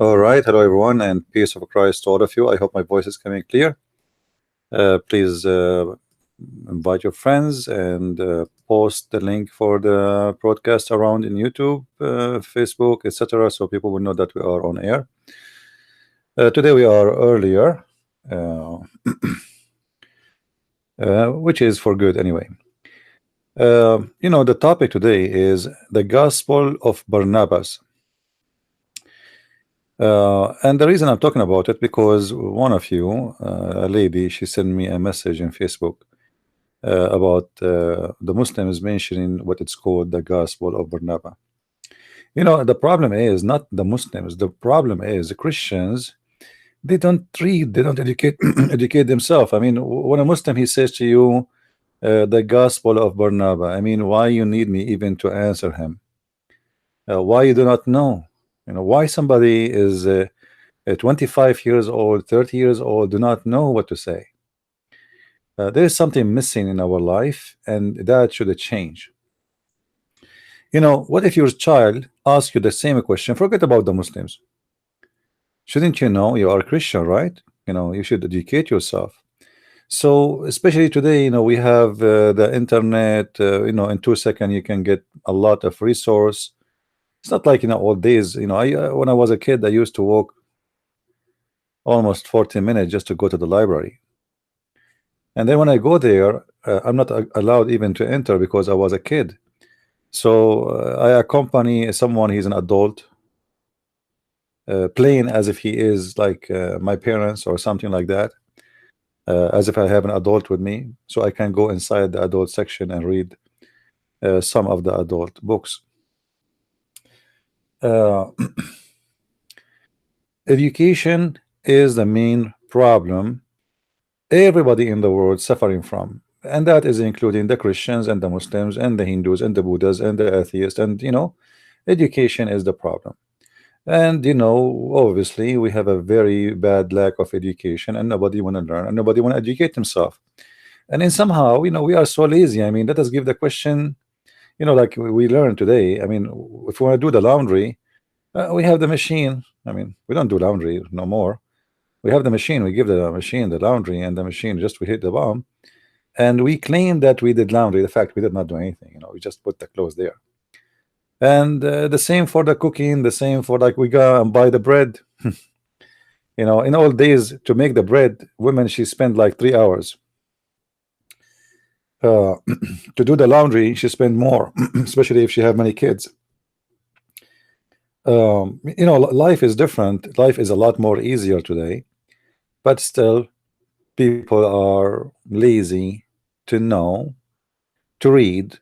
All right, hello everyone, and peace of Christ to all of you. I hope my voice is coming clear. Please invite your friends and post the link for the broadcast around in YouTube, Facebook, etc., so people will know that we are on air. Today we are earlier, uh, which is for good anyway. The topic today is the Gospel of Barnabas. And the reason I'm talking about it because one of you, a lady, she sent me a message in Facebook about the Muslims mentioning what it's called the Gospel of Barnabas. The problem is not the Muslims. The problem is the Christians. They don't read. They don't educate educate themselves. I mean, when a Muslim he says to you, the Gospel of Barnabas. I mean, why you need me even to answer him? Why you do not know? Why somebody is 25 years old, 30 years old, do not know what to say. There is something missing in our life, and that should change. What if your child asks you the same question? Forget about the Muslims. Shouldn't you know you are a Christian, right? You should educate yourself. So especially today, we have the internet. In 2 seconds you can get a lot of resource. It's not like old days. When I was a kid, I used to walk almost 40 minutes just to go to the library. And then when I go there, I'm not allowed even to enter because I was a kid. So I accompany someone, he's an adult, playing as if he is like my parents or something like that, as if I have an adult with me, so I can go inside the adult section and read some of the adult books. Education is the main problem everybody in the world suffering from, and that is including the Christians and the Muslims and the Hindus and the Buddhas and the atheists. And education is the problem. And obviously we have a very bad lack of education, and nobody want to learn, and nobody want to educate himself. And then somehow we are so lazy. I mean, let us give the question, like we learned today. I mean, if we want to do the laundry, we have the machine. I mean, we don't do laundry no more. We have the machine. We give the machine the laundry, and the machine just we hit the bomb, and we claim that we did laundry. The fact we did not do anything. We just put the clothes there. And the same for the cooking. The same for like we go and buy the bread. In old days, to make the bread, women she spent like 3 hours. To do the laundry, she spent more, especially if she have many kids. Life is different. Life is a lot more easier today, but still people are lazy to know, to read.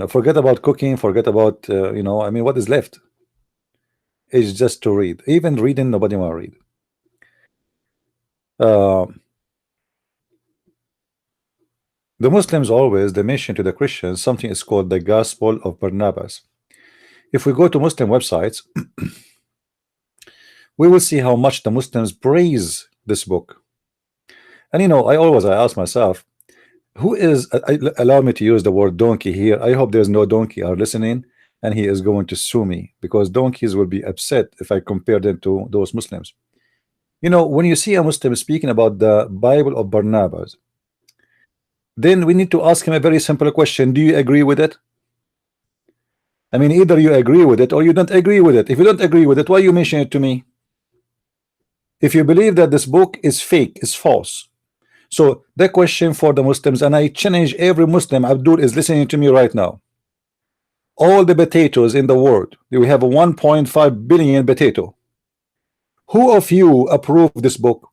Forget about cooking, forget about I mean, what is left is just to read. Even reading, nobody want to read. The Muslims always they mention to the Christians something is called the Gospel of Barnabas. If we go to Muslim websites, we will see how much the Muslims praise this book. And I ask myself, who is allow me to use the word donkey here. I hope there's no donkey are listening and he is going to sue me, because donkeys will be upset if I compare them to those Muslims. When you see a Muslim speaking about the Bible of Barnabas, then we need to ask him a very simple question. Do you agree with it? I mean, either you agree with it or you don't agree with it. If you don't agree with it, why you mention it to me? If you believe that this book is fake, is false. So the question for the Muslims, and I challenge every Muslim, Abdul is listening to me right now. All the potatoes in the world, we have 1.5 billion potato. Who of you approve this book?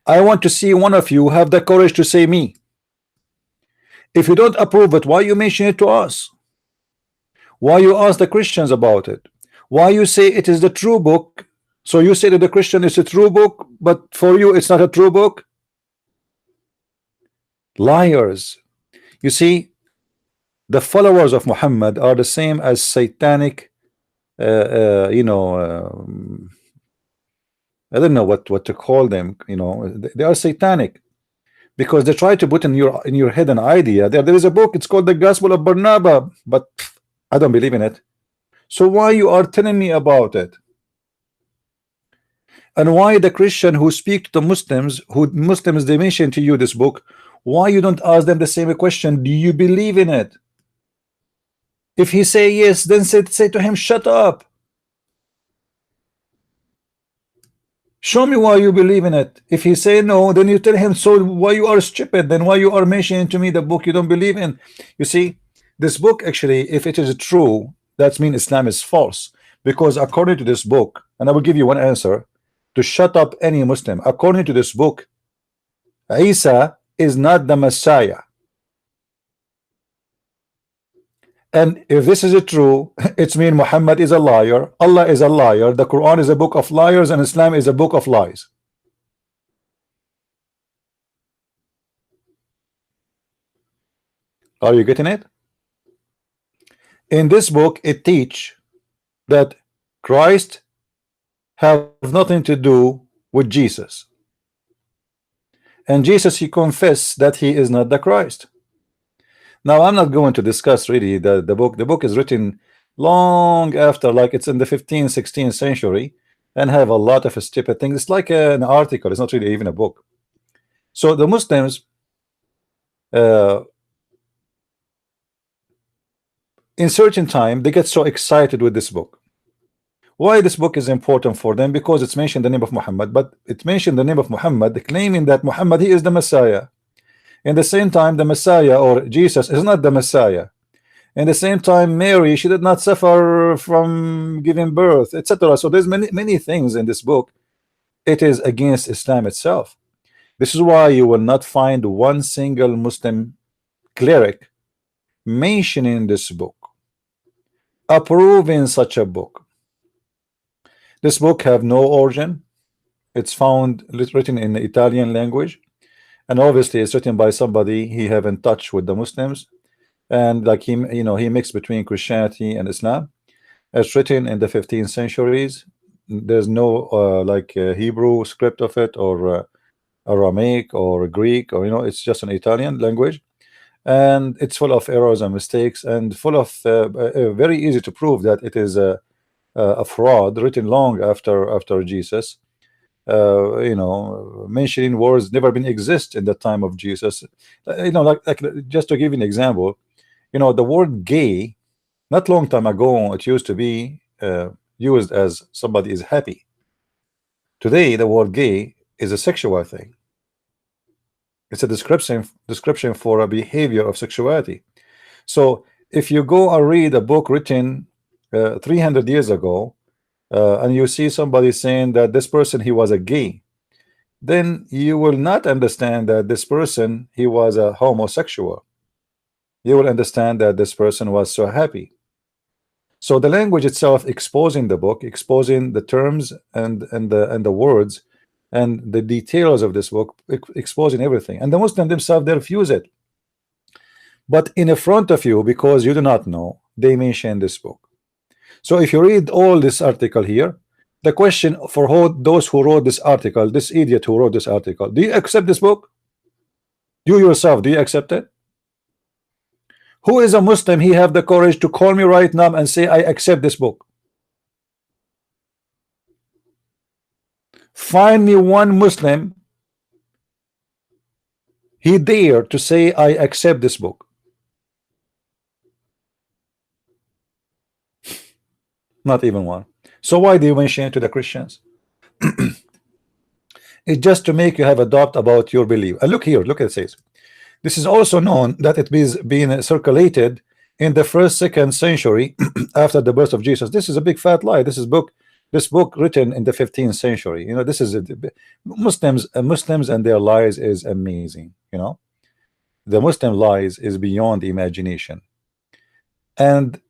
I want to see one of you have the courage to say me. If you don't approve it, why you mention it to us? Why you ask the Christians about it? Why you say it is the true book? So you say to the Christian it's a true book, but for you it's not a true book? Liars. You see, the followers of Muhammad are the same as satanic I don't know what to call them. You know, they are satanic because they try to put in your head an idea. There is a book. It's called the Gospel of Barnabas, but I don't believe in it. So why you are telling me about it? And why the Christian who speak to the Muslims, they mention to you this book, why you don't ask them the same question? Do you believe in it? If he say yes, then say to him, shut up. Show me why you believe in it. If he say no, then you tell him, so why you are stupid? Then why you are mentioning to me the book you don't believe in? You see, this book actually, if it is true, that means Islam is false. Because according to this book, and I will give you one answer to shut up any Muslim. According to this book, Isa is not the Messiah. And if this is true, it means Muhammad is a liar, Allah is a liar, the Quran is a book of liars, and Islam is a book of lies. Are you getting it? In this book, it teach that Christ have nothing to do with Jesus. And Jesus, he confessed that he is not the Christ. Now, I'm not going to discuss really the book. The book is written long after, like it's in the 15th, 16th century, and have a lot of stupid things. It's like an article. It's not really even a book. So the Muslims, in certain time, they get so excited with this book. Why this book is important for them? Because it's mentioned the name of Muhammad, but it mentioned the name of Muhammad, claiming that Muhammad, he is the Messiah. In the same time, the Messiah or Jesus is not the Messiah. In the same time, Mary, she did not suffer from giving birth, etc. So there's many things in this book. It is against Islam itself. This is why you will not find one single Muslim cleric mentioning this book, approving such a book. This book have no origin. It's found written in the Italian language, and obviously it's written by somebody he have in touch with the Muslims, and like he, you know, he mixed between Christianity and Islam. It's written in the 15th centuries. There's no Hebrew script of it, or Aramaic or Greek, or it's just an Italian language, and it's full of errors and mistakes, and full of very easy to prove that it is a fraud written long after Jesus. Mentioning words never been exist in the time of Jesus. Like just to give you an example, the word gay, not long time ago, it used to be used as somebody is happy. Today, the word gay is a sexual thing. It's a description for a behavior of sexuality. So if you go and read a book written 300 years ago, and you see somebody saying that this person, he was a gay, then you will not understand that this person, he was a homosexual. You will understand that this person was so happy. So the language itself exposing the book, exposing the terms and the words and the details of this book, exposing everything. And the Muslims themselves, they refuse it. But in front of you, because you do not know, they mention this book. So if you read all this article here, the question for those who wrote this article, this idiot who wrote this article, do you accept this book? You yourself, do you accept it? Who is a Muslim? He have the courage to call me right now and say, I accept this book. Find me one Muslim, he dare to say, I accept this book. Not even one. So why do you mention it to the Christians? It's just to make you have a doubt about your belief. And look here, look at it says. This is also known that it is being circulated in the 1st, 2nd century after the birth of Jesus. This is a big fat lie. This book written in the 15th century. This is Muslims and their lies is amazing. The Muslim lies is beyond imagination. And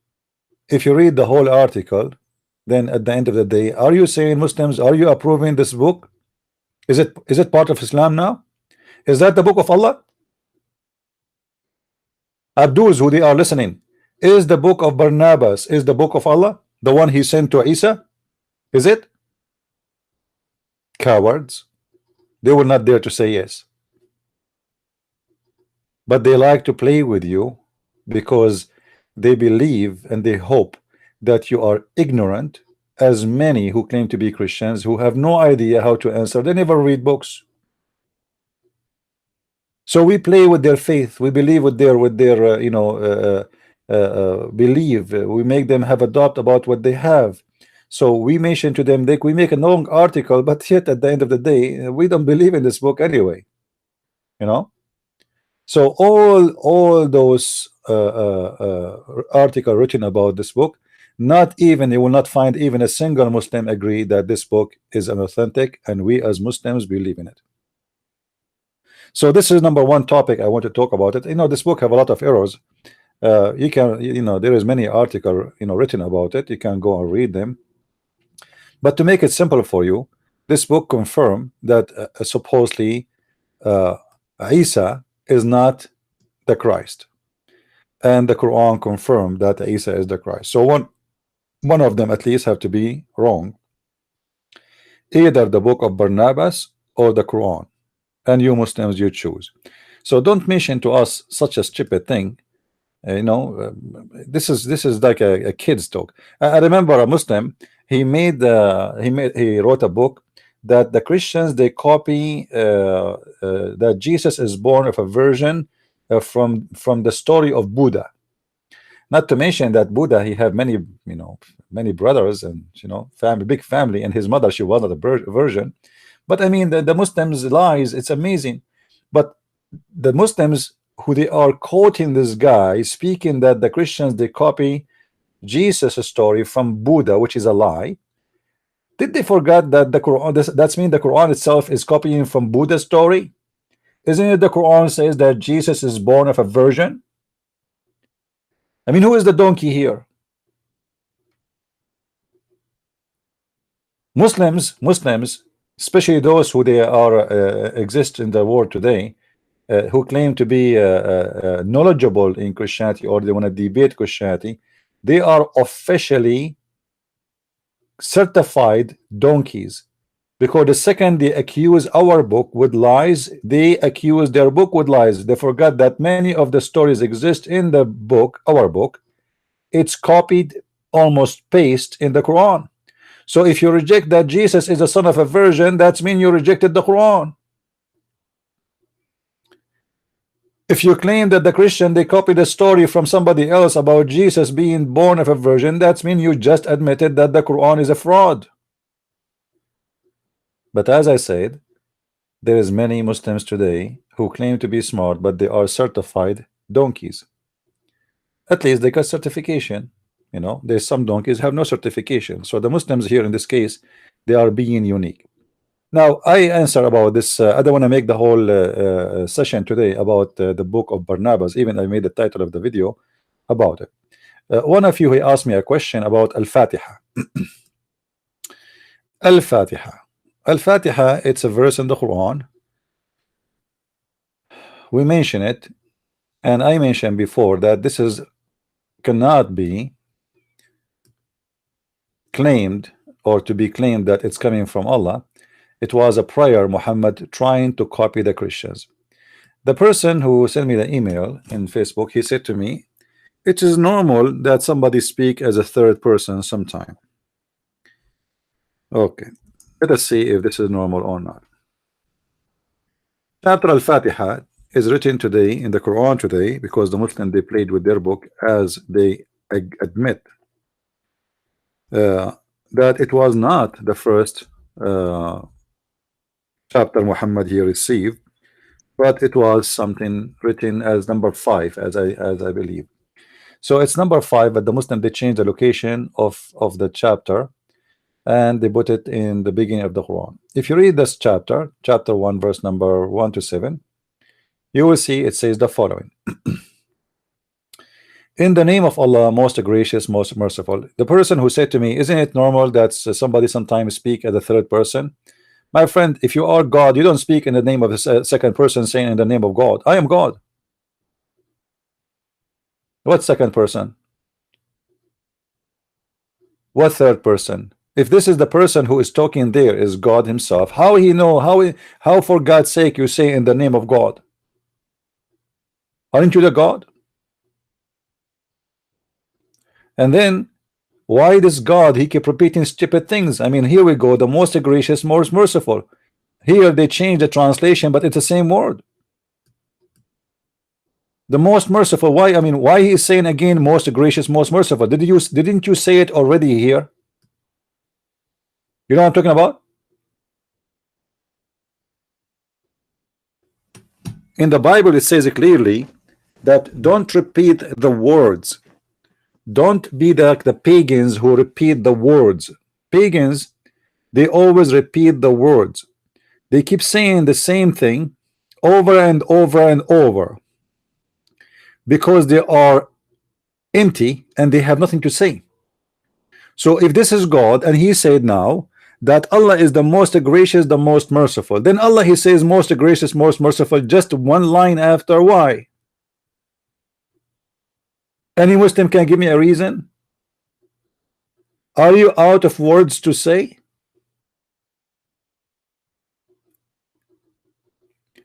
if you read the whole article, then at the end of the day, are you saying, Muslims, are you approving this book? Is it part of Islam now? Is that the book of Allah? Abdus, who they are listening, is the book of Barnabas is the book of Allah, the one he sent to Isa? Is it? Cowards. They will not dare to say yes. But they like to play with you because they believe and they hope that you are ignorant, as many who claim to be Christians who have no idea how to answer. They never read books. So we play with their faith. We believe with their believe. We make them have a doubt about what they have. So we mention to them, we make a long article, but yet at the end of the day, we don't believe in this book anyway. You know. So all those article written about this book, not even, you will not find even a single Muslim agree that this book is an authentic, and we as Muslims believe in it. So this is number one topic I want to talk about it. You know, this book have a lot of errors. You can, there is many article written about it. You can go and read them. But to make it simple for you, this book confirm that supposedly Isa is not the Christ, and the Quran confirmed that Isa is the Christ. So one of them at least have to be wrong, either the book of Barnabas or the Quran, and you Muslims, you choose. So don't mention to us such a stupid thing. This is like a kid's talk. I remember a Muslim, he wrote a book that the Christians, they copy that Jesus is born of a virgin from the story of Buddha. Not to mention that Buddha, he had many many brothers and family, big family, and his mother, she wasn't a virgin. But I mean, the Muslims lies, it's amazing. But the Muslims, who they are quoting this guy speaking that the Christians, they copy Jesus' story from Buddha, which is a lie. Did they forget that the Quran, that's mean the Quran itself is copying from Buddha's story? Isn't it the Quran says that Jesus is born of a virgin? I mean, who is the donkey here? Muslims, especially those who they are exist in the world today, who claim to be knowledgeable in Christianity, or they want to debate Christianity, they are officially certified donkeys, because the second they accuse our book with lies, they accuse their book with lies. They forgot that many of the stories exist in the book, our book. It's copied, almost paste in the Quran. So if you reject that Jesus is the son of a virgin, that means you rejected the Quran. If you claim that the Christian, they copied a story from somebody else about Jesus being born of a virgin, that means you just admitted that the Quran is a fraud. But as I said, there is many Muslims today who claim to be smart, but they are certified donkeys. At least they got certification. There's some donkeys have no certification. So the Muslims here in this case, they are being unique. Now I answer about this. I don't want to make the whole session today about the book of Barnabas. Even I made the title of the video about it. One of you, he asked me a question about Al-Fatiha. Al-Fatiha. Al-Fatiha, it's a verse in the Quran. We mention it, and I mentioned before that this is cannot be claimed, or to be claimed that it's coming from Allah. It was a prayer Muhammad trying to copy the Christians. The person who sent me the email in Facebook, he said to me, it is normal that somebody speak as a third person sometime. Okay, let us see if this is normal or not. Chapter Al-Fatiha is written today in the Quran today, because the Muslims, they played with their book, as they admit that it was not the first chapter Muhammad he received, but it was something written as number 5, as I believe. So it's number 5, but the Muslim, they changed the location of the chapter, and they put it in the beginning of the Quran. If you read this chapter 1, verse number 1 to 7, you will see it says the following. In the name of Allah, most gracious, most merciful. The person who said to me, isn't it normal that somebody sometimes speak as a third person? My friend, if you are God, you don't speak in the name of a second person saying in the name of God. I am God. What second person? What third person? If this is the person who is talking there is God himself, how he know, how for God's sake you say in the name of God? Aren't you the God? And then why this God, he keep repeating stupid things? I mean, here we go, the most gracious, most merciful. Here they change the translation, but it's the same word. The most merciful. Why? I mean, why he is saying again most gracious, most merciful? Didn't you say it already here? You know what I'm talking about? In the Bible it says clearly that don't repeat the words. Don't be like the pagans who repeat the words. Pagans, they always repeat the words. They keep saying the same thing over and over and over because they are empty and they have nothing to say. So if this is God and he said now that Allah is the most gracious, the most merciful, then Allah, he says most gracious, most merciful, just one line after. Why? Any Muslim can give me a reason? Are you out of words to say?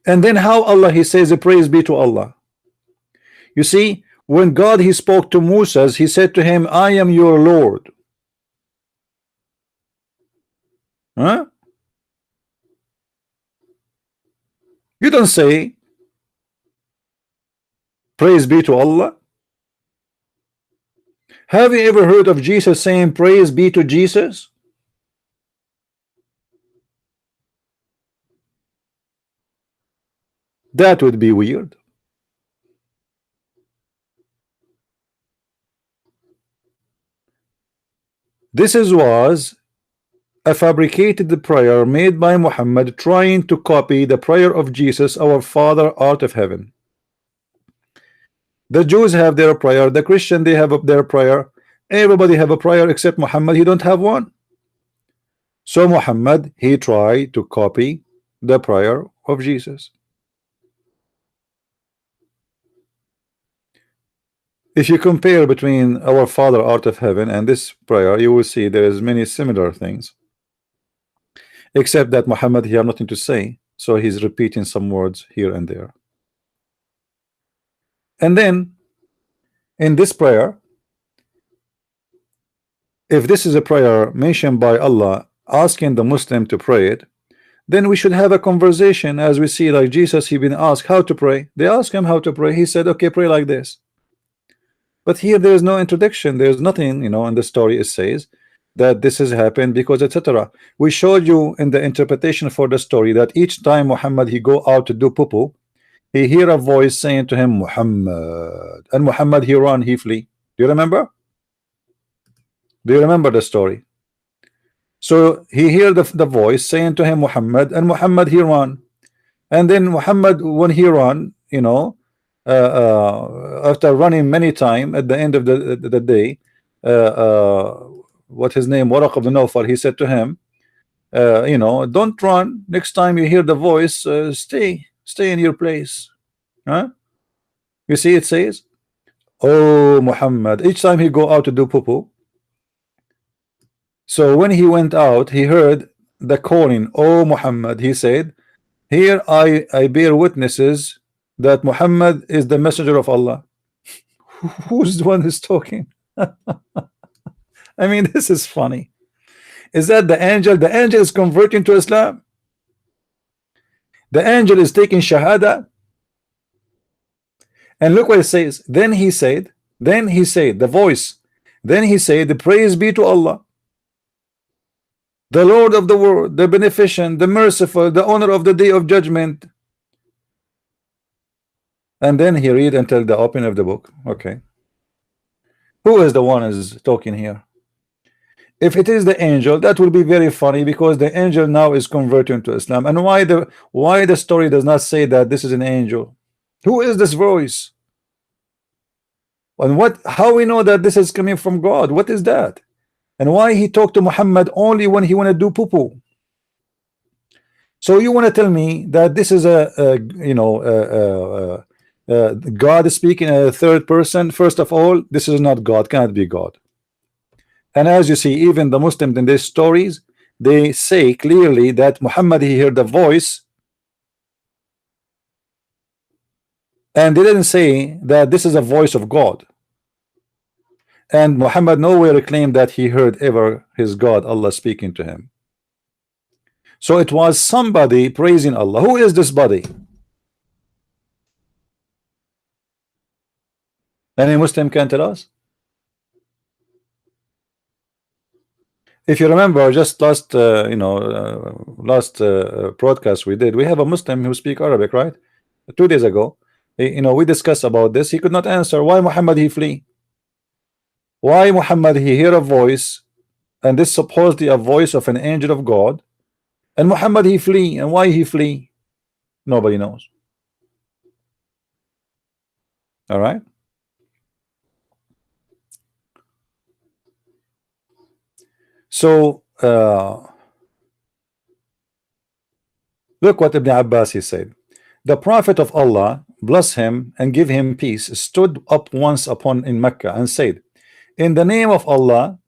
And then how Allah, he says praise be to Allah. You see, when God, he spoke to Moses, he said to him, I am your Lord. Huh? You don't say praise be to Allah. Have you ever heard of Jesus saying praise be to Jesus? That would be weird. This was a fabricated prayer made by Muhammad trying to copy the prayer of Jesus, our Father art of heaven. The Jews have their prayer, the Christian, they have their prayer, everybody have a prayer except Muhammad, he don't have one. So Muhammad, he tried to copy the prayer of Jesus. If you compare between our Father art of heaven and this prayer, you will see there is many similar things, except that Muhammad, he have nothing to say, so he's repeating some words here and there. And then in this prayer, if this is a prayer mentioned by Allah asking the Muslim to pray it, then we should have a conversation. As we see, like Jesus, he been asked how to pray. They asked him how to pray, he said okay, pray like this. But here there is no introduction, there's nothing, you know, in the story it says that this has happened because etc. We showed you in the interpretation for the story that each time Muhammad, he go out to do poo-poo, he hear a voice saying to him Muhammad, and Muhammad, he run, he flee. Do you remember? Do you remember the story? So he hear the voice saying to him Muhammad, and Muhammad, he run. And then Muhammad, when he run, you know, after running many times, at the end of the day, what his name, Waraq ibn Nawfal, he said to him, you know, don't run. Next time you hear the voice, stay in your place. Huh? You see, it says, oh Muhammad, each time he go out to do poo-poo. So when he went out, he heard the calling, oh Muhammad. He said, here I bear witnesses that Muhammad is the messenger of Allah. Who's the one who's talking? I mean, this is funny. Is that the angel? The angel is converting to Islam. The angel is taking Shahada. And look what it says. Then he said, the voice, then he said, the praise be to Allah, the Lord of the world, the beneficent, the merciful, the honor of the day of judgment. And then he read until the opening of the book. Okay, who is the one is talking here? If it is the angel, that will be very funny, because the angel now is converting to Islam. And why the story does not say that this is an angel? Who is this voice? And how we know that this is coming from God? What is that? And why he talked to Muhammad only when he want to do poo-poo? So you want to tell me that this is God is speaking in a third person? First of all, this is not God, cannot be God. And as you see, even the Muslims in their stories, they say clearly that Muhammad, he heard the voice, and they didn't say that this is a voice of God. And Muhammad nowhere claimed that he heard ever his God, Allah, speaking to him. So it was somebody praising Allah. Who is this body? Any Muslim can tell us? If you remember, just last broadcast we did, we have a Muslim who speak Arabic, right? 2 days ago, we discussed about this. He could not answer why Muhammad he flee. Why Muhammad he hear a voice, and this supposedly a voice of an angel of God, and Muhammad he flee, and why he flee? Nobody knows. All right. So look what Ibn Abbas he said. The Prophet of Allah, bless him and give him peace, stood up once upon in Mecca and said, in the name of Allah,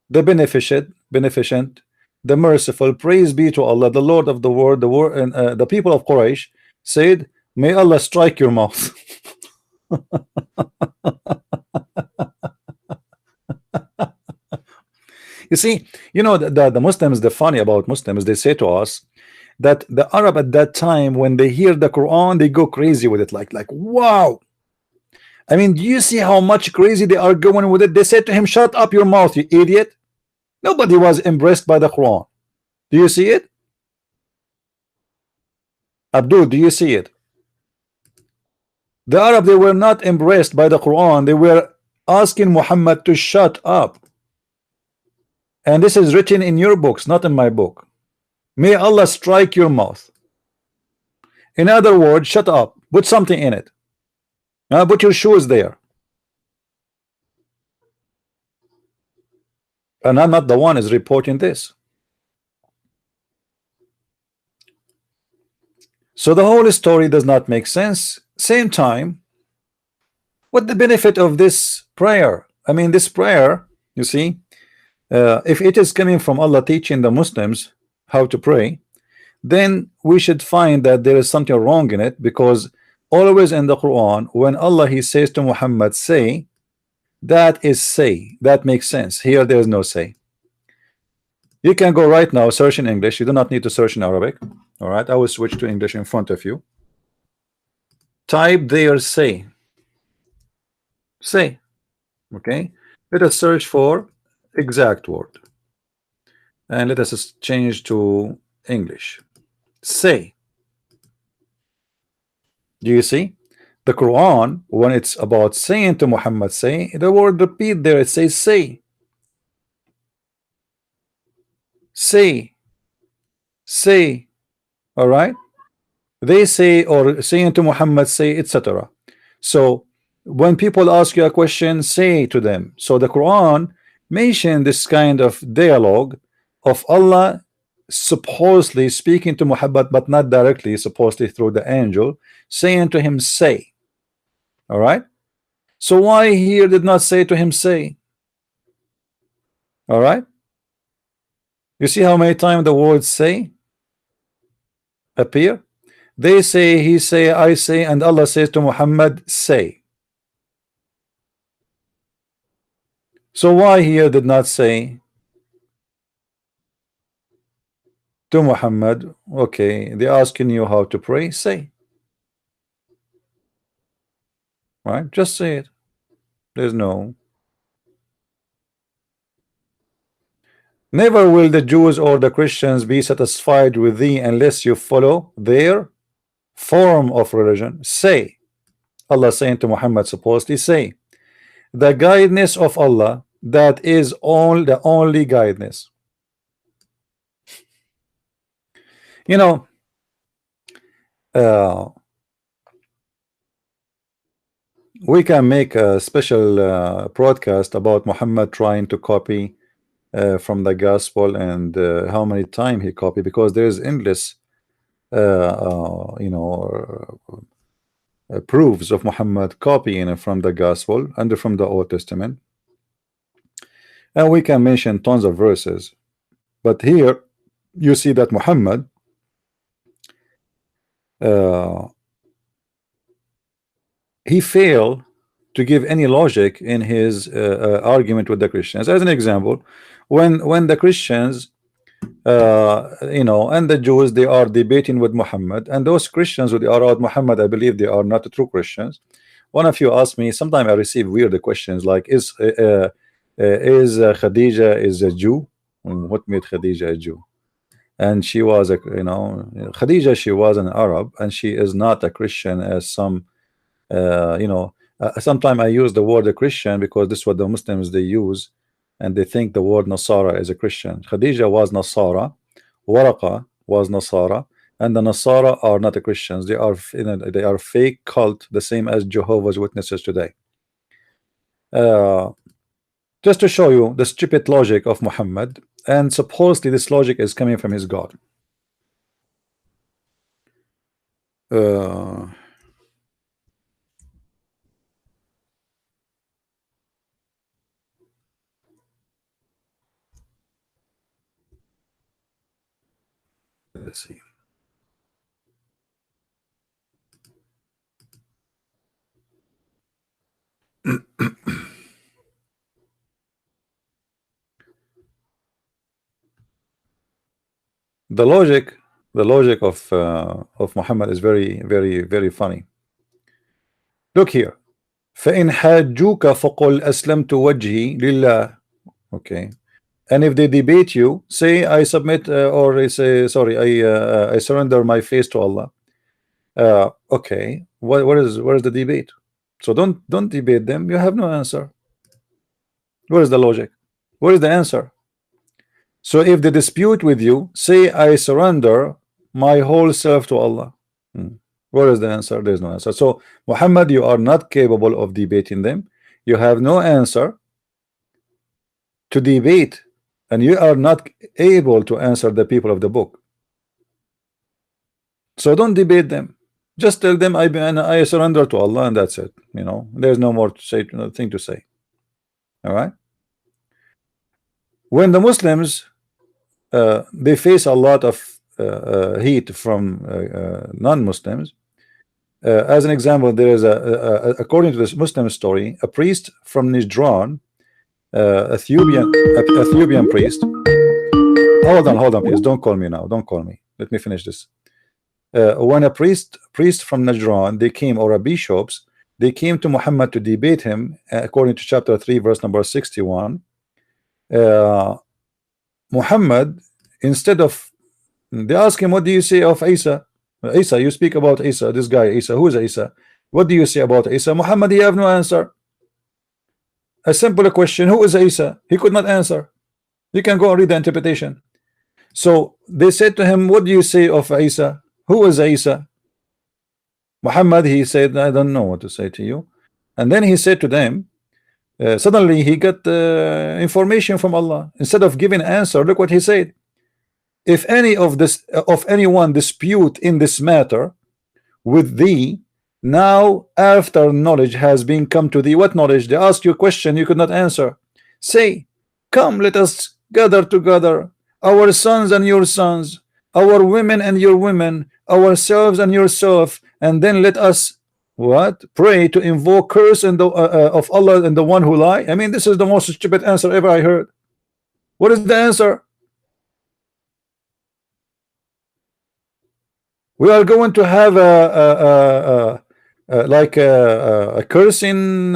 the beneficent, the merciful, praise be to Allah, the Lord of the world, and the people of Quraysh said, may Allah strike your mouth. You see, the Muslims, the funny about Muslims, they say to us that the Arab at that time, when they hear the Quran, they go crazy with it, like wow. I mean, do you see how much crazy they are going with it? They said to him, shut up your mouth, you idiot. Nobody was impressed by the Quran. Do you see it? Abdul, do you see it? The Arab, they were not impressed by the Quran. They were asking Muhammad to shut up. And this is written in your books, not in my book. May Allah strike your mouth. In other words, shut up. Put something in it. Put your shoes there. And I'm not the one is reporting this. So the whole story does not make sense. Same time, what the benefit of this prayer? I mean, this prayer, you see, if it is coming from Allah teaching the Muslims how to pray, then we should find that there is something wrong in it, because always in the Quran, when Allah he says to Muhammad, say, that is say, that makes sense. Here there is no say. You can go right now, search in English. You do not need to search in Arabic. All right, I will switch to English in front of you. Type there say. Say. Okay, let us search for exact word, and let us change to English. Say. Do you see? The Quran, when it's about saying to Muhammad, say, the word repeat there, it says say. Say. Say. All right. They say, or saying to Muhammad, say, etc. So when people ask you a question, say to them. So the Quran mentioned this kind of dialogue of Allah supposedly speaking to Muhammad, but not directly, supposedly through the angel, saying to him, say. All right. So why here did not say to him, say? All right. You see how many times the word say appear? They say, he say, I say, and Allah says to Muhammad, say. So why here did not say to Muhammad, okay, they're asking you how to pray, say. Right? Just say it. There's no. Never will the Jews or the Christians be satisfied with thee unless you follow their form of religion. Say. Allah saying to Muhammad, supposedly say, the guidance of Allah, that is all the only guidance. You know, we can make a special broadcast about Muhammad trying to copy from the gospel, and how many times he copied, because there is endless proofs of Muhammad copying from the gospel and from the Old Testament. And we can mention tons of verses, but here you see that Muhammad he failed to give any logic in his argument with the Christians. As an example, when the Christians you know, and the Jews, they are debating with Muhammad, and those Christians who they are about Muhammad, I believe they are not true Christians. One of you asked me, sometimes I receive weird questions like, is Khadija is a Jew? What made Khadija a Jew? And she was a, you know, Khadija, she was an Arab, and she is not a Christian as some you know, sometimes I use the word a Christian because this is what the Muslims they use, and they think the word Nasara is a Christian. Khadija was Nasara, Waraqa was Nasara, and the Nasara are not the Christians. They are, you know, they are fake cult, the same as Jehovah's Witnesses today. Just to show you the stupid logic of Muhammad, and supposedly this logic is coming from his God. Let's see. The logic of Muhammad is very funny. Look here. فإن حاجوك فقل أسلمت وجهي لله. Okay. And if they debate you, say I submit or say sorry, I surrender my face to Allah. Okay. What is the debate? So don't debate them. You have no answer. Where is the logic? Where is the answer? So if they dispute with you, say I surrender my whole self to Allah. Where is the answer? There is no answer. So Muhammad, you are not capable of debating them. You have no answer to debate, and you are not able to answer the people of the book. So don't debate them. Just tell them I surrender to Allah, and that's it. You know, there's no more to say, thing to say. All right. When the Muslims they face a lot of heat from non-Muslims. As an example, there is according to this Muslim story, a priest from Najran, Ethiopian priest. Hold on, please. Don't call me now. Don't call me. Let me finish this. When a priest from Najran, they came, or a bishops, they came to Muhammad to debate him, according to chapter 3, verse number 61. Muhammad, instead of, they ask him, what do you say of Isa? Isa, you speak about Isa, this guy Isa. Who is Isa? What do you say about Isa? Muhammad, he have no answer. A simple question, who is Isa? He could not answer. You can go and read the interpretation. So they said to him, what do you say of Isa? Who is Isa? Muhammad, he said, I don't know what to say to you. And then he said to them, suddenly he got information from Allah. Instead of giving answer, look what he said. If any of anyone dispute in this matter with thee, now after knowledge has been come to thee. What knowledge? They ask you a question you could not answer. Say, come, let us gather together, our sons and your sons, our women and your women, ourselves and yourself, and then let us what? Pray to invoke curse and of Allah and the one who lie. I mean, this is the most stupid answer ever I heard. What is the answer? We are going to have like a cursing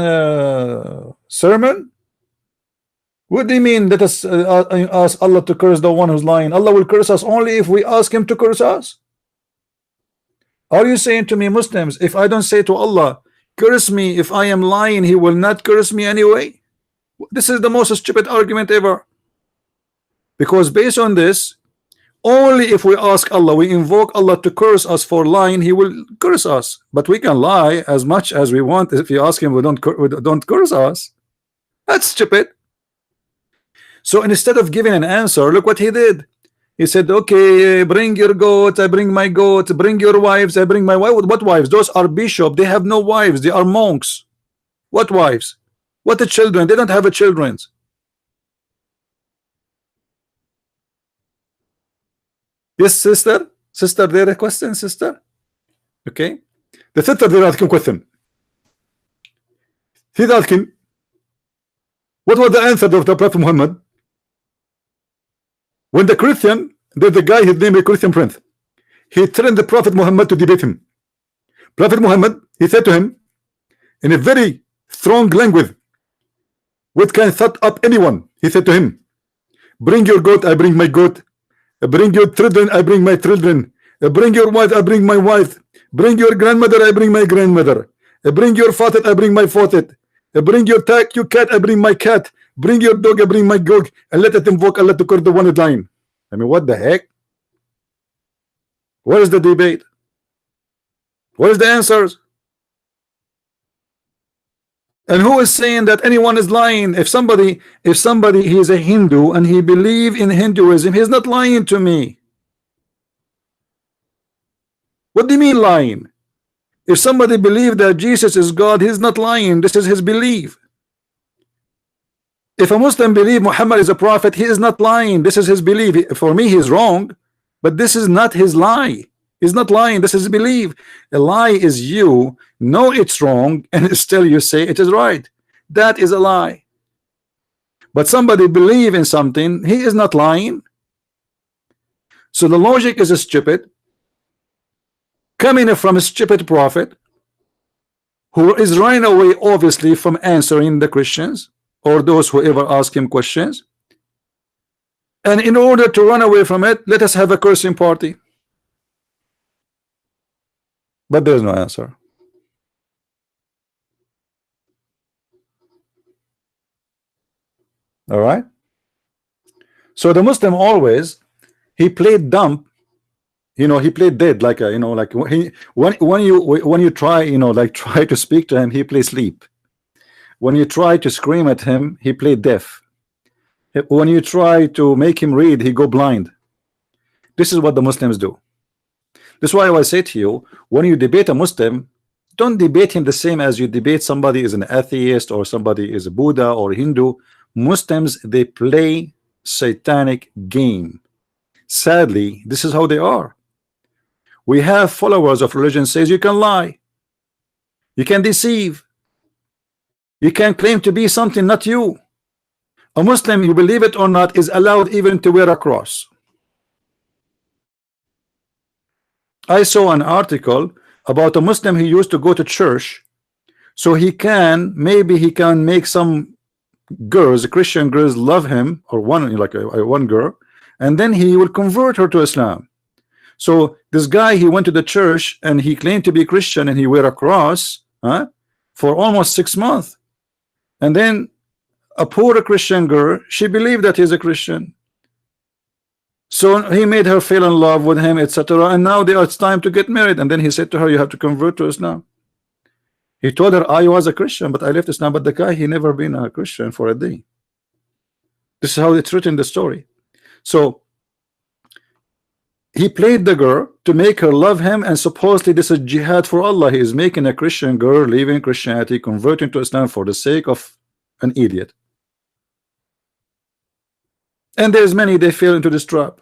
sermon. What do you mean? Let us ask Allah to curse the one who's lying. Allah will curse us only if we ask him to curse us. Are you saying to me, Muslims, if I don't say to Allah, curse me if I am lying, he will not curse me anyway? This is the most stupid argument ever. Because based on this, only if we ask Allah, we invoke Allah to curse us for lying, he will curse us. But we can lie as much as we want. If you ask him, we don't curse us. That's stupid. So instead of giving an answer, look what he did. He said, okay, bring your goats, I bring my goats, bring your wives, I bring my wife. What wives? Those are bishops. They have no wives. They are monks. What wives? What the children? They don't have a children. Yes, sister. Sister, there a question, sister? Okay. The sister there asking question. He's asking, what was the answer of the Prophet Muhammad when the Christian, there's a guy, his name is Christian Prince. He trained the Prophet Muhammad to debate him. Prophet Muhammad, he said to him in a very strong language, which can shut up anyone. He said to him, bring your goat, I bring my goat. Bring your children, I bring my children. Bring your wife, I bring my wife. Bring your grandmother, I bring my grandmother. Bring your faucet, I bring my faucet. Bring your cat, I bring my cat. Bring your dog, I bring my dog. And let it invoke Allah to curse the one line. I mean, what the heck? Where is the debate? What is the answers? And who is saying that anyone is lying? If somebody he is a Hindu and he believes in Hinduism, he's not lying to me. What do you mean lying? If somebody believes that Jesus is God, he's not lying. This is his belief. If a Muslim believes Muhammad is a prophet, he is not lying. This is his belief. For me, he's wrong, but this is not his lie. He's not lying. This is his belief. A lie is you know it's wrong and still you say it is right. That is a lie. But somebody believe in something, he is not lying. So the logic is stupid, coming from a stupid prophet who is running away obviously from answering the Christians or those who ever ask him questions. And in order to run away from it, let us have a cursing party. But there's no answer. All right. So the Muslim always, he played dumb, you know, he played dead, like a, you know, like when you try, you know, like try to speak to him, he plays sleep. When you try to scream at him, he played deaf. When you try to make him read, he go blind. This is what the Muslims do. This is why I say to you, when you debate a Muslim, don't debate him the same as you debate somebody is an atheist or somebody is a Buddha or Hindu. Muslims, they play satanic game. Sadly, this is how they are. We have followers of religion says you can lie, you can deceive, you can claim to be something not you. A Muslim, you believe it or not, is allowed even to wear a cross. I saw an article about a Muslim who used to go to church so he can, maybe he can make some girls, Christian girls, love him, or one, like one girl, and then he will convert her to Islam. So this guy, he went to the church and he claimed to be Christian and he wear a cross for almost 6 months, and then a poor Christian girl, she believed that he's a Christian, so he made her fall in love with him, etc. And now it's time to get married, and then he said to her, you have to convert to Islam. He told her, I was a Christian, but I left Islam. But the guy, he never been a Christian for a day. This is how it's written in the story. So he played the girl to make her love him, and supposedly this is jihad for Allah. He is making a Christian girl leaving Christianity, converting to Islam for the sake of an idiot. And there's many, they fall into this trap.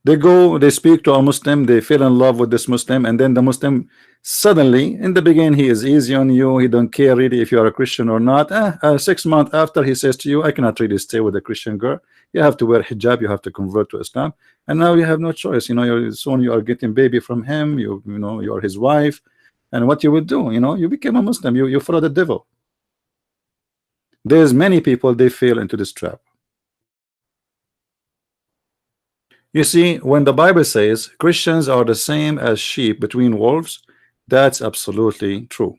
They go, they speak to a Muslim, they fall in love with this Muslim, and then the Muslim suddenly, in the beginning, he is easy on you, he don't care really if you are a Christian or not. 6 months after, he says to you, I cannot really stay with a Christian girl, you have to wear hijab, you have to convert to Islam, and now you have no choice. You know, soon you are getting baby from him, you know, you are his wife, and what you will do, you know, you became a Muslim, you follow the devil. There's many people, they fall into this trap. You see, when the Bible says Christians are the same as sheep between wolves, that's absolutely true.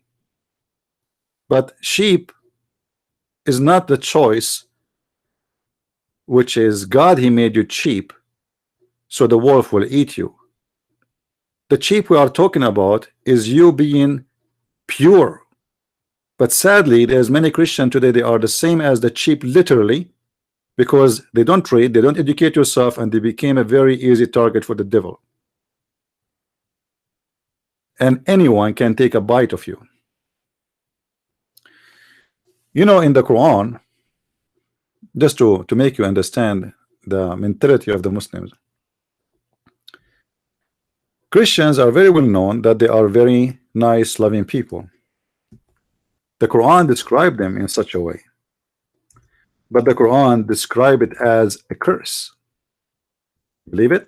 But sheep is not the choice, which is God, he made you cheap, so the wolf will eat you. The sheep we are talking about is you being pure. But sadly, there's many Christians today, they are the same as the sheep literally, because they don't read, they don't educate yourself, and they became a very easy target for the devil. And anyone can take a bite of you. You know, in the Quran, just to make you understand the mentality of the Muslims, Christians are very well known that they are very nice, loving people. The Quran described them in such a way, but the Quran described it as a curse. Believe it?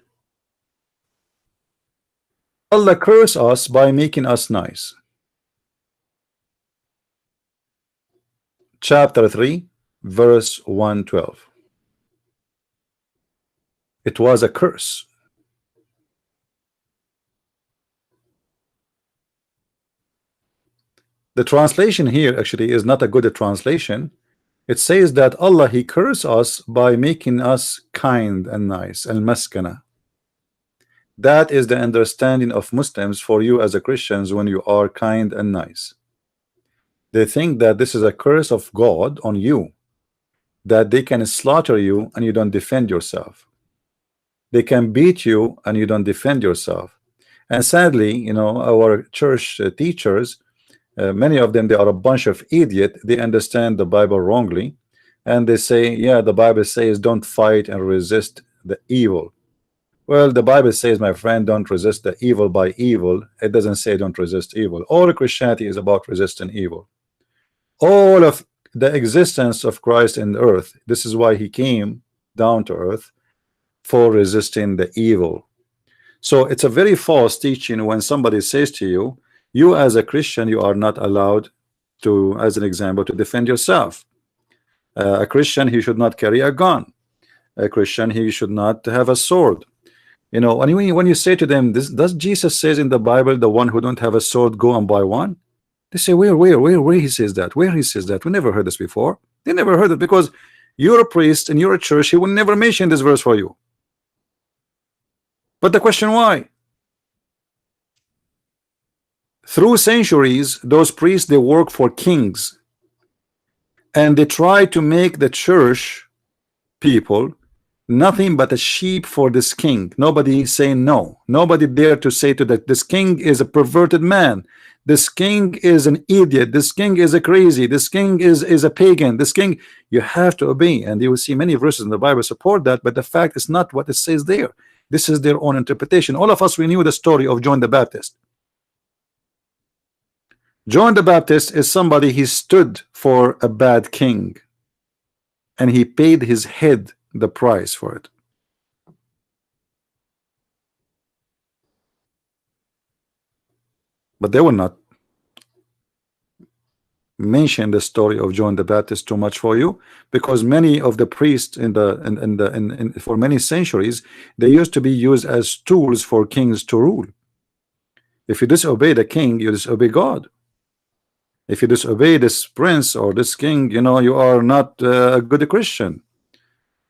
Allah curse us by making us nice. Chapter 3, verse 112. It was a curse. The translation here actually is not a good translation. It says that Allah, He cursed us by making us kind and nice. Al-maskana. That is the understanding of Muslims for you as a Christians when you are kind and nice. They think that this is a curse of God on you, that they can slaughter you and you don't defend yourself. They can beat you and you don't defend yourself. And sadly, you know, our church teachers, many of them, they are a bunch of idiots. They understand the Bible wrongly, and they say, yeah, the Bible says don't fight and resist the evil. Well, the Bible says, my friend, don't resist the evil by evil. It doesn't say don't resist evil. All Christianity is about resisting evil. All of the existence of Christ in the earth, this is why He came down to earth, for resisting the evil. So it's a very false teaching when somebody says to you, you as a Christian, you are not allowed to, as an example, to defend yourself. A Christian, he should not carry a gun. A Christian, he should not have a sword. You know, when you say to them, this does Jesus says in the Bible, the one who don't have a sword, go and buy one? They say, where he says that? Where he says that? We never heard this before. They never heard it because you're a priest and you're a church. He will never mention this verse for you. But the question why? Through centuries, those priests, they work for kings, and they try to make the church people nothing but a sheep for this king. Nobody saying no. Nobody dare to say to that this king is a perverted man. This king is an idiot. This king is a crazy. This king is a pagan. This king, you have to obey. And you will see many verses in the Bible support that, but the fact is not what it says there. This is their own interpretation. All of us, we knew the story of John the Baptist. John the Baptist is somebody, he stood for a bad king, and he paid his head the price for it. But they will not mention the story of John the Baptist too much for you, because many of the priests for many centuries, they used to be used as tools for kings to rule. If you disobey the king, you disobey God. If you disobey this prince or this king, you know, you are not a good Christian.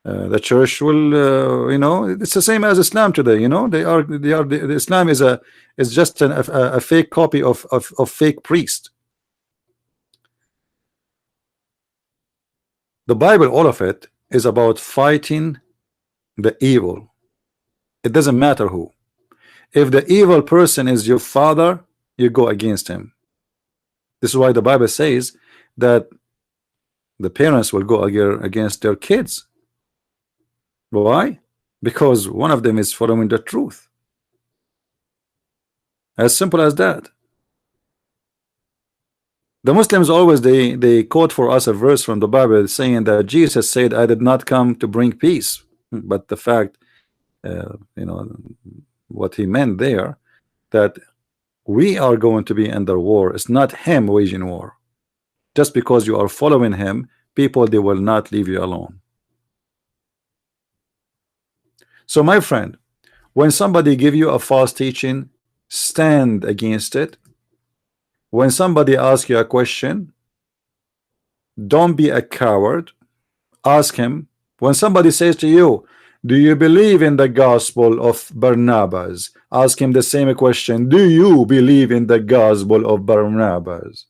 The church will, you know, it's the same as Islam today. You know, the Islam is just a fake copy of fake priest. The Bible, all of it, is about fighting the evil. It doesn't matter who. If the evil person is your father, you go against him. This is why the Bible says that the parents will go against their kids. Why? Because one of them is following the truth. As simple as that. The Muslims always they quote for us a verse from the Bible saying that Jesus said, I did not come to bring peace. But the fact, you know, what he meant there, that we are going to be under war. It's not him waging war. Just because you are following him, people, they will not leave you alone. So my friend, when somebody give you a false teaching, stand against it. When somebody asks you a question, don't be a coward. Ask him. When somebody says to you, do you believe in the gospel of Barnabas? Ask him the same question. Do you believe in the gospel of Barnabas?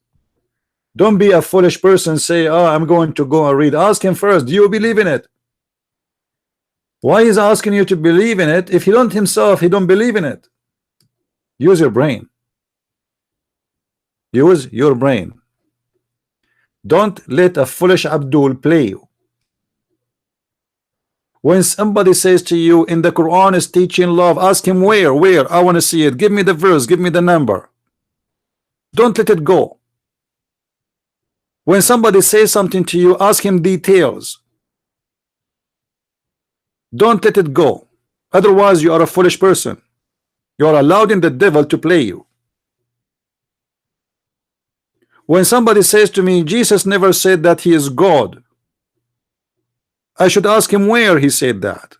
Don't be a foolish person. Say, oh, I'm going to go and read. Ask him first. Do you believe in it? Why is asking you to believe in it if he don't himself, he don't believe in it? Use your brain. Use your brain. Don't let a foolish Abdul play you. When somebody says to you in the Quran is teaching love, ask him where I want to see it, give me the verse, give me the number. Don't let it go. When somebody says something to you, ask him details. Don't let it go. Otherwise you are a foolish person. You are allowing the devil to play you. When somebody says to me, Jesus never said that he is God, I should ask him where he said that.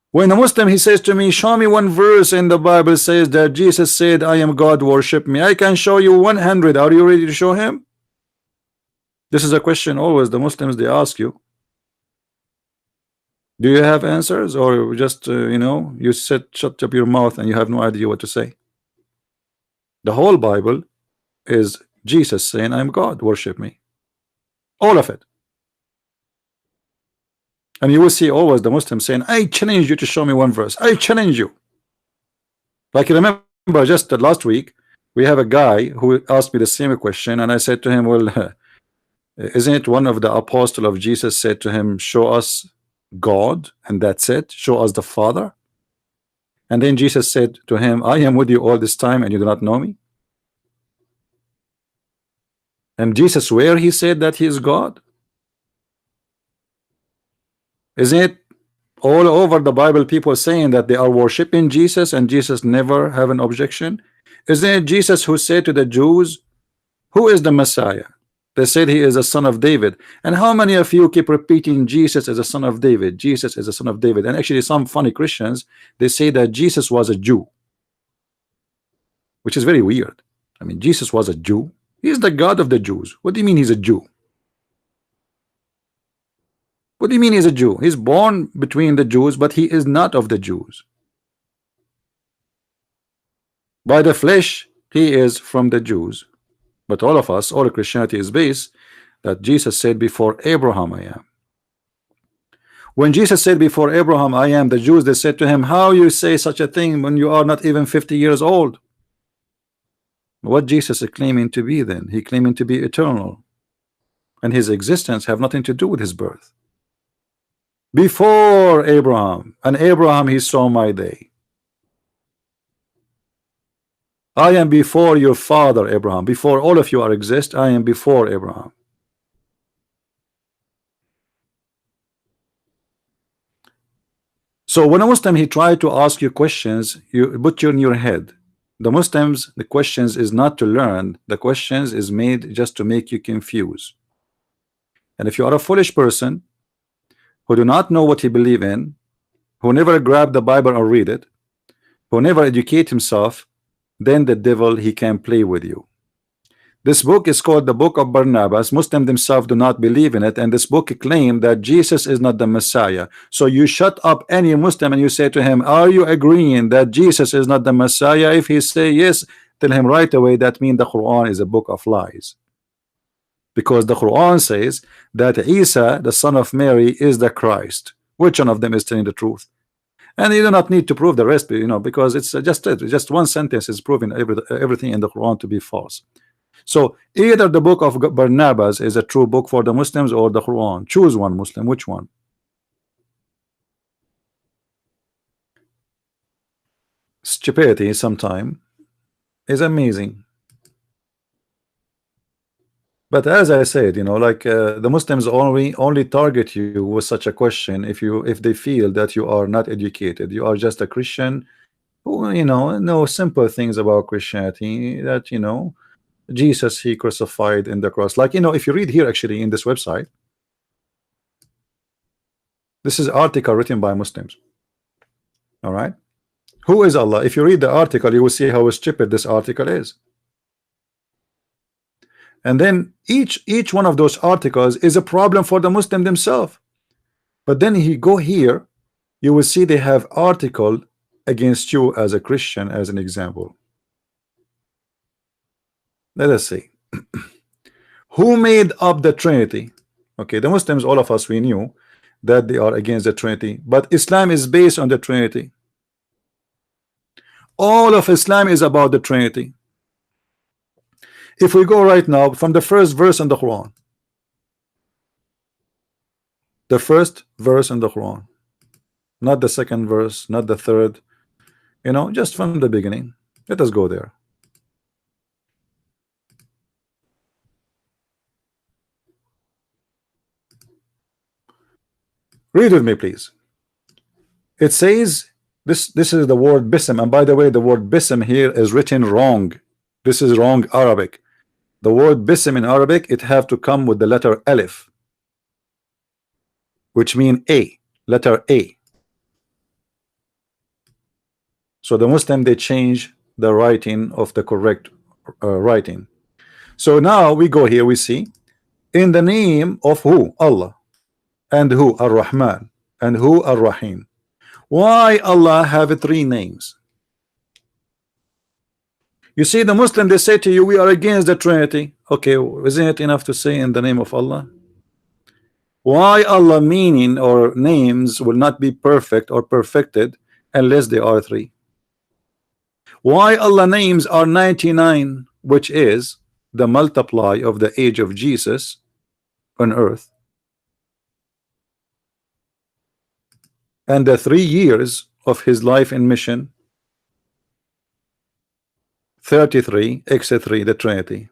When a Muslim he says to me, show me one verse in the Bible says that Jesus said I am God, worship me. I can show you 100. Are you ready to show him? This is a question always the Muslims they ask you. Do you have answers, or just you know, you shut up your mouth and you have no idea what to say? The whole Bible is Jesus saying I am God, worship me. All of it. And you will see always the Muslims saying, I challenge you to show me one verse. I challenge you. Like you remember just last week, we have a guy who asked me the same question, and I said to him, well, isn't it one of the apostles of Jesus said to him, show us God, and that's it, show us the Father? And then Jesus said to him, I am with you all this time and you do not know me. And Jesus, where he said that he is God? Isn't it all over the Bible people saying that they are worshiping Jesus and Jesus never have an objection? Isn't it Jesus who said to the Jews, who is the Messiah? They said he is a son of David. And how many of you keep repeating Jesus is a son of David? Jesus is a son of David. And actually some funny Christians, they say that Jesus was a Jew, which is very weird. I mean, Jesus was a Jew. He is the God of the Jews. What do you mean he's a Jew? What do you mean he's a Jew? He's born between the Jews, but he is not of the Jews. By the flesh, he is from the Jews. But all of us, all of Christianity is based that Jesus said before Abraham I am. When Jesus said before Abraham I am, the Jews, they said to him, how you say such a thing when you are not even 50 years old? What Jesus is claiming to be then? He claiming to be eternal. And his existence have nothing to do with his birth. Before Abraham, and Abraham he saw my day. I am before your father Abraham. Before all of you are exist, I am before Abraham. So when a Muslim he tried to ask you questions, you put you in your head. The Muslims, the questions is not to learn. The questions is made just to make you confused. And if you are a foolish person who do not know what he believe in, who never grab the Bible or read it, who never educate himself, then the devil he can play with you. This book is called the Book of Barnabas. Muslims themselves do not believe in it, and this book claims that Jesus is not the Messiah. So you shut up any Muslim and you say to him, are you agreeing that Jesus is not the Messiah? If he say yes, tell him right away that means the Quran is a book of lies. Because the Quran says that Isa, the son of Mary, is the Christ. Which one of them is telling the truth? And you do not need to prove the rest, you know, because it's just one sentence is proving everything in the Quran to be false. So either the book of Barnabas is a true book for the Muslims or the Quran. Choose one, Muslim. Which one? Stupidity sometimes is amazing. But as I said, you know, like the Muslims only target you with such a question if they feel that you are not educated, you are just a Christian who, you know simple things about Christianity, that, you know, Jesus he crucified in the cross. Like, you know, if you read here actually in this website, this is article written by Muslims. All right, who is Allah? If you read the article, you will see how stupid this article is. And then each one of those articles is a problem for the Muslim themselves. But then he go here, you will see they have article against you as a Christian as an example. Let us see. Who made up the Trinity? Okay, the Muslims, all of us, we knew that they are against the Trinity, but Islam is based on the Trinity. All of Islam is about the Trinity. If we go right now from the first verse in the Quran, The first verse in the Quran, not the second verse, not the third, you know, just from the beginning. Let us go there. Read with me, please. It says this is the word bism, and by the way, the word bism here is written wrong. This is wrong Arabic. The word bism in Arabic, it have to come with the letter alif, which mean A, letter A. So the Muslim, they change the writing of the correct writing. So now we go here, we see in the name of who? Allah. And who? Ar-Rahman. And who? Ar-Rahim. Why Allah have 3 names? You see, the Muslim, they say to you, we are against the Trinity. Okay, isn't it enough to say in the name of Allah? Why Allah meaning or names will not be perfect or perfected unless they are 3? Why Allah names are 99, which is the multiply of the age of Jesus on earth, and the 3 years of his life in mission, 33 except 3, the Trinity.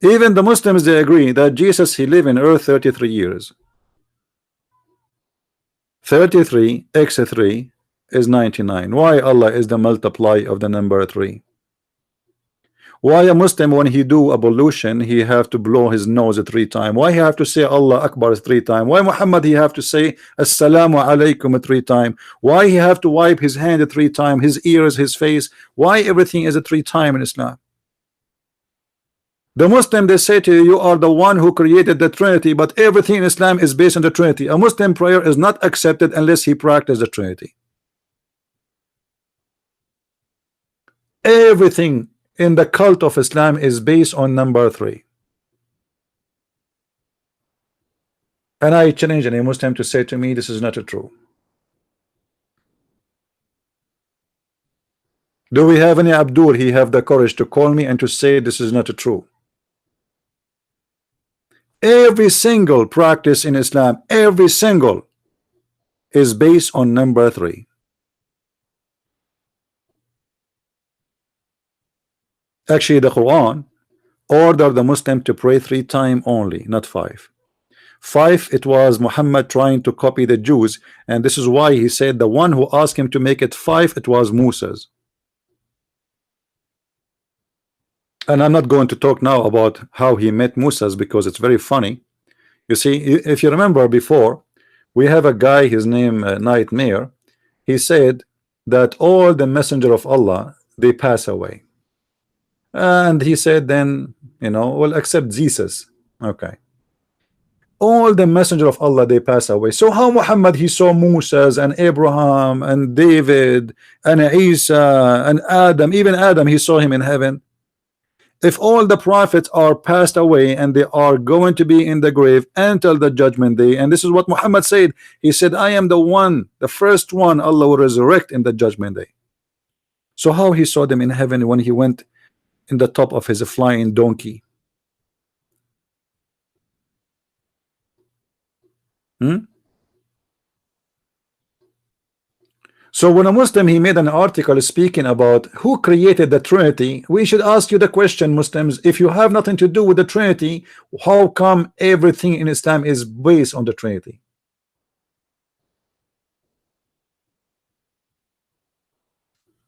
Even the Muslims, they agree that Jesus, he lived in earth 33 years. 33 except 3 is 99. Why Allah is the multiply of the number 3? Why a Muslim, when he do ablution, he have to blow his nose 3 times? Why he have to say Allah Akbar 3 times? Why Muhammad he have to say Assalamu alaikum 3 times? Why he have to wipe his hand 3 times, his ears, his face? Why everything is 3 times in Islam? The Muslim, they say to you, you are the one who created the Trinity, but everything in Islam is based on the Trinity. A Muslim prayer is not accepted unless he practices the Trinity. Everything in the cult of Islam is based on number 3. And I challenge any Muslim to say to me, this is not true. Do we have any Abdul? He have the courage to call me and to say this is not true. Every single practice in Islam, every single, is based on number 3. Actually, the Quran ordered the Muslim to pray 3 times only, not 5. 5, it was Muhammad trying to copy the Jews, and this is why he said the one who asked him to make it 5, it was Musa's. And I'm not going to talk now about how he met Musa's because it's very funny. You see, if you remember before, we have a guy, his name Nightmare. He said that all the messenger of Allah, they pass away. And he said then, you know, well, except Jesus. Okay. All the messenger of Allah, they pass away. So how Muhammad, he saw Moses and Abraham and David and Isa and Adam, even Adam, he saw him in heaven. If all the prophets are passed away and they are going to be in the grave until the judgment day, and this is what Muhammad said, he said, I am the one, the first one Allah will resurrect in the judgment day. So how he saw them in heaven when he went in the top of his flying donkey? So when a Muslim, he made an article speaking about who created the Trinity, we should ask you the question, Muslims, if you have nothing to do with the Trinity, how come everything in Islam is based on the Trinity?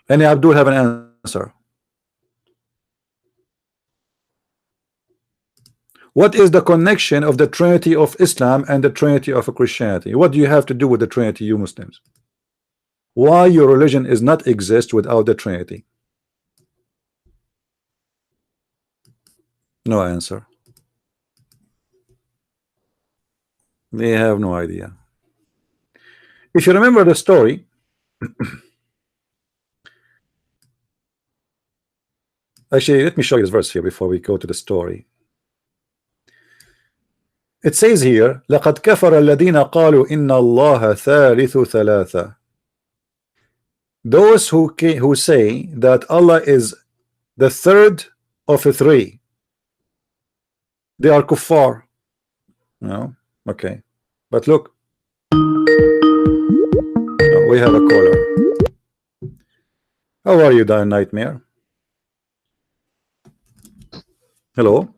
Any Abdul have an answer? What is the connection of the Trinity of Islam and the Trinity of Christianity? What do you have to do with the Trinity, you Muslims? Why your religion is not exist without the Trinity? No answer. They have no idea. If you remember the story, actually, let me show you this verse here before we go to the story. It says here, لَقَدْ كَفَرَ الَّذِينَ قَالُوا إِنَّ اللَّهَ ثَالِثُ ثَلَاثَةٍ. Those who say that Allah is the third of 3, they are kuffar. You know, Okay, but look, we have a caller. How are you, Dan Nightmare? Hello.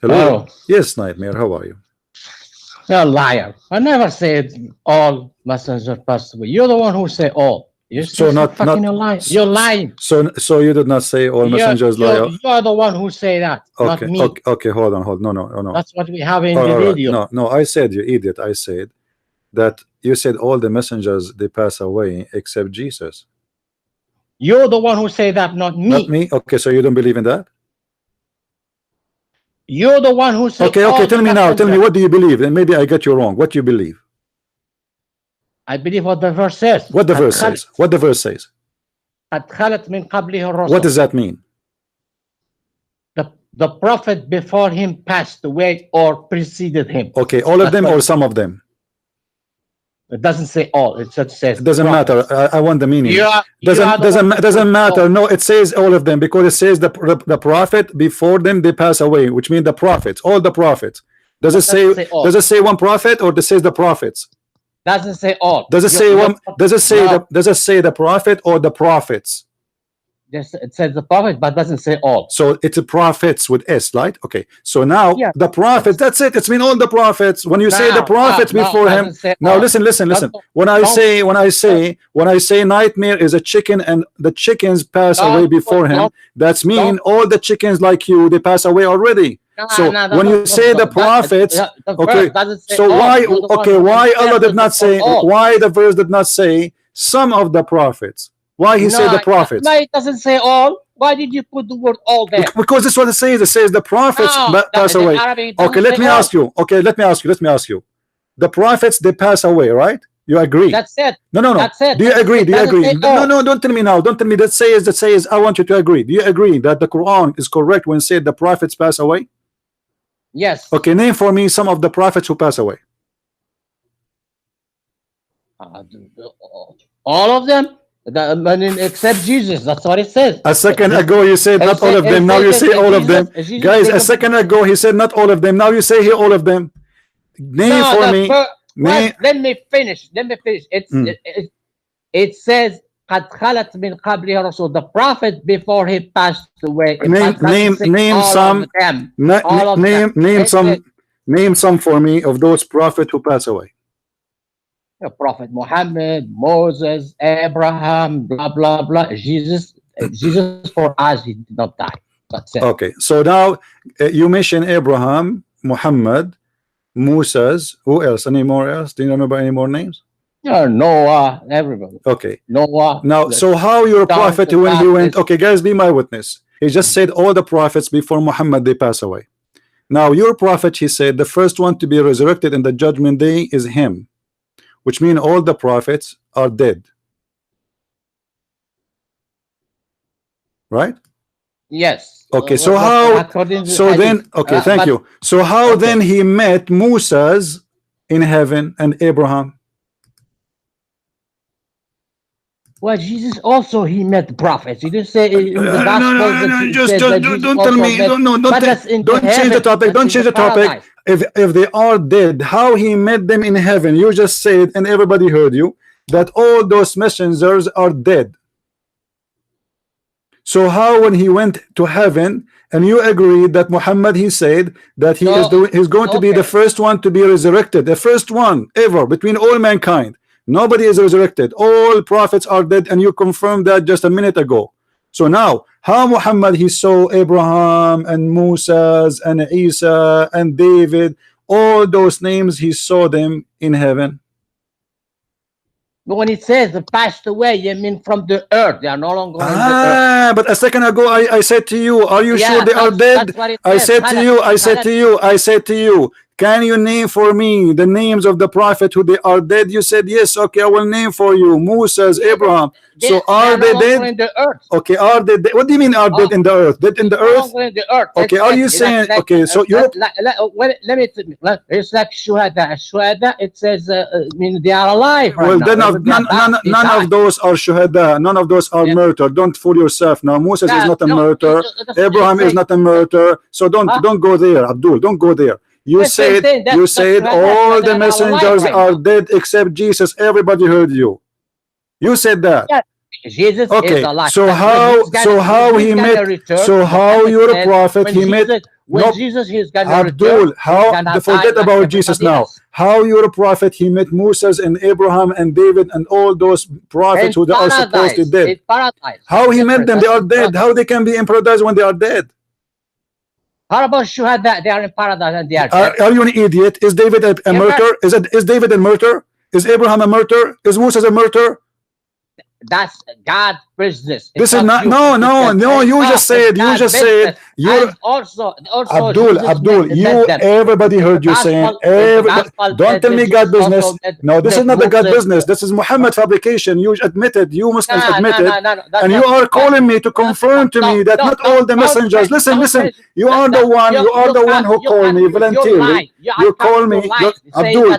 Hello. Oh, Yes, Nightmare. How are you? you're a liar. I never said all messengers passed away. You're the one who say all. You're So so fucking a liar. You're lying. So you did not say all messengers lie. You're the one who say that, not Okay, me. okay, okay. Hold on. No. That's what we have in All the right, video. no. I said, you idiot. I said that you said all the messengers they pass away except Jesus. You're the one who say that, not me. Not me. Okay, so you don't believe in that? You're the one who said. Okay. Tell me now. Tell me, what do you believe? And maybe I get you wrong. What do you believe? I believe what the verse says. What the verse says? What the verse says? What does that mean? The prophet before him passed away or preceded him. Okay, all of them or some of them? It doesn't say all. It just says. It doesn't matter. I want the meaning. Doesn't matter. No, it says all of them because it says the prophet before them they pass away, which means the prophets, all the prophets. Does it say all. Does it say one prophet or does it say the prophets? Doesn't say all. Does it say one? Does it say does it say the prophet or the prophets? Yes, it says the prophet, but doesn't say all. So it's a prophets with S, right? Okay. So now the prophets, that's it. It's mean all the prophets. When you say the prophets before him. Now listen. When I say Nightmare is a chicken and the chickens pass away before him, that's mean all the chickens like you, they pass away already. So when you say the prophets, okay, so why Allah did not say, why the verse did not say some of the prophets? Why he said the prophets? No, it doesn't say all. Why did you put the word all there? Because this is what it says. It says the prophets pass away. Okay, let me ask you. Okay, let me ask you. The prophets, they pass away, right? You agree? That's it. No. That's it. Do you agree? No, don't tell me now. Don't tell me that says I want you to agree. Do you agree that the Quran is correct when it said the prophets pass away? Yes. Okay, name for me some of the prophets who pass away. All of them? Except Jesus. That's what it says. A second ago you said not all of them. Now you say all of them. Guys, a second ago he said not all of them. Now you say here all of them. Name for me. Let me finish. It says قد خلت من قبله رسول. The prophet before he passed away. Name some for me of those prophets who pass away. Prophet Muhammad, Moses, Abraham, blah blah blah. Jesus for us, he did not die. That's it. Okay, so now you mention Abraham, Muhammad, Moses. Who else? Any more else? Do you remember any more names? Noah, everybody. Okay. Noah. Now, so how your prophet when he went? Okay, guys, be my witness. He just said all the prophets before Muhammad they pass away. Now your prophet, he said the first one to be resurrected in the judgment day is him, which means all the prophets are dead, right? Yes. Okay, so how? So then, okay, thank you. So how then he met Moses in heaven and Abraham? Well, Jesus also he met prophets. You didn't say in the gospel. No, just don't tell me. Don't change the topic. Don't change the topic. If they are dead, how he met them in heaven? You just said, and everybody heard you, that all those messengers are dead. So how when he went to heaven, and you agreed that Muhammad, he said that he's going to be the first one to be resurrected, the first one ever between all mankind. Nobody is resurrected. All prophets are dead, and you confirmed that just a minute ago. So now, how Muhammad he saw Abraham and Moses and Isa and David, all those names he saw them in heaven. But when it says they passed away, you mean from the earth. They are no longer on the earth. But a second ago I said to you, are you sure they are dead? I said to you, can you name for me the names of the prophet who they are dead? You said yes. Okay, I will name for you Moses, Abraham. So are they dead? In the earth. Okay, are they dead? What do you mean are dead in the earth? Dead in the earth? In the earth. Okay, are you saying okay? So you're let me. It's like shuhada. It says I mean they are alive. Right well, now. then none of those are shuhada. None of those are murdered. Don't fool yourself. Now Moses is not a murderer. Abraham is not a murderer. So don't go there, Abdul. Don't go there. You said all the messengers are dead except Jesus. Everybody heard you. You said that. Yeah. Jesus is alive. So how he met? So how you're a prophet? He met. When Jesus is gonna Abdul, return, how forget about Jesus now. How you're a prophet? He met Moses and Abraham and David and all those prophets who are supposedly dead. How he met them? They are dead. How they can be in paradise when they are dead? How about Shuhada? They are in paradise and they are dead. Are you an idiot? Is David a murderer? Is David a murderer? Is Abraham a murderer? Is Moses a murderer? That's God's business. This is not no. You just said you're also Abdul. Everybody heard you saying. Don't tell me God business. No, this is not the God business. This is Muhammad fabrication. You admitted. You Muslims admitted, and you are calling me to confirm to me that not all the messengers. Listen. You are the one. You are the one who called me voluntarily. You call me Abdul.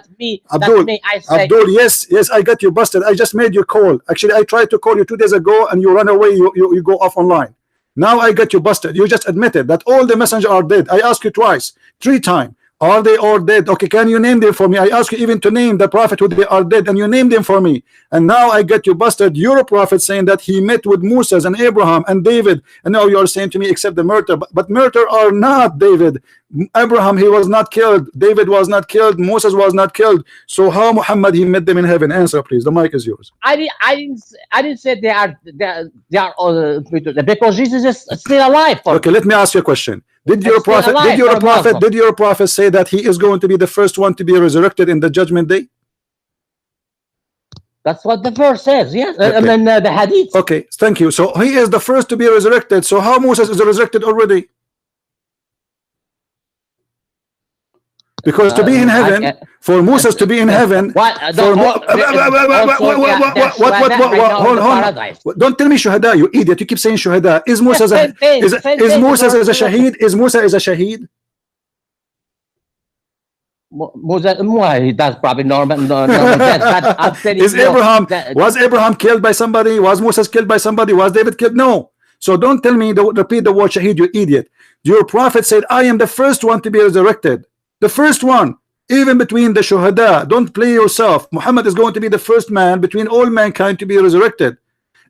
Yes. I got you busted. I just made you call. Actually, I tried to call you 2 days ago, and you run away. You go off online. Now I got you busted. You just admitted that all the messengers are dead. I asked you twice, 3 times. Are they all dead? Okay, can you name them for me? I asked you even to name the prophet who they are dead, and you named them for me. And now I get you busted. You're a prophet saying that he met with Moses and Abraham and David, and now you are saying to me except the murder. But murder are not David. Abraham, he was not killed. David was not killed. Moses was not killed. So how Muhammad he met them in heaven? Answer, please. The mic is yours. I didn't say they are all because Jesus is still alive. Okay, let me ask you a question. Did your prophet say that he is going to be the first one to be resurrected in the judgment day? That's what the verse says. Yes, okay. I mean the hadith. Okay, thank you. So he is the first to be resurrected. So how Moses is resurrected already? Because to be in heaven, for Moses to be in heaven, hold on. Don't tell me shuhada, you idiot. You keep saying shuhada. Is Moses a shaheed? Is Musa a shaheed? Moses, that's probably normal. Was Abraham killed by somebody? Was Moses killed by somebody? Was David killed? No. So don't tell me, repeat the word shaheed, you idiot. Your prophet said, I am the first one to be resurrected. The first one, even between the shuhada. Don't play yourself. Muhammad is going to be the first man between all mankind to be resurrected.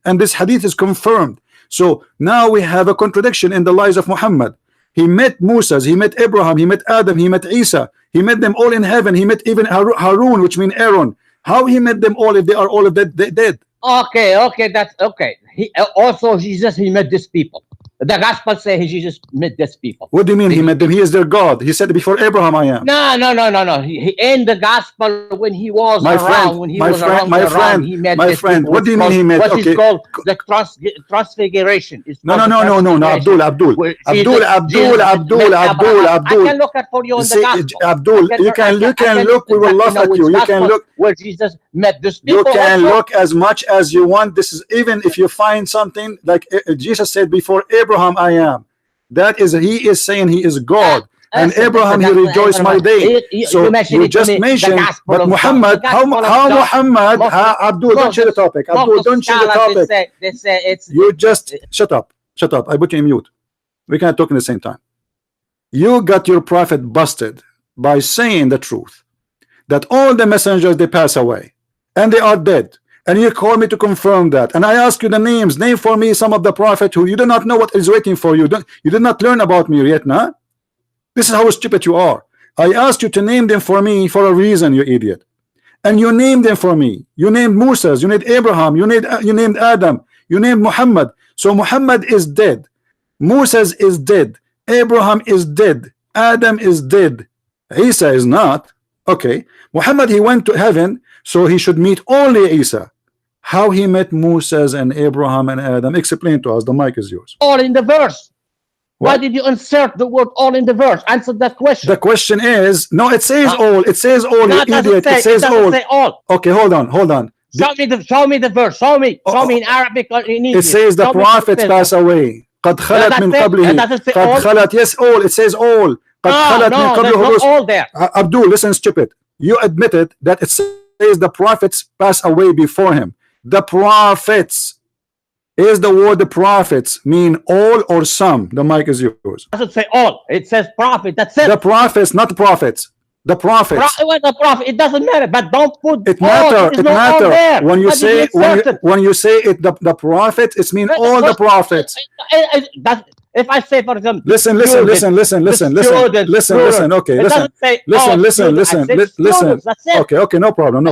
And this hadith is confirmed. So now we have a contradiction in the lies of Muhammad. He met Moses, he met Abraham, he met Adam, he met Isa. He met them all in heaven. He met even Harun, which means Aaron. How he met them all if they are all of dead? Okay, that's okay. He also Jesus, he met these people. The gospel says Jesus met these people. What do you mean he met them? He is their God. He said before Abraham I am. No. He in the gospel when he was around. My friend. What do you mean he met? What is called the transfiguration. No. Abdul. I can look at for you on the gospel. Abdul, you can look. We will laugh at you. You can look where Jesus met this people. You can look as much as you want. This is even if you find something like Jesus said before Abraham I am. That is, he is saying he is God. And Abraham, he rejoiced my day. So you just mentioned, but Muhammad, how Muhammad, Abdul, don't share the topic. Abdul, don't share the topic. They say it's. You just shut up. I put you in mute. We can't talk at the same time. You got your prophet busted by saying the truth that all the messengers they pass away and they are dead. And you call me to confirm that, and I ask you the names. Name for me some of the prophet who you do not know what is waiting for you. You did not learn about me yet, nah? This is how stupid you are. I asked you to name them for me for a reason, you idiot. And you named them for me. You named Moses, you named Abraham, you named Adam, you named Muhammad. So Muhammad is dead. Moses is dead. Abraham is dead. Adam is dead. Isa is not. Okay. Muhammad, he went to heaven, so he should meet only Isa. How he met Moses and Abraham and Adam? Explain to us. The mic is yours. All in the verse. Why did you insert the word all in the verse? Answer that question. The question is, no, it says all. It says all, No, you it doesn't idiot. say, It says all. say all. Okay, hold on. Show me the verse. Show me in Arabic or in English. It says the prophets pass away. قد خلت من قبله. قد خلت. Yes, all. It says all. قد خلت من قبله. There's not all there. Abdul, listen, stupid. You admitted that it says the prophets pass away before him. The prophets. Is the word the prophets mean all or some? The mic is yours. It doesn't say all. It says prophet. That's it. The prophets, not the prophets. The prophets. The prophet. It doesn't matter. But don't put it matter. It matter when you say when you say it. The prophets. It means all the prophets. If I say, for example, listen. Okay, listen. Okay. No problem.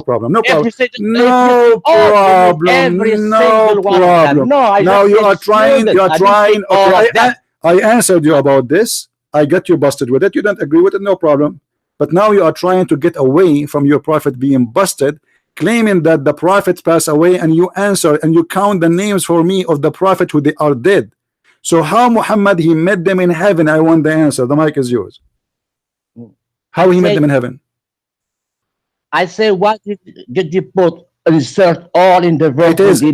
Now you are trying. Okay, I answered you about this. I got you busted with it. You don't agree with it. No problem. But now you are trying to get away from your prophet being busted, claiming that the prophets pass away, and you answer and you count the names for me of the prophet who they are dead. So how Muhammad, he met them in heaven? I want the answer. The mic is yours. How he met them in heaven? I say, what did you put? Insert all in the verse. It is. You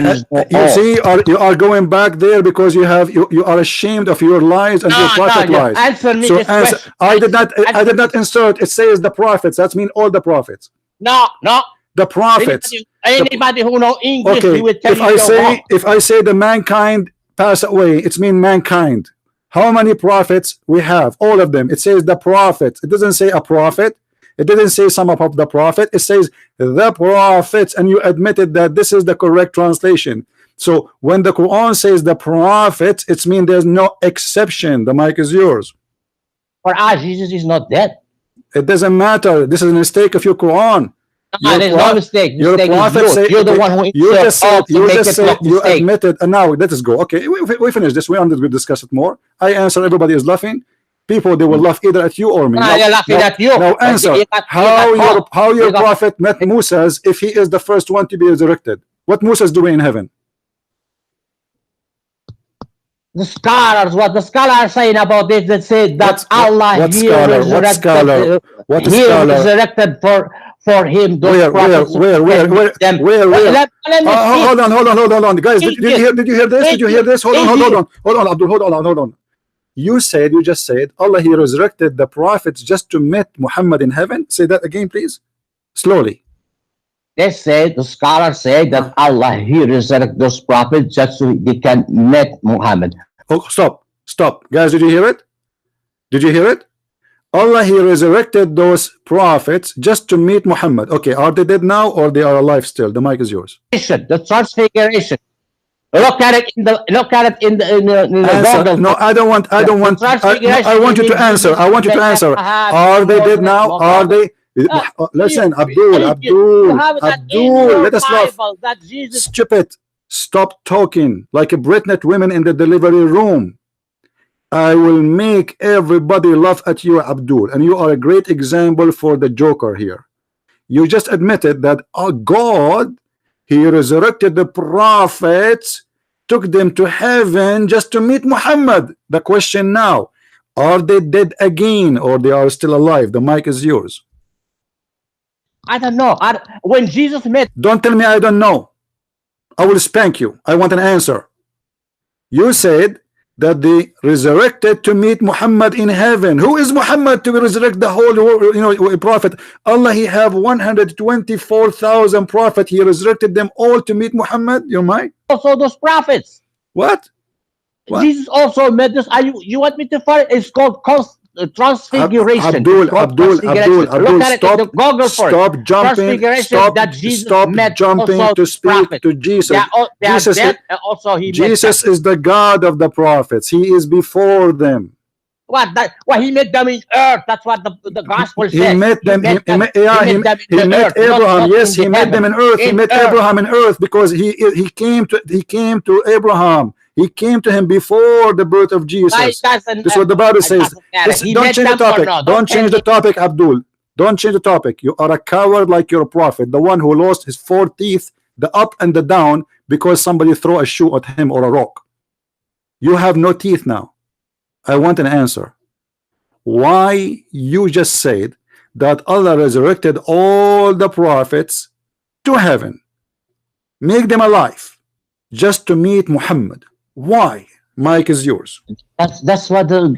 see, you are going back there because you are ashamed of your lies and your prophet lies. Answer me this question. I did not insert. It says the prophets. That means all the prophets. No. The prophets. Anybody who know English, okay. He will tell If I say the mankind pass away, it's mean mankind. How many prophets we have? All of them. It says the prophets. It doesn't say a prophet. It didn't say some of the prophet. It says the prophets, and you admitted that this is the correct translation. So when the Quran says the prophets, it means there's no exception. The mic is yours. For us, Jesus is not dead. It doesn't matter. This is a mistake of your Quran. No, there's no mistake. You're the one who you admitted, and now let us go. Okay, we finish this. We will discuss it more. I answer. Everybody is laughing. People, they will laugh either at you or me. They're laughing at you. Now answer how your prophet met Moses if he is the first one to be resurrected. What Moses doing in heaven? The scholars, what the scholars are saying about this, they say that Allah resurrected for him. Where? Hold on, guys. Did you hear this? Hold on. You just said Allah, he resurrected the prophets just to meet Muhammad in heaven. Say that again, please. Slowly. They said, the scholars say that Allah, he resurrected those prophets just so they can meet Muhammad. Oh, stop. Guys, did you hear it? Allah, he resurrected those prophets just to meet Muhammad. Okay, are they dead now or they are alive still? The mic is yours. The transfiguration. Look at it in the Bible. No, I don't want. I want you to answer. Are they dead now? Are they? Listen, Abdul. Let us laugh. Stupid. Stop talking like a Britnet women in the delivery room. I will make everybody laugh at you, Abdul, and you are a great example for the joker here. You just admitted that God, he resurrected the prophets, took them to heaven just to meet Muhammad. The question now, are they dead again or they are still alive? The mic is yours. I don't know. When Jesus met, don't tell me I don't know. I will spank you. I want an answer. You said that they resurrected to meet Muhammad in heaven. Who is Muhammad to resurrect the whole world, prophet? Allah, he have 124,000 prophets. He resurrected them all to meet Muhammad. You mind? Also those prophets. What? Jesus also met this. You want me to find? It's called transfiguration. Abdul, stop jumping. Stop jumping to speak to Jesus. Jesus is the God of the prophets. He is before them. He met them in earth. That's what the gospel says. He met them. He met Abraham. Yes, he met them in earth. He met Abraham in earth because he came to Abraham. He came to him before the birth of Jesus. This is what the Bible says. Don't change the topic. Don't change the topic, Abdul. Don't change the topic. You are a coward like your prophet, the one who lost his 4 teeth, the up and the down, because somebody threw a shoe at him or a rock. You have no teeth now. I want an answer. Why you just said that Allah resurrected all the prophets to heaven, make them alive, just to meet Muhammad? Why? Mike is yours. That's what the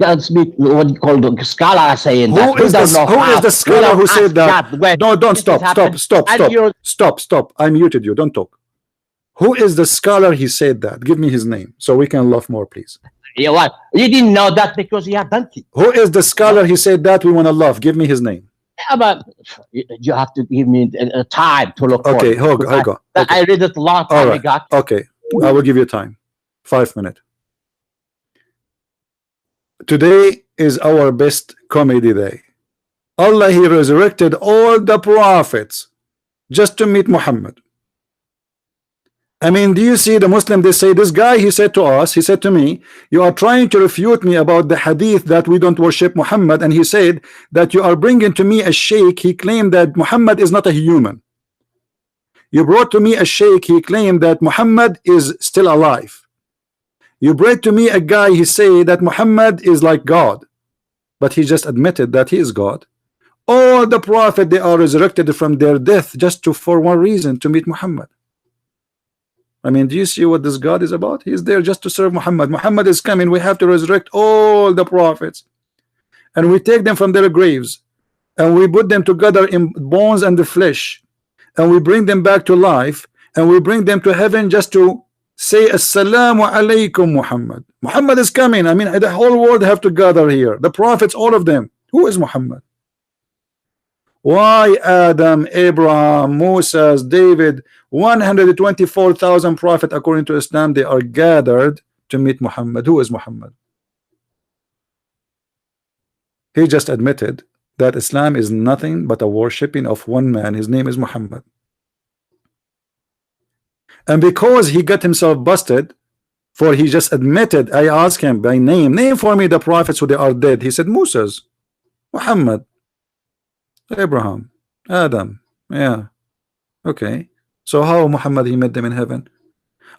what you call the scholar are saying. Who is the scholar who said that? No, don't stop. Stop. I muted you. Don't talk. Who is the scholar he said that? Give me his name so we can laugh more, please. Yeah, what? You didn't know that because he had donkey. Who is the scholar he said that? We want to laugh. Give me his name. Yeah, but you have to give me time to look for it. Okay. I read it a long time ago. Okay, I will give you time. 5 minutes. Today is our best comedy day. Allah, he resurrected all the prophets just to meet Muhammad. I mean, do you see the Muslim? They say, this guy, he said to us, he said to me, you are trying to refute me about the hadith that we don't worship Muhammad, and he said that you are bringing to me a sheikh. He claimed that Muhammad is not a human. You brought to me a sheikh. He claimed that Muhammad is still alive. You brought to me a guy. He said that Muhammad is like God, but he just admitted that he is God. All the prophet, they are resurrected from their death just for one reason, to meet Muhammad. I mean, do you see what this God is about? He is there just to serve Muhammad. Muhammad is coming. We have to resurrect all the prophets, and we take them from their graves, and we put them together in bones and the flesh, and we bring them back to life, and we bring them to heaven just to say Assalamu alaikum Muhammad. Muhammad is coming. I mean, the whole world have to gather here. The prophets, all of them. Who is Muhammad? Why Adam, Abraham, Moses, David, 124,000 prophets according to Islam, they are gathered to meet Muhammad? Who is Muhammad? He just admitted that Islam is nothing but a worshipping of one man. His name is Muhammad. And because he got himself busted, for he just admitted, I asked him by name for me the prophets who they are dead. He said Moses, Muhammad, Abraham, Adam. Yeah, okay. So how Muhammad, he met them in heaven?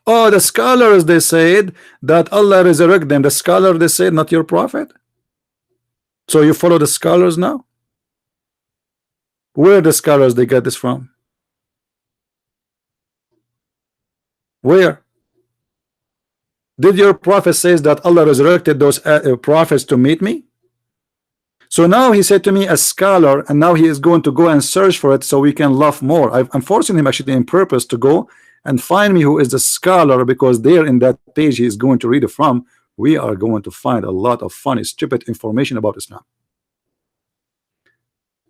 Oh, the scholars, they said that Allah resurrect them. The scholar, they said, not your prophet. So you follow the scholars now? Where the scholars they get this from? Where? Did your prophet says that Allah resurrected those prophets to meet me? So now he said to me, a scholar, and now he is going to go and search for it so we can laugh more. I'm forcing him actually in purpose to go and find me who is the scholar, because there in that page he is going to read it from, we are going to find a lot of funny, stupid information about Islam.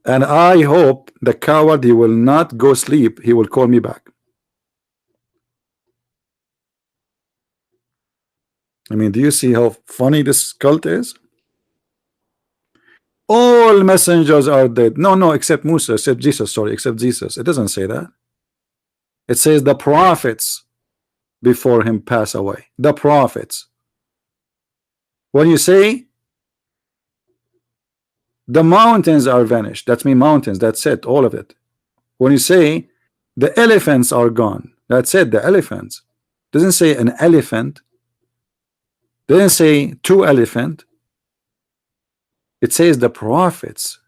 And I hope the coward, he will not go sleep. He will call me back. I mean, do you see how funny this cult is? All messengers are dead. No, except Musa, except Jesus, sorry, except Jesus. It doesn't say that. It says the prophets before him pass away. The prophets. When you say the mountains are vanished, that's mean mountains, that's it, all of it. When you say the elephants are gone, that's it, the elephants. Doesn't say an elephant. Doesn't say two elephant. It says the prophets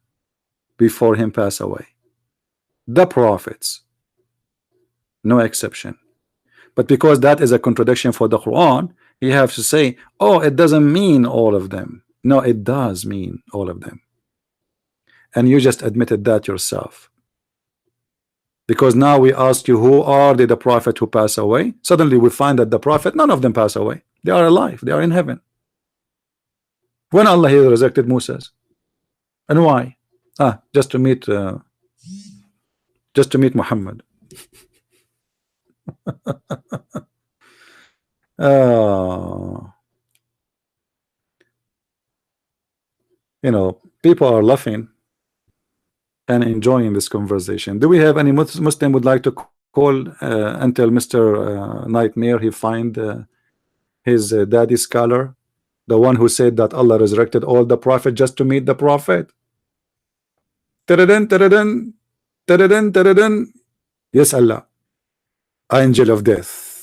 before him pass away. The prophets, no exception. But because that is a contradiction for the Quran, you have to say, oh, it doesn't mean all of them. No, it does mean all of them. And you just admitted that yourself. Because now we ask you, who are the prophet who pass away? Suddenly we find that the prophet, none of them pass away. They are alive. They are in heaven. When Allah resurrected Moses, and why? Just to meet Muhammad. You know, people are laughing and enjoying this conversation. Do we have any Muslim would like to call until Mr. Nightmare he find his daddy scholar? The one who said that Allah resurrected all the prophet just to meet the prophet. Yes, Allah. Angel of death.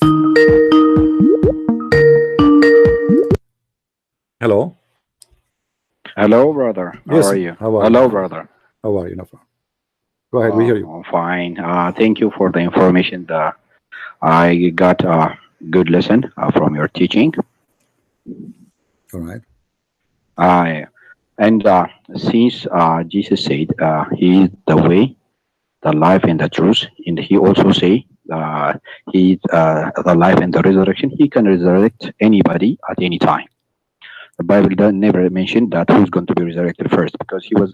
Hello. Hello, brother. How Yes. are you? How are Hello, you? brother. How are you, Nafa? Go ahead. We hear you. I'm fine. Thank you for the information. I got a good lesson from your teaching. All right. I and since Jesus said He is the way, the life, and the truth, and He also say He is the life and the resurrection. He can resurrect anybody at any time. The Bible never mentioned that who's going to be resurrected first, because He was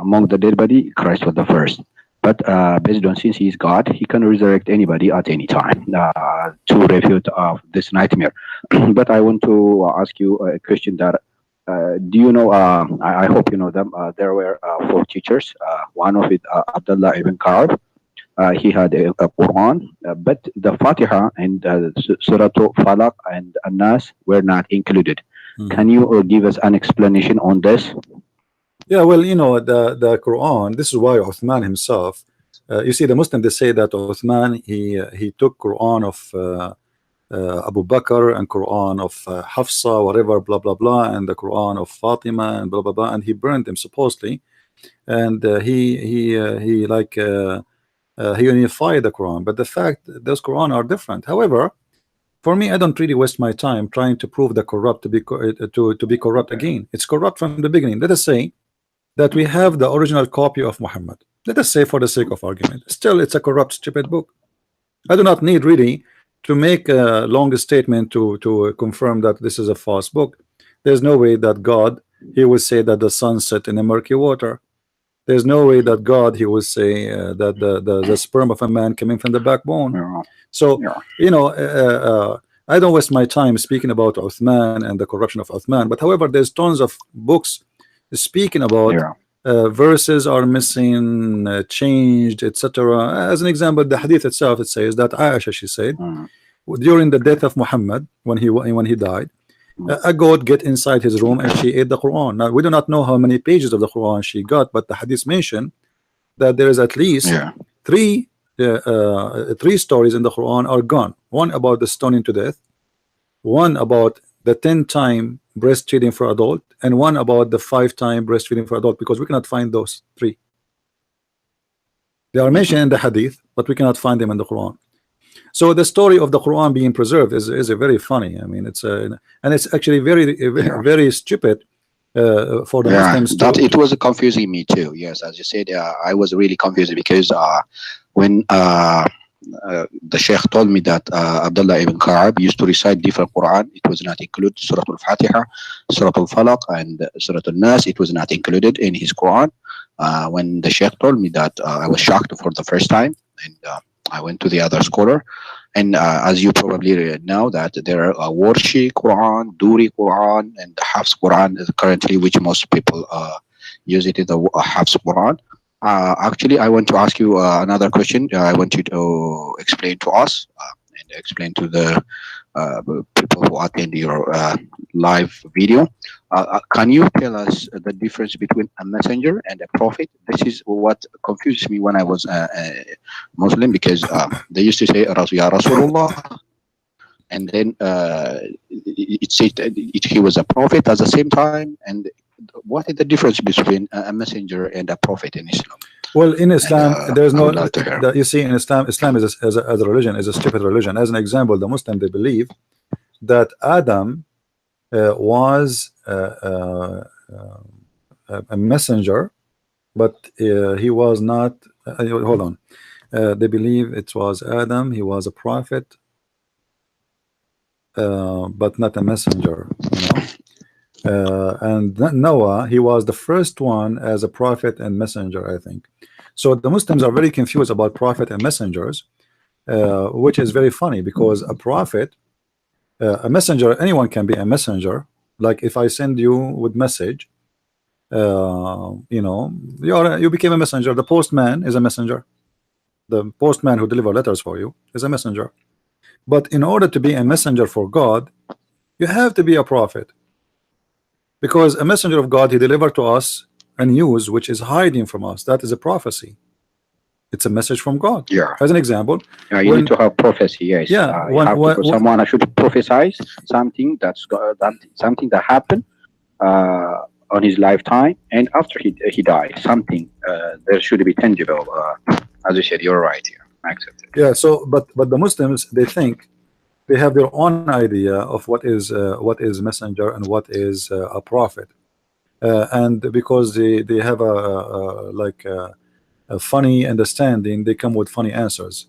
among the dead body, Christ was the first. But based on since he is God, he can resurrect anybody at any time to refute this nightmare. But I want to ask you a question that do you know? I hope you know them. There were four teachers. One of it, Abdullah ibn Ka'b. He had a Quran, but the Fatiha and Surah Falaq and An-Nas were not included. Can you give us an explanation on this? Yeah, well, you know, the Quran. This is why Uthman himself. You see, the Muslims, they say that Uthman he took Quran of Abu Bakr and Quran of Hafsa, whatever, blah blah blah, and the Quran of Fatima and blah blah blah, and he burned them supposedly, and he like he unified the Quran. But the fact that those Quran are different. However, for me, I don't really waste my time trying to prove the corrupt to be to be corrupt again. It's corrupt from the beginning. Let us say that we have the original copy of Muhammad. Let us say, for the sake of argument, still it's a corrupt, stupid book. I do not need really to make a long statement to confirm that this is a false book. There's no way that God he will say that the sun set in a murky water. There's no way that God he will say that the sperm of a man coming from the backbone. So you know, I don't waste my time speaking about Uthman and the corruption of Uthman. But however, there's tons of books speaking about verses are missing, changed, etc. As an example, the hadith itself, it says that Aisha, she said, during the death of Muhammad, when he died, a goat get inside his room and she ate the Quran. Now we do not know how many pages of the Quran she got, but the hadith mentioned that there is at least three stories in the Quran are gone. One about the stoning to death, one about the 10-time breastfeeding for adult, and one about the 5-time breastfeeding for adult, because we cannot find those three. They are mentioned in the hadith, but we cannot find them in the Quran. So the story of the Quran being preserved is a very funny. I mean, it's and it's actually very stupid for the Muslims. That it was confusing me too. Yes, as you said, I was really confused because when the Sheikh told me that Abdullah ibn Ka'b used to recite different Quran. It was not included Surah Al-Fatiha, Surah Al-Falaq, and Surah Al-Nas. It was not included in his Quran. When the Sheikh told me that, I was shocked for the first time, and I went to the other scholar. And as you probably know, that there are Warshi Quran, Duri Quran, and the Hafs Quran is currently, which most people use it in the Hafs Quran. Actually, I want to ask you another question. I want you to explain to us and explain to the people who attend your live video. Can you tell us the difference between a messenger and a prophet? This is what confuses me when I was a Muslim, because they used to say Ya Rasulullah, and then it said he was a prophet at the same time. And what is the difference between a messenger and a prophet in Islam? Well, in Islam, there's no. You see, in Islam is as a religion is a stupid religion. As an example, the Muslim, they believe that Adam was a messenger, but he was not. Hold on. They believe it was Adam. He was a prophet, but not a messenger. You know. And Noah, he was the first one as a prophet and messenger, I think. So the Muslims are very confused about prophet and messengers, which is very funny, because a prophet, a messenger, anyone can be a messenger. Like if I send you with message, you know, you became a messenger. The postman is a messenger. The postman who delivers letters for you is a messenger. But in order to be a messenger for God, you have to be a prophet. Because a messenger of God, he delivered to us a news which is hiding from us. That is a prophecy. It's a message from God. Yeah. As an example, you need to have prophecy. Yes. Yeah. Someone should prophesize something something that happened on his lifetime, and after he died, something there should be tangible. As you said, you're right here. I accept it. Yeah. So, but the Muslims, they think they have their own idea of what is messenger and what is a prophet, and because they have a funny understanding, they come with funny answers.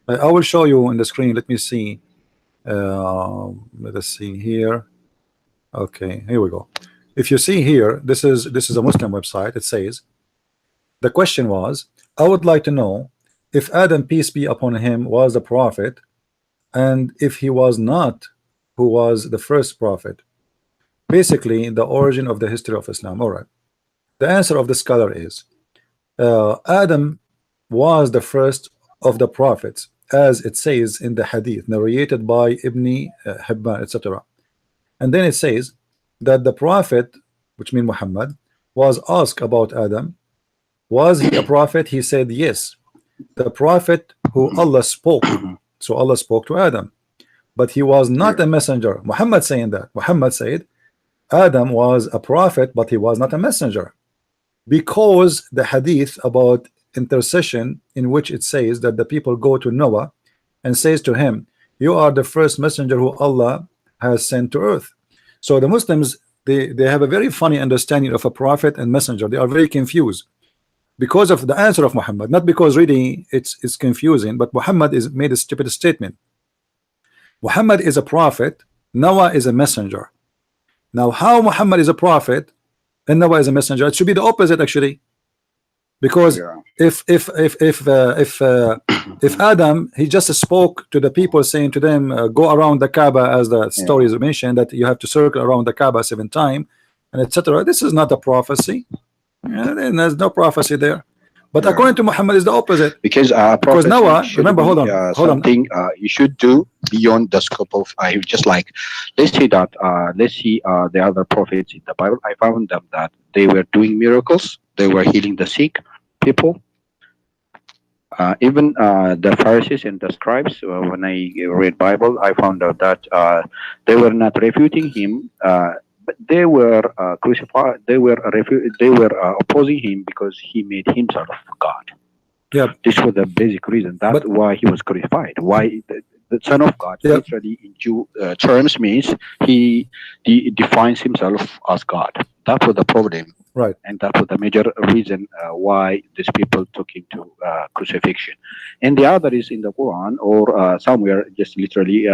I will show you on the screen. Let me see. Let us see here. Okay, here we go. If you see here, this is a Muslim website. It says the question was, I would like to know if Adam, peace be upon him, was a prophet, and if he was not, who was the first prophet? Basically, the origin of the history of Islam. All right. The answer of the scholar is Adam was the first of the prophets, as it says in the hadith narrated by Ibn Hibban, etc. And then it says that the prophet, which means Muhammad, was asked about Adam. Was he a prophet? He said yes. The prophet who Allah spoke. So Allah spoke to Adam, but he was not a messenger. Muhammad saying that. Muhammad said Adam was a prophet, but he was not a messenger, because the hadith about intercession, in which it says that the people go to Noah and says to him, you are the first messenger who Allah has sent to earth. So the Muslims, they have a very funny understanding of a prophet and messenger. They are very confused because of the answer of Muhammad, not because really it's confusing, but Muhammad is made a stupid statement. Muhammad is a prophet, Noah is a messenger. Now how Muhammad is a prophet and Noah is a messenger? It should be the opposite actually, because if Adam, he just spoke to the people saying to them, go around the Kaaba, as the story is mentioned, that you have to circle around the Kaaba 7 times and etc. This is not a prophecy. And there's no prophecy there. But according to Muhammad, is the opposite. Because Noah, remember, hold on. Something you should do beyond the scope of just like, let's say that let's see the other prophets in the Bible. I found them that they were doing miracles. They were healing the sick people. Even the Pharisees and the scribes, when I read Bible, I found out that they were not refuting him. But they were crucified. They were opposing him because he made himself God. Yeah, this was the basic reason. That's why he was crucified. Why the Son of God, literally in Jew terms, means he defines himself as God. That was the problem, right? And that was the major reason why these people took him to crucifixion. And the other is in the Quran or somewhere, just literally.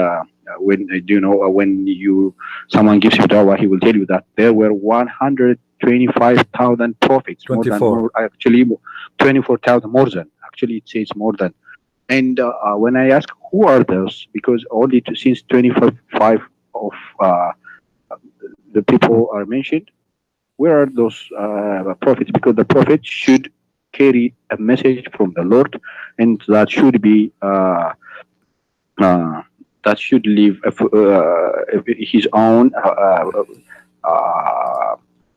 When when someone gives you dawah, he will tell you that there were 125,000 prophets, 24,000 more than. Actually, it says more than. And when I ask who are those, because only since 25 of the people are mentioned, where are those prophets? Because the prophet should carry a message from the Lord, and that should be. That should leave his own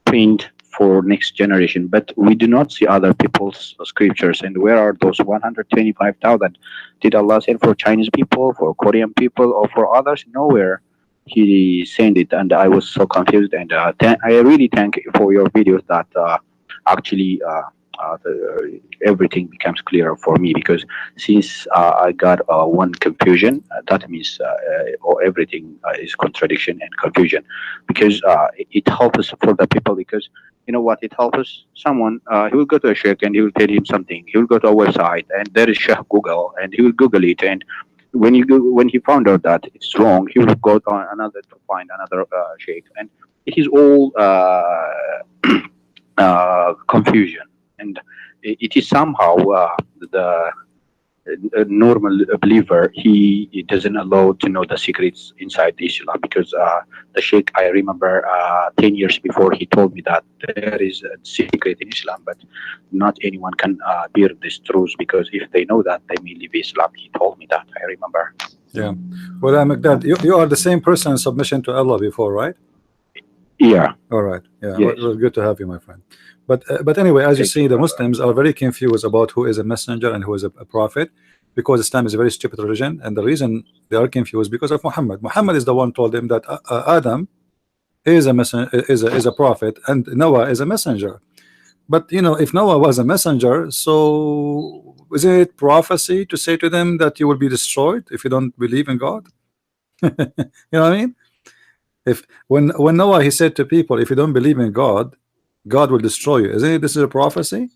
print for next generation. But we do not see other people's scriptures. And where are those 125,000? Did Allah send for Chinese people, for Korean people, or for others? Nowhere He sent it. And I was so confused. And I really thank you for your videos that actually everything becomes clearer for me, because since I got one confusion, that means everything is contradiction and confusion, because it helps us for the people, because you know what, it helps us. Someone he will go to a sheikh and he will tell him something, he will go to a website and there is Sheikh Google and he will Google it, and when he found out that it's wrong, he will go on another to find another sheikh, and it is all confusion. And it is somehow the normal believer, he doesn't allow to know the secrets inside Islam, because the Sheikh, I remember 10 years before, he told me that there is a secret in Islam, but not anyone can bear this truth, because if they know that, they may leave Islam. He told me that, I remember. Yeah. Well, Maqdad, you are the same person in submission to Allah before, right? Yeah. All right. Yeah. Yes. Well, good to have you, my friend. But anyway, as you see, the Muslims are very confused about who is a messenger and who is a prophet, because Islam is a very stupid religion, and the reason they are confused because of Muhammad. Muhammad is the one told them that Adam is a is a prophet and Noah is a messenger. But you know, if Noah was a messenger, so is it prophecy to say to them that you will be destroyed if you don't believe in God? You know what I mean? If when Noah he said to people, if you don't believe in God, God will destroy you. Isn't it? This is a prophecy.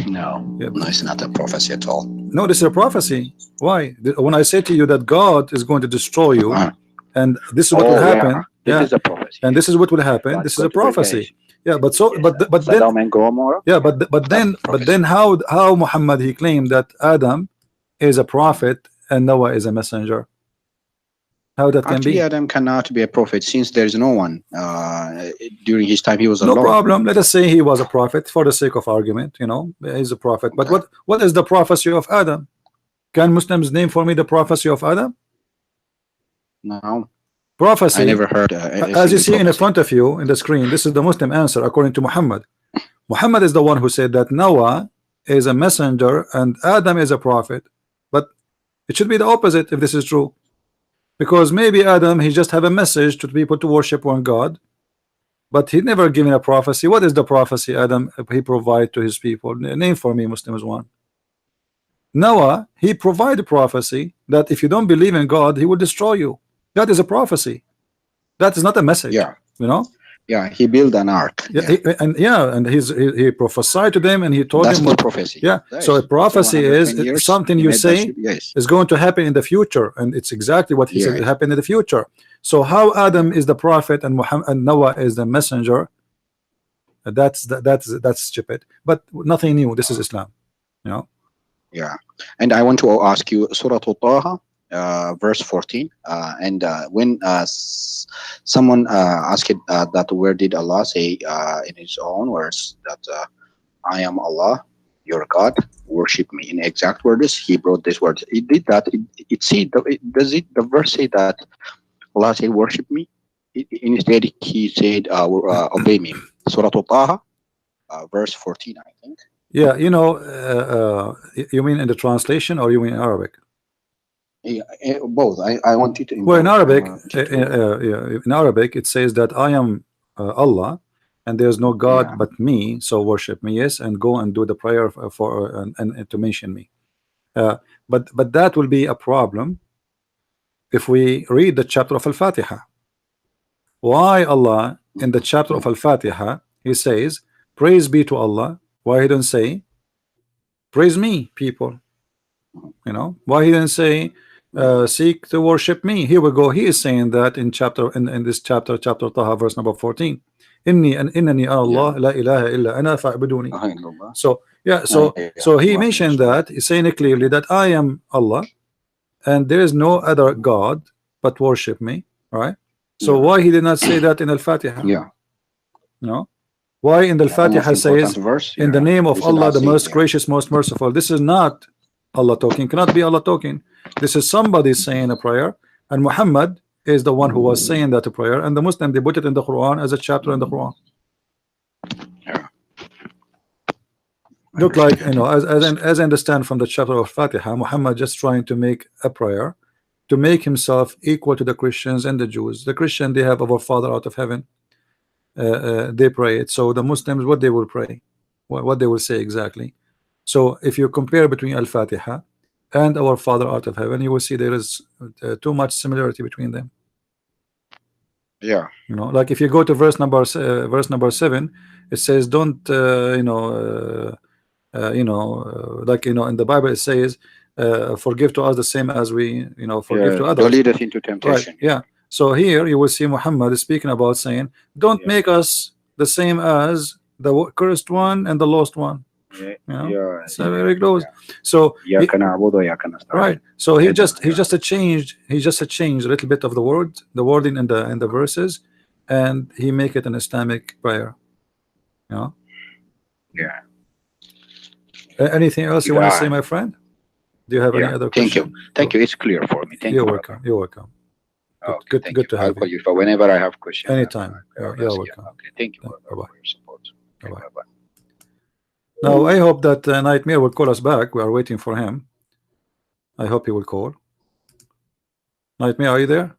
No, Yeah. no, it's not a prophecy at all. No, this is a prophecy. Why? When I say to you that God is going to destroy you, and this is what will happen. This is a prophecy. And this is what will happen. God's this is going a to bring prophecy. it. Yeah, but so Yes, but then Sodom and Gomorrah. yeah, but then how Muhammad he claimed that Adam is a prophet and Noah is a messenger? How that can Actually, be? Adam cannot be a prophet since there is no one. During his time, he was No alone. problem. Let us say he was a prophet for the sake of argument. You know, he's a prophet. But what is the prophecy of Adam? Can Muslims name for me the prophecy of Adam? No. Prophecy. I never heard. As you see in front of you in the screen, this is the Muslim answer according to Muhammad. Muhammad is the one who said that Noah is a messenger and Adam is a prophet. But it should be the opposite if this is true. Because maybe Adam he just have a message to people to worship one God, but he never given a prophecy. What is the prophecy Adam he provide to his people? Name for me, Muslims one. Noah he provided prophecy that if you don't believe in God, he will destroy you. That is a prophecy. That is not a message. Yeah. You know. Yeah, he built an ark. Yeah, and he prophesied to them and he told That's them what prophecy. Yeah, so a prophecy is something you say is going to happen in the future, and it's exactly what he said happened in the future. So how Adam is the prophet and Muhammad and Noah is the messenger? That's stupid. But nothing new. This is Islam. You know. Yeah, and I want to ask you, Surah Al-Taha, verse 14, and when someone asked that where did Allah say in his own words that I am Allah your God, worship me, in exact words he brought this word. It did that. The verse say that Allah said worship me? Instead he said obey me. Surah Al-Taha, verse 14, I think. Yeah, you know, you mean in the translation or you mean in Arabic? Both. I want you to. Well, in Arabic, in Arabic, it says that I am Allah, and there's no God but me. So worship me, yes, and go and do the prayer for and to mention me. But that will be a problem if we read the chapter of Al-Fatiha. Why Allah in the chapter of Al-Fatiha he says, "Praise be to Allah." Why he don't say, "Praise me, people"? You know, why he didn't say, seek to worship me? Here we go. He is saying that in this chapter Taha, verse number 14. Innani Allah la ilaha illa ana fa'buduni. So yeah, so he mentioned that he's saying it clearly that I am Allah and there is no other God but worship me, right? So why he did not say that in Al-Fatiha? Yeah. No. Why in the Al-Fatiha says in the name of Allah, the most gracious, most merciful? This is not Allah talking, cannot be Allah talking. This is somebody saying a prayer, and Muhammad is the one who was saying that prayer, and the Muslim they put it in the Quran as a chapter in the Quran. Yeah. Look like, you know, as I understand from the chapter of Fatiha, Muhammad just trying to make a prayer to make himself equal to the Christians and the Jews. The Christian they have our Father out of heaven. They pray it. So the Muslims, what they will pray, what they will say exactly. So if you compare between Al-Fatiha and our Father out of heaven, you will see there is too much similarity between them. Yeah. You know, like if you go to verse number 7, it says, "Don't like in the Bible it says, forgive to us the same as we forgive to others." Don't lead us into temptation. Right. Yeah. So here you will see Muhammad is speaking about saying, "Don't make us the same as the cursed one and the lost one." It's very close. So right. So he just changed a little bit of the wording in the verses, and he make it an Islamic prayer. You know. Yeah. Anything else you want to say, my friend? Do you have any other question? Thank you. It's clear for me. You're welcome. You're welcome. Good to have you. For whenever I have questions. Anytime. You're welcome. Okay. Thank you Bye-bye. for your support. Bye-bye. Now I hope that Nightmare will call us back. We are waiting for him. I hope he will call. Nightmare, are you there?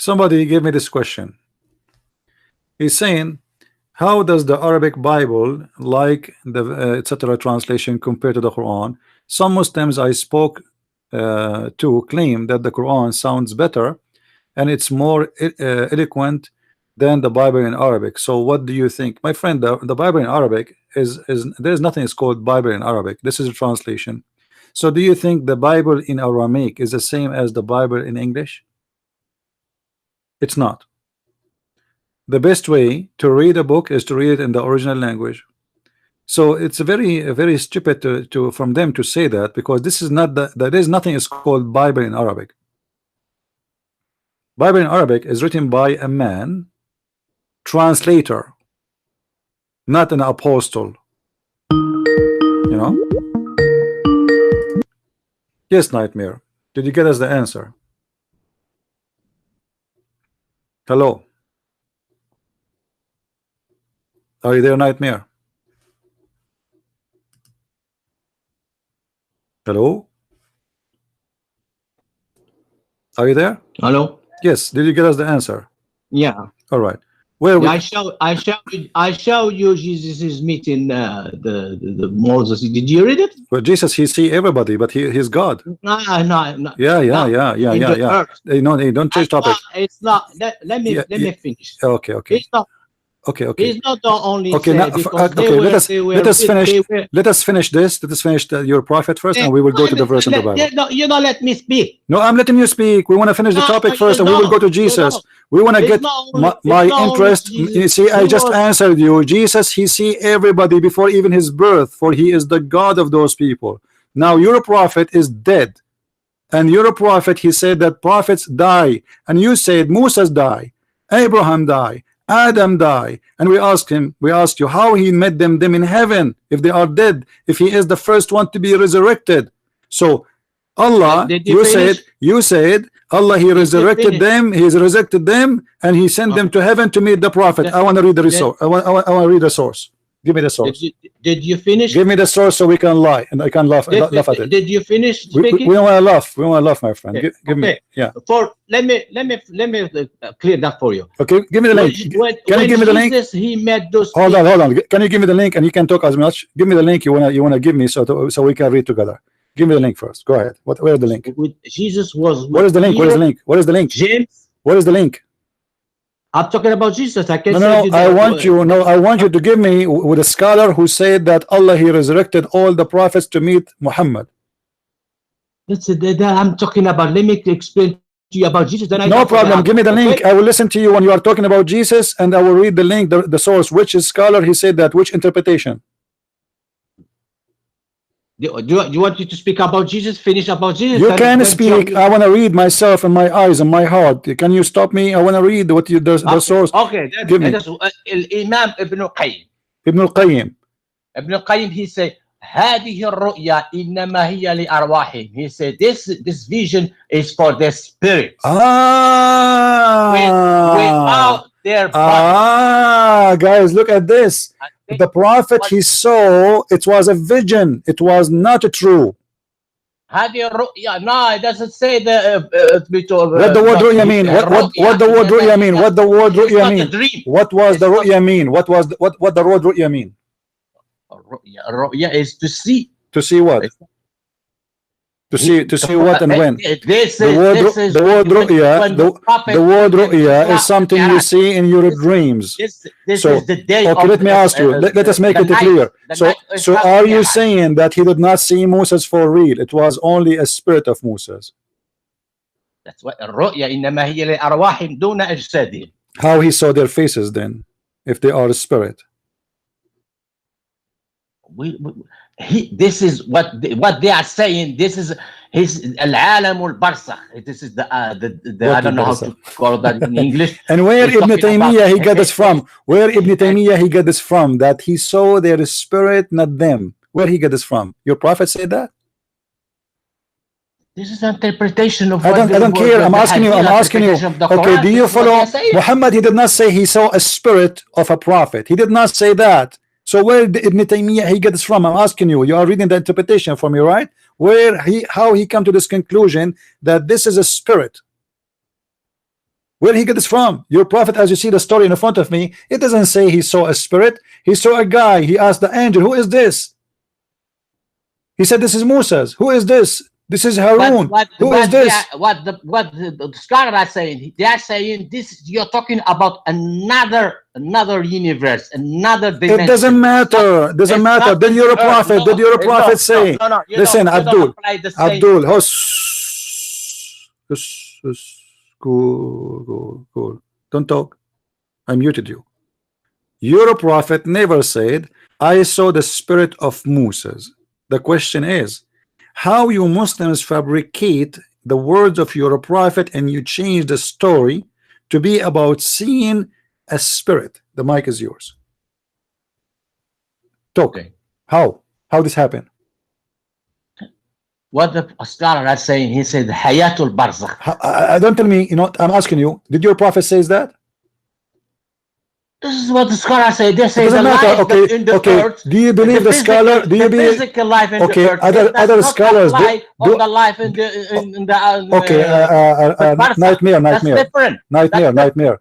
Somebody gave me this question. He's saying, how does the Arabic Bible, like the etc. translation, compare to the Quran? Some Muslims I spoke to claim that the Quran sounds better and it's more eloquent than the Bible in Arabic. So what do you think, my friend? The Bible in Arabic is there's nothing is called Bible in Arabic. This is a translation. So do you think the Bible in Aramaic is the same as the Bible in English? It's not. The best way to read a book is to read it in the original language. So it's very stupid to from them to say that, because this is not there is nothing is called Bible in Arabic. Bible in Arabic is written by a man, translator, not an apostle. You know? Yes, Nightmare. Did you get us the answer? Hello. Are you there, Nightmare? Hello? Are you there? Hello. Yes. Did you get us the answer? Yeah. All right. Where we... I show you Jesus is meeting the Moses. Did you read it? Well, Jesus, he see everybody, but he's God. No. Yeah. No, don't change topic. It's not. Let me finish. Okay. It's not. Okay. It's not the only. Okay, now, let us finish this. Let us finish your prophet first, and we will go to the verse in the Bible. You don't let me speak. No, I'm letting you speak. We want to finish the topic first, and we will go to Jesus. We want to get my interest. You see, I just answered you. Jesus, he see everybody before even his birth, for he is the God of those people. Now your prophet is dead, and your prophet, he said that prophets die, and you said Moses die, Abraham die, Adam die, and we asked you how he met them in heaven if they are dead, if he is the first one to be resurrected. So Allah, you said Allah, he resurrected them, he resurrected them, and he sent them to heaven to meet the prophet. I want to read the resource. I want to read the source. Give me the source. Did you finish? Give me the source so we can lie and I can laugh at it. Did you finish We speaking? don't want to laugh. We want to laugh, my friend. Give me. Yeah. Let me clear that for you. Okay. Give me the link. Can you give me the link? He met those. Hold on. Can you give me the link and you can talk as much? Give me the link you wanna give me so we can read together. Give me the link first. Go ahead. Where is the link? Jesus was. What is the link? What is the link? James. What is the link? I'm talking about Jesus. I can No. I want you to give me with a scholar who said that Allah, he resurrected all the prophets to meet Muhammad. I'm talking about. Let me explain to you about Jesus. Then no problem. Give me the link. I will listen to you when you are talking about Jesus, and I will read the link, the source. Which scholar he said that? Which interpretation? Do you want you to speak about Jesus? Finish about Jesus. You can speak. I want to read myself and my eyes and my heart. Can you stop me? I want to read what the source. Okay. Give me. Imam Ibn Qayyim. Ibn Qayyim. He said, هذه الرؤيا إنما هي لأرواحهم. He said this vision is for the spirit. Without their body. Guys, look at this. The prophet he saw, it was a vision. It was not true. هذه الرؤيا. No, it doesn't say the. What the word ru'ya mean? What the word ru'ya mean? What the word ru'ya mean? What was the ru'ya mean? What the word ru'ya mean? Ru'ya is to see. To see what? To see what and when? The word ru'ya is something you see in your dreams. This is the day. Okay, let me ask you. Let us make it clear. So are you saying that he did not see Moses for real? It was only a spirit of Moses. That's what الرؤيا إنما هي لأرواحهم دون أجسادهم. How he saw their faces then, if they are a spirit? This is what they are saying. This is his العالم والبرزخ. This is the I don't know how to call that in English. And where Ibn Taymiyyah he got this from? Where Ibn Taymiyyah he got this from? That he saw their spirit, not them. Where he got this from? Your prophet said that? This is an interpretation of. I don't care. I'm asking you. Okay, do you follow Muhammad? He did not say he saw a spirit of a prophet. He did not say that. So where did Ibn Taymiyyah he get this from? I'm asking you. You are reading the interpretation from me, right? How he come to this conclusion that this is a spirit? Where he get this from? Your prophet, as you see the story in front of me, it doesn't say he saw a spirit. He saw a guy. He asked the angel, who is this? He said, this is Moses. Who is this? This is Harun. Who is this? What the scholars are saying, they are saying this. You're talking about another universe, another dimension. It doesn't matter. Doesn't matter. Then you're a prophet. No, Did your prophet say? No, Listen, Abdul. Cool. Don't talk. I muted you. Your prophet never said, I saw the spirit of Moses. The question is, how you Muslims fabricate the words of your prophet and you change the story to be about seeing a spirit. The mic is yours. Talk. Okay. How this happened? What the scholar are saying, he said Hayatul Barzakh. Don't tell me, you know, I'm asking you, did your prophet says that? This is what the scholar say. They say Doesn't the matter. life in the earth. Do you believe the scholar? Do you believe physical life in okay, the earth? other scholars on the life in the okay, nightmare. That's different. Nightmare.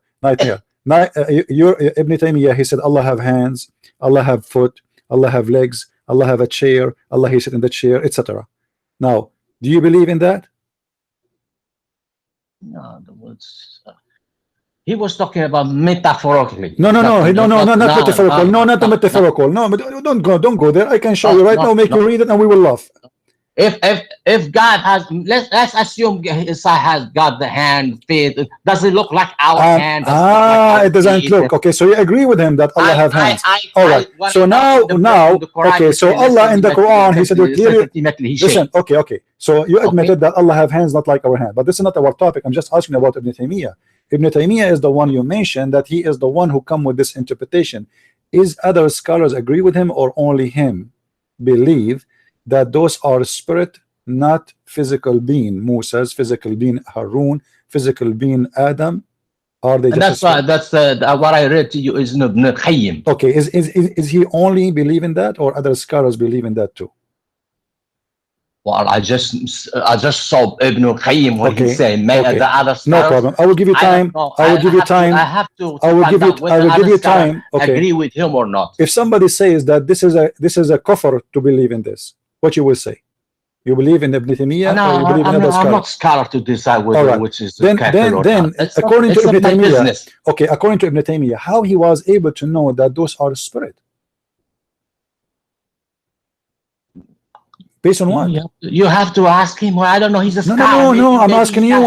Your Ibn Taymiyyah, he said Allah have hands, Allah have foot, Allah have legs, Allah have a chair, Allah he sit in the chair, etc. Now, do you believe in that? No, the words. He was talking about metaphorically. No, not metaphorical. No, not metaphorical. No, but don't go there. I can show you right now. Make you read it, and we will laugh. If God has, let's assume Isa has got the hand, feet. Does it look like our hand? It doesn't look. Okay, so you agree with him that Allah have hands. All right. So now, okay. So Allah in the Quran, He said clearly. Listen. Okay. So you admitted that Allah have hands, not like our hand. But this is not our topic. I'm just asking about Ibn Taymiyyah. Ibn Taymiyyah is the one you mentioned, that he is the one who come with this interpretation. Is other scholars agree with him, or only him believe that those are spirit, not physical being? Moses, physical being Harun, physical being Adam. Are they? And that's why what I read to you is Ibn Qayyim. Okay, is he only believe in that, or other scholars believe in that too? Well, I just saw Ibn Qayyim when he said, the other scholars. No problem. I will give you time. I will give you time. I have to. I will give you time. Okay. Agree with him or not? If somebody says that this is a kufr to believe in this, what you will say? You believe in Ibn Taymiyyah? No, or you believe in other I'm not scholar to decide which is then according to Ibn Taymiyyah. Business. Okay, according to Ibn Taymiyyah, how he was able to know that those are spirit? Based on what? You have to ask him. Well, I don't know. He's a scholar. No. I'm asking you.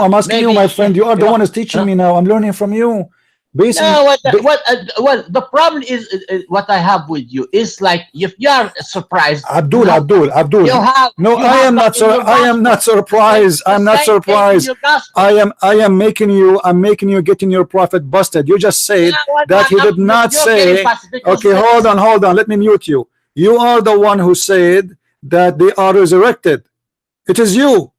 My friend. You are the one who's teaching me now. I'm learning from you. Well, the problem is what I have with you is like if you are surprised. Abdul. No, I am not surprised. I'm not surprised. I am making you getting your prophet busted. You just said that he did not say. Okay, hold on. Let me mute you. You are the one who said that they are resurrected. It is you.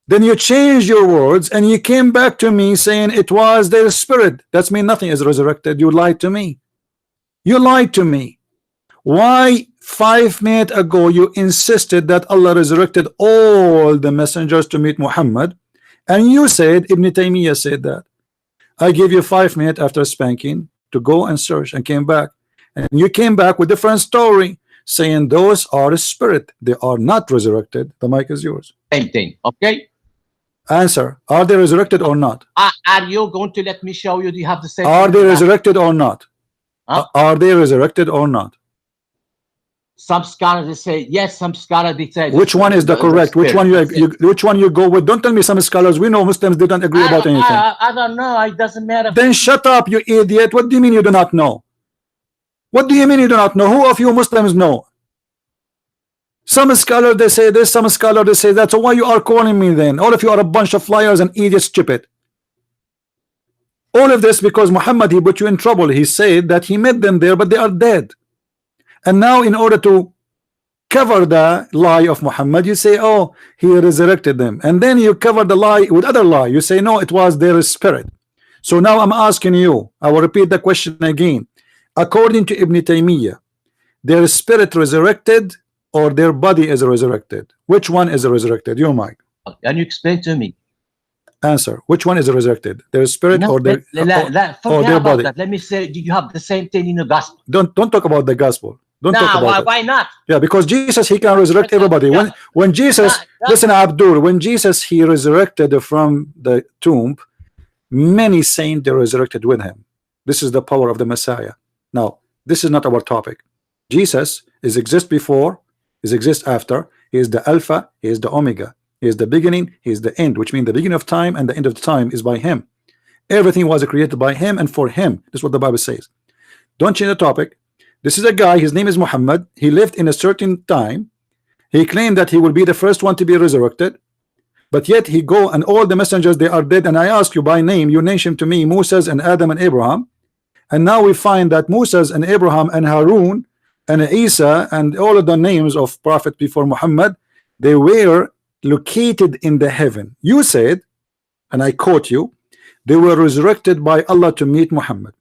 Then you changed your words and you came back to me saying it was their spirit. That's mean nothing is resurrected. You lied to me. Why 5 minutes ago you insisted that Allah resurrected all the messengers to meet Muhammad, and you said Ibn Taymiyyah said that? I gave you 5 minutes after spanking to go and search, and came back, and you came back with different story saying those are a spirit. They are not resurrected. The mic is yours. Same thing. Okay. Answer. Are they resurrected or not? Are you going to let me show you? Do you have the same? Are they resurrected or not? Huh? Are they resurrected or not? Some scholars they say yes. Some scholars they say. Which one is the correct? Which one which one you go with? Don't tell me some scholars. We know Muslims they don't agree about anything. I don't know. It doesn't matter. Then shut up, you idiot. What do you mean you do not know? What do you mean you do not know? Who of you Muslims know? Some scholar they say this, some scholar they say that. So why you are calling me then? All of you are a bunch of liars and idiots, stupid. All of this because Muhammad, he put you in trouble. He said that he met them there, but they are dead. And now in order to cover the lie of Muhammad, you say, oh, he resurrected them. And then you cover the lie with other lie. You say, no, it was their spirit. So now I'm asking you, I will repeat the question again. According to Ibn Taymiyyah, their spirit resurrected or their body is resurrected? Which one is resurrected? Your mic. Can you explain to me? Answer. Which one is resurrected? Their spirit No, or their forget their about body? that. Let me say, you have the same thing in the gospel. Don't talk about the gospel. Don't talk Nah, about it. why not? Yeah, because Jesus, he can resurrect everybody. When Jesus, listen, Abdul, when Jesus, he resurrected from the tomb, many saints they resurrected with him. This is the power of the Messiah. Now, this is not our topic. Jesus is exist before, is exist after. He is the Alpha, he is the Omega. He is the beginning, he is the end, which means the beginning of time and the end of time is by him. Everything was created by him and for him. This is what the Bible says. Don't change the topic. This is a guy, his name is Muhammad. He lived in a certain time. He claimed that he will be the first one to be resurrected. But yet he go and all the messengers, they are dead. And I ask you by name, you nation to me, Moses and Adam and Abraham. And now we find that Moses and Abraham and Harun and Isa and all of the names of prophet before Muhammad, they were located in the heaven. You said, and I quote you, they were resurrected by Allah to meet Muhammad.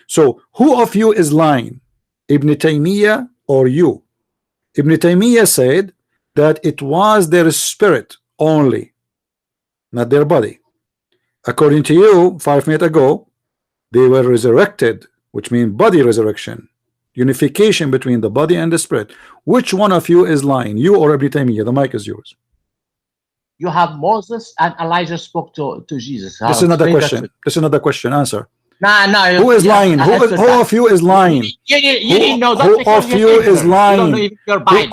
So who of you is lying? Ibn Taymiyyah or you? Ibn Taymiyyah said that it was their spirit only, not their body. According to you, 5 minutes ago, they were resurrected, which means body resurrection, unification between the body and the spirit. Which one of you is lying, you or Ibn Taymiyyah? The mic is yours. You have Moses and Elijah spoke to Jesus. This is another question. This is another question. Answer. Nah. Who is lying? Who of you is lying? You didn't know that. Who of you is lying?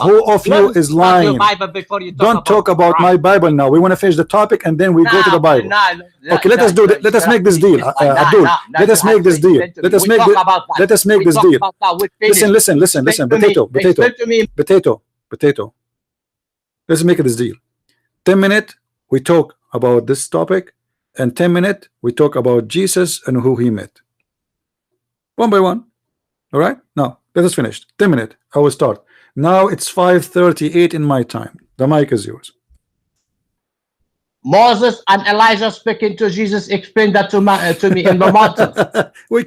Who of you is lying? Don't talk about my Bible now. We want to finish the topic and then we go to the Bible. Okay, let us do that. Let us make this deal. Abdul, let us make this deal. Let us make this deal. Listen. Potato. Let's make this deal. 10 minutes we talk about this topic, and 10 minutes we talk about Jesus and who he met. One by one. All right? Now let us finish. 10 minutes. I will start. Now it's 5:38 in my time. The mic is yours. Moses and Elijah speaking to Jesus explained that to me in the mountain.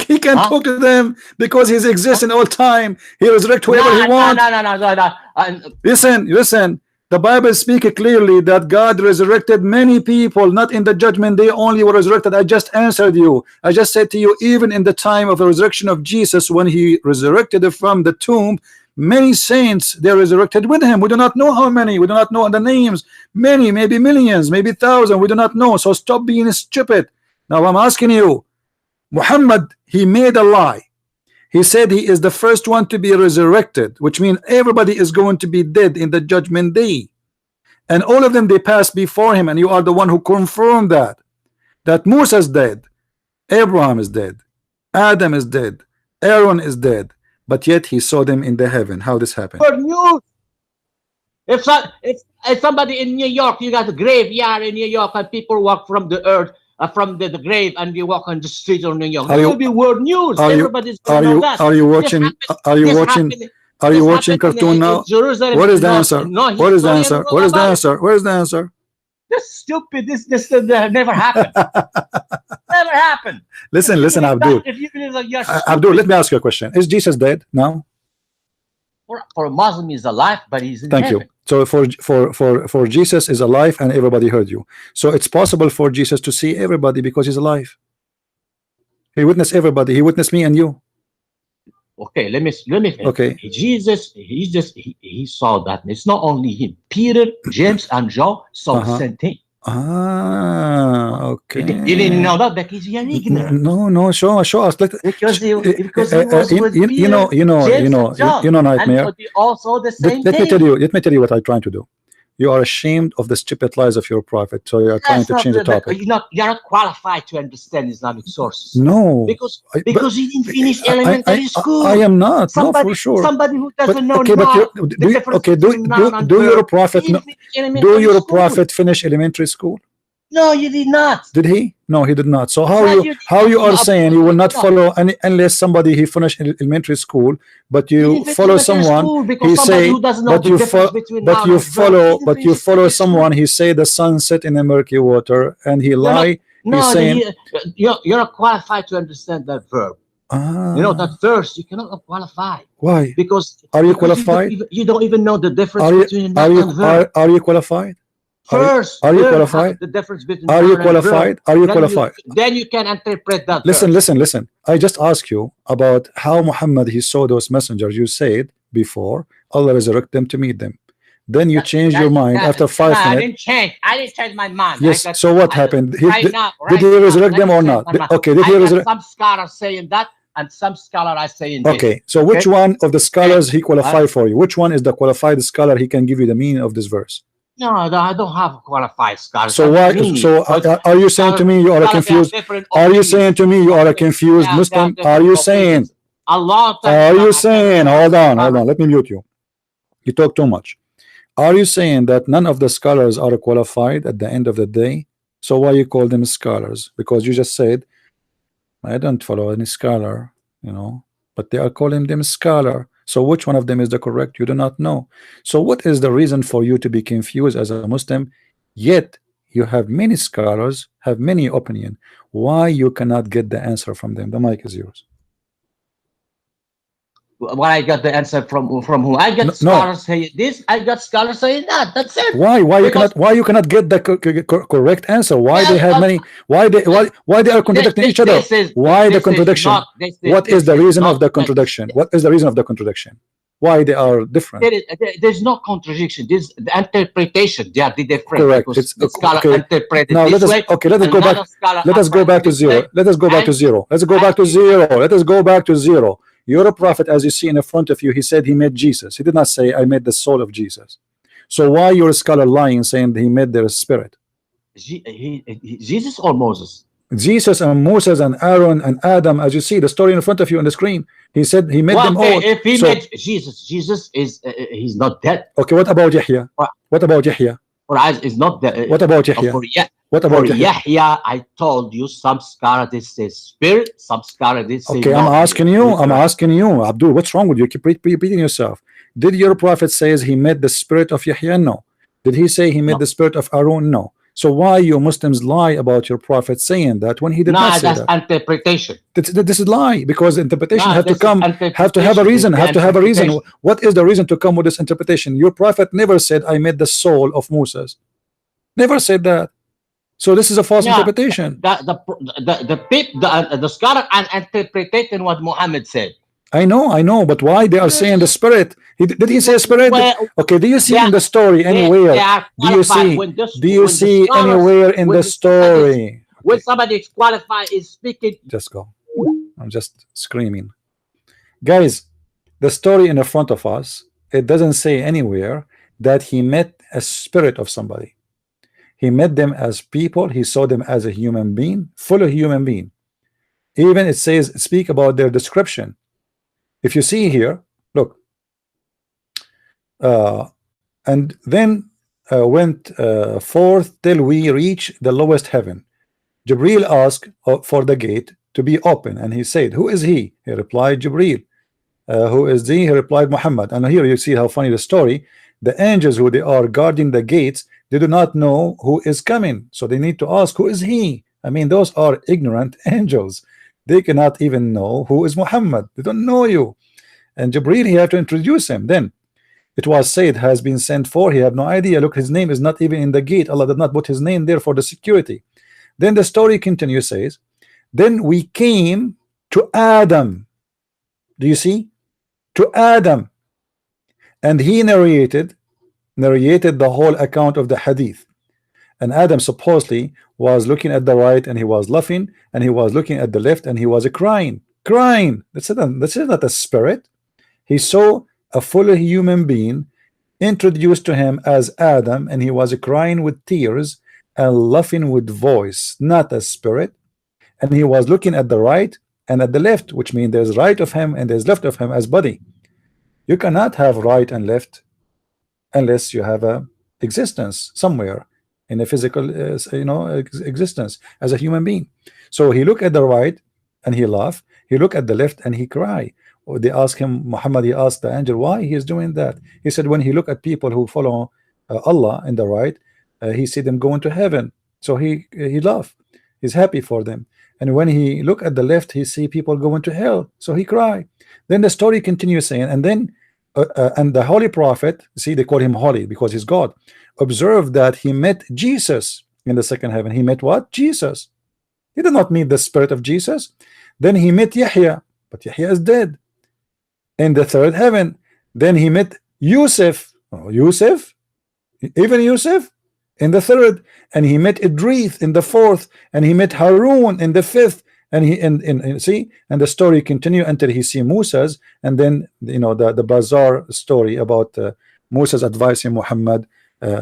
He can talk to them because he exists in all time. He resurrects whoever he wants. No. Listen. The Bible speaks clearly that God resurrected many people, not in the judgment day only were resurrected. I just answered you. I just said to you, even in the time of the resurrection of Jesus, when he resurrected from the tomb, many saints, they resurrected with him. We do not know how many. We do not know the names. Many, maybe millions, maybe thousands. We do not know. So stop being stupid. Now I'm asking you, Muhammad, he made a lie. He said he is the first one to be resurrected, which means everybody is going to be dead in the judgment day. And all of them, they passed before him, and you are the one who confirmed that Musa is dead, Abraham is dead, Adam is dead, Aaron is dead, but yet he saw them in the heaven. How this happened? For news. If somebody in New York, you got a graveyard in New York, and people walk from the earth, from the grave, and you walk on the streets of New York. It will be world news. Everybody's going to know that. Are you watching? Are you watching cartoon now? What is the answer? What is the answer? What is the answer? What is the answer? This stupid. This never happened. Never happened. Listen, Abdul. Abdul, let me ask you a question. Is Jesus dead now? For a Muslim, he's alive, but he's in heaven. You. So for Jesus is alive, and everybody heard you. So it's possible for Jesus to see everybody because he's alive. He witnessed everybody. He witnessed me and you. Okay, let me finish. Okay. Jesus, he saw that. It's not only him. Peter, James, and John saw the same thing. Okay. You didn't know that because you're ignorant. No. Show us. Because he was with Peter, you know, Nightmare. And also the same let me tell you what I'm trying to do. You are ashamed of the stupid lies of your prophet, so you are trying to change the topic. You're not qualified to understand Islamic sources. No, because you didn't finish elementary school. I am not. No, for sure. Somebody who doesn't know. Do your prophet finish elementary school? No, you did not. Did he? No, he did not. So how you are saying you will not follow unless somebody he finished elementary school, but you follow someone he say, but you follow someone he say the sun set in the murky water, and he lie. He's saying you're not qualified to understand that verb. You know that verse you cannot qualify. Why? Because are you qualified? You don't even know the difference between that and verb. Are you qualified? First, are you learn qualified? the difference between Are you noun and verb. qualified? Are you Then qualified? Then you can interpret that. Listen, verse. listen. I just asked you about how Muhammad he saw those messengers. You said before Allah resurrect them to meet them. Then you changed your mind after 5 I minutes. didn't change. I didn't change my mind. Yes. So what happened? Did Right he resurrect now, them or let me not? change my mind. Okay. Did he I got resurrect? some scholars saying that, and some scholars are saying this. Okay. So which one of the scholars he qualified for you? Which one is the qualified scholar? He can give you the meaning of this verse. No, I don't have a qualified scholar. So why? So are you saying to me you are confused? Are you saying to me you are a confused Muslim? Are you saying? Are you saying? Hold on. Let me mute you. You talk too much. Are you saying that none of the scholars are qualified at the end of the day? So why you call them scholars? Because you just said I don't follow any scholar, you know, but they are calling them scholar. So which one of them is the correct? You do not know. So what is the reason for you to be confused as a Muslim? Yet you have many scholars, have many opinion. Why you cannot get the answer from them? The mic is yours. Well, I got the answer from who? I got scholars saying this. I got scholars saying that. That's it. Why you cannot get the correct answer? Why they have many? Why they are contradicting each other? Why the contradiction? What is the reason of the contradiction? What is the reason of the contradiction? Why they are different? There's no contradiction. This the interpretation. They are different. Correct. It's the scholar interpreted now this way. Let us go back. Let us go back to zero. Let us go back to zero. Let's go back to zero. Let us go back to zero. Your prophet, as you see in the front of you, he said he met Jesus. He did not say I met the soul of Jesus. So why your scholar lying saying that he met their spirit? Jesus or Moses? Jesus and Moses and Aaron and Adam, as you see the story in front of you on the screen. He said he met them all. If he met Jesus is he's not dead. Okay, what about Yahya? What about Yahya? Is not dead. What about Yahya? What about Yahya? I told you some scholars they say spirit, some scholars they say. Okay, I'm asking you, Abdul. What's wrong with you? Keep repeating yourself. Did your prophet says he met the spirit of Yahya? No. Did he say he met the spirit of Aaron? No. So why you Muslims lie about your prophet saying that when he did not say that? Interpretation. This is lie, because interpretation have to have a reason. What is the reason to come with this interpretation? Your prophet never said I met the soul of Moses. Never said that. So this is a false interpretation. The scholar are interpreting what Muhammad said. I know, but why they are saying the spirit? Did he say spirit? Okay, do you see in the story anywhere? Do you see anywhere in the story? When somebody is qualified is speaking. Just go. I'm just screaming. Guys, the story in the front of us, it doesn't say anywhere that he met a spirit of somebody. He met them as people. He saw them as a human being, fully human being. Even it says, speak about their description. If you see here, look, and then went forth till we reach the lowest heaven. Jibril asked for the gate to be open, and he said, who is he? He replied, Jibril. Who is he? He replied, Muhammad. And here you see how funny the story. The angels who they are guarding the gates, they do not know who is coming, so they need to ask, who is he? I mean, those are ignorant angels. They cannot even know who is Muhammad. They don't know you. And Jibril, he had to introduce him. Then it was said, has been sent for. He had no idea. Look, his name is not even in the gate. Allah did not put his name there for the security. Then the story continues, says, then we came to Adam. Do you see? To Adam. And he narrated the whole account of the hadith. And Adam supposedly was looking at the right and he was laughing, and he was looking at the left and he was crying. That's not a spirit. He saw a fully human being introduced to him as Adam, and he was crying with tears and laughing with voice, not a spirit. And he was looking at the right and at the left, which means there's right of him and there's left of him as body. You cannot have right and left unless you have a existence somewhere in a physical existence as a human being. So he looked at the right and he laughed. He looked at the left and he cried. Or they asked him, Muhammad, he asked the angel why he is doing that. He said when he looked at people who follow Allah in the right, he see them going to heaven, so he laughed. He's happy for them. And when he looked at the left, he see people going to hell, so he cried. Then the story continues saying, and then and the Holy Prophet, see, they call him holy because he's God, observed that he met Jesus in the second heaven. He met what? Jesus. He did not meet the spirit of Jesus. Then he met Yahya, but Yahya is dead. In the third heaven, then he met Yusuf. Oh, Yusuf, even Yusuf in the third, and he met Idris in the fourth, and he met Harun in the fifth, and he see, and the story continue until he see Musa's, and then you know the bazaar story about Musa's advising Muhammad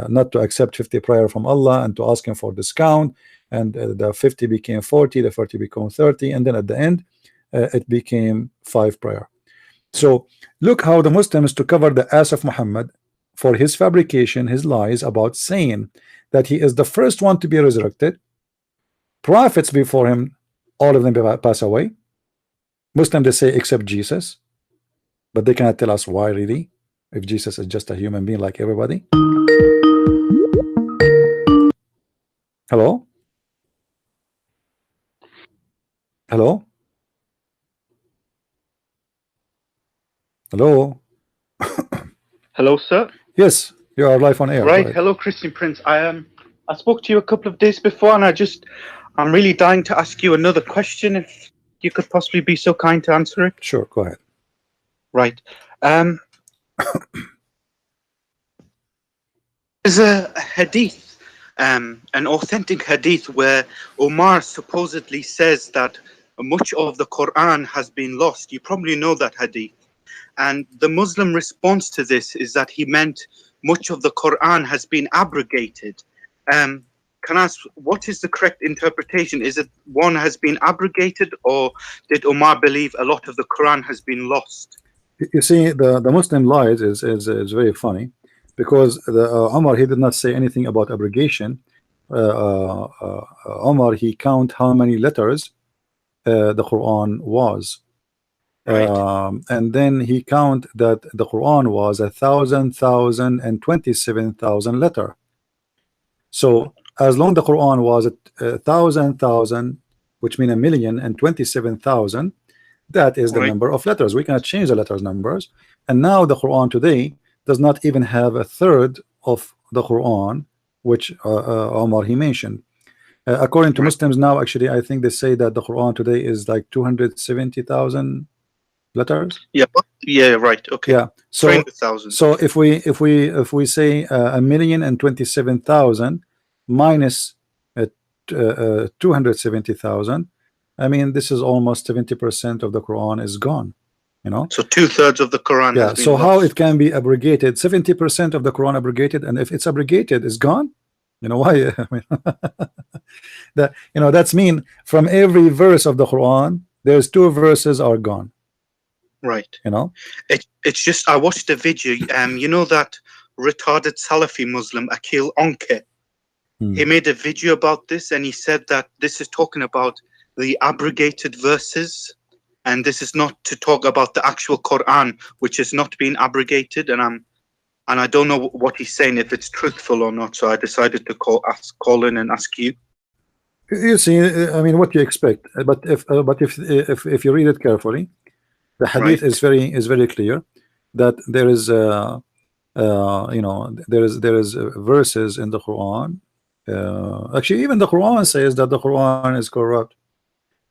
not to accept 50 prayer from Allah and to ask him for discount, and the 50 became 40, the 40 became 30, and then at the end it became 5 prayer. So look how the Muslims, to cover the ass of Muhammad for his fabrication, his lies about saying that he is the first one to be resurrected, prophets before him, all of them pass away. Muslims, they say except Jesus, but they cannot tell us why really, if Jesus is just a human being like everybody. Hello? Hello? Hello? Hello, sir. Yes, you are live on air. Right. Hello, Christian Prince. I spoke to you a couple of days before, and I'm really dying to ask you another question. If you could possibly be so kind to answer it. Sure, go ahead. Right. There's a hadith, an authentic hadith, where Omar supposedly says that much of the Quran has been lost. You probably know that hadith. And the Muslim response to this is that he meant much of the Quran has been abrogated. Can I ask, what is the correct interpretation? Is it one has been abrogated, or did Omar believe a lot of the Quran has been lost? You see, the Muslim lies is very funny, because Omar, he did not say anything about abrogation. Omar, he count how many letters the Quran was. Right. And then he count that the Quran was 1,027,000 letter. So as long the Quran was 1,000, which mean 1,027,000, that is the Right. number of letters. We cannot change the letters numbers. And now the Quran today does not even have a third of the Quran, which Omar he mentioned. According to Muslims now, actually, I think they say that the Quran today is like 270,000 letters. Yeah. Yeah. Right. Okay. Yeah. So 300,000. so if we say 1,027,000 minus 270,000, I mean, this is almost 70% of the Quran is gone. You know. So 2/3 of the Quran. Yeah. Has been So how lost. it can be abrogated? 70% of the Quran abrogated, and if it's abrogated, it's gone. You know why? I mean, that that's mean from every verse of the Quran, there's 2 verses are gone. Right. You know. It's just I watched a video. You know that retarded Salafi Muslim Akil Onke. He made a video about this, and he said that this is talking about the abrogated verses, and this is not to talk about the actual Quran, which is not being abrogated. And I don't know what he's saying, if it's truthful or not. So I decided to call in and ask you. You see, I mean, what you expect, but if you read it carefully, the hadith is very clear that there is there is verses in the Quran. Actually, even the Quran says that the Quran is corrupt.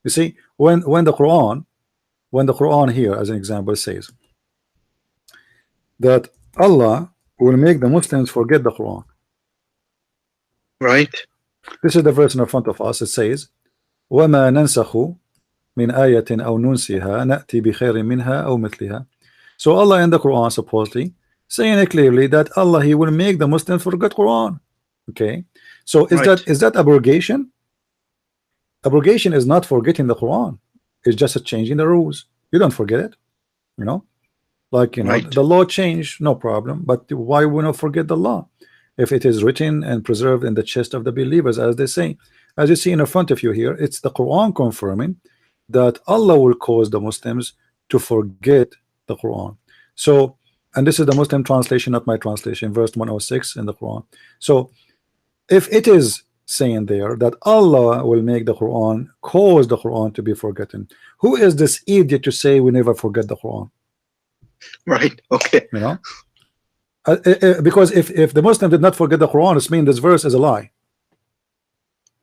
You see, when the Quran here, as an example, says that Allah will make the Muslims forget the Quran. Right. This is the verse in front of us. It says, وَمَا نَنْسَخُ مِنْ آيَةٍ أَوْ نُنْسِهَا نَأْتِي بِخَيْرٍ مِنْهَا أَوْ مِثْلِهَا. So Allah in the Quran supposedly saying it clearly that Allah, he will make the Muslims forget Quran. Okay, so is that abrogation? Abrogation is not forgetting the Quran. It's just a changing the rules. You don't forget it. You know, like the law changed, no problem. But why would not forget the law if it is written and preserved in the chest of the believers, as they say? As you see in front of you here, it's the Quran confirming that Allah will cause the Muslims to forget the Quran. So, and this is the Muslim translation, not my translation, verse 106 in the Quran. So if it is saying there that Allah will make the Quran, cause the Quran to be forgotten, who is this idiot to say we never forget the Quran? Right. Okay. You know, because if the Muslim did not forget the Quran, it means this verse is a lie.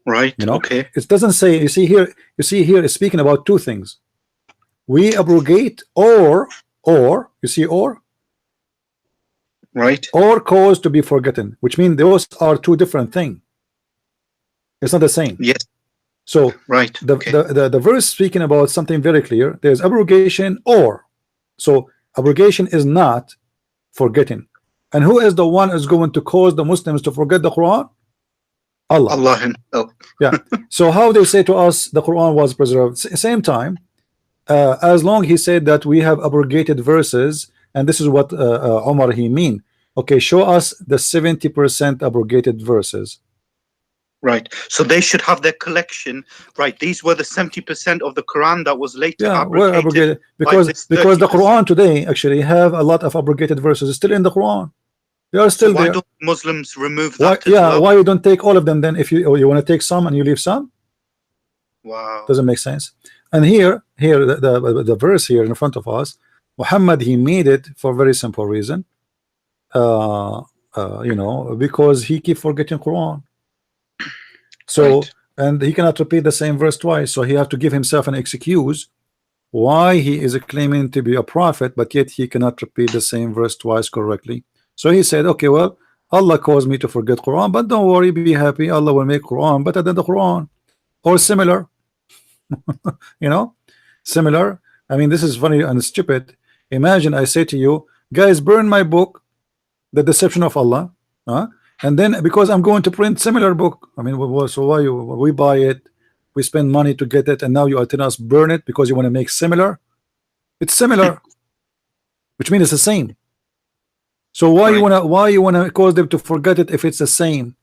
Right. You know, Okay. it doesn't say. You see here, it's speaking about two things. We abrogate or you see or Right. cause to be forgotten, which means those are two different things. It's not the same. Yes. So Right. the verse speaking about something very clear. There's abrogation or. So abrogation is not forgetting. And who is the one who's going to cause the Muslims to forget the Quran? Allah. Allah himself. Yeah. So how they say to us the Quran was preserved? Same time, as long he said that we have abrogated verses, and this is what Omar he mean. Okay, show us the 70% abrogated verses. Right. So they should have their collection. Right. These were the 70% of the Quran that was later Yeah, well, abrogated because the Quran today actually have a lot of abrogated verses still in the Quran. They are still why there. don't Muslims remove Why, that? As well? why you don't take all of them then? If you want to take some and you leave some, Wow. doesn't make sense. And here the verse here in front of us, Muhammad he made it for a very simple reason. You know, because he keep forgetting Quran. So Right. and he cannot repeat the same verse twice, so he have to give himself an excuse why he is claiming to be a prophet, but yet he cannot repeat the same verse twice correctly. So he said, okay, well, Allah caused me to forget Quran, but don't worry, be happy. Allah will make Quran better than the Quran or similar. You know, similar. I mean, this is funny and stupid. Imagine I say to you, guys, burn my book, The Deception of Allah, and then because I'm going to print similar book. I mean, so why we buy it, we spend money to get it, and now you are telling us burn it because you want to make similar? It's similar, which means it's the same. So why you wanna cause them to forget it if it's the same?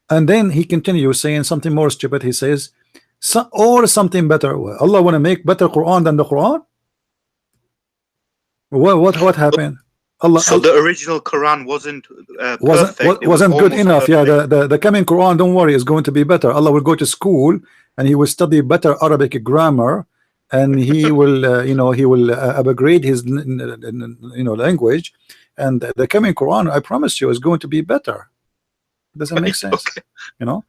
And then he continues saying something more stupid. He says, or something better. Allah wanna make better Quran than the Quran? What happened? Allah. So the original Quran wasn't perfect. It was wasn't good almost enough. perfect. Yeah, the coming Quran, don't worry, is going to be better. Allah will go to school and he will study better Arabic grammar, and he will you know, he will upgrade his language, and the coming Quran, I promise you, is going to be better. Doesn't make sense. Okay. You know,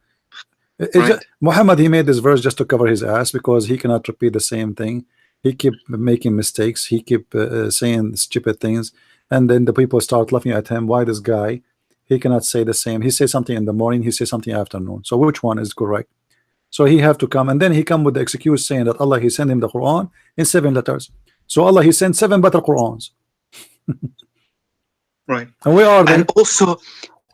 Right. Muhammad he made this verse just to cover his ass because he cannot repeat the same thing. He keep making mistakes. He keep saying stupid things, and then the people start laughing at him. Why this guy? He cannot say the same. He says something in the morning. He says something afternoon. So which one is correct? So he have to come, and then he come with the excuse saying that Allah he sent him the Quran in 7 letters. So Allah he sent 7 better Qurans. Right. And where are they?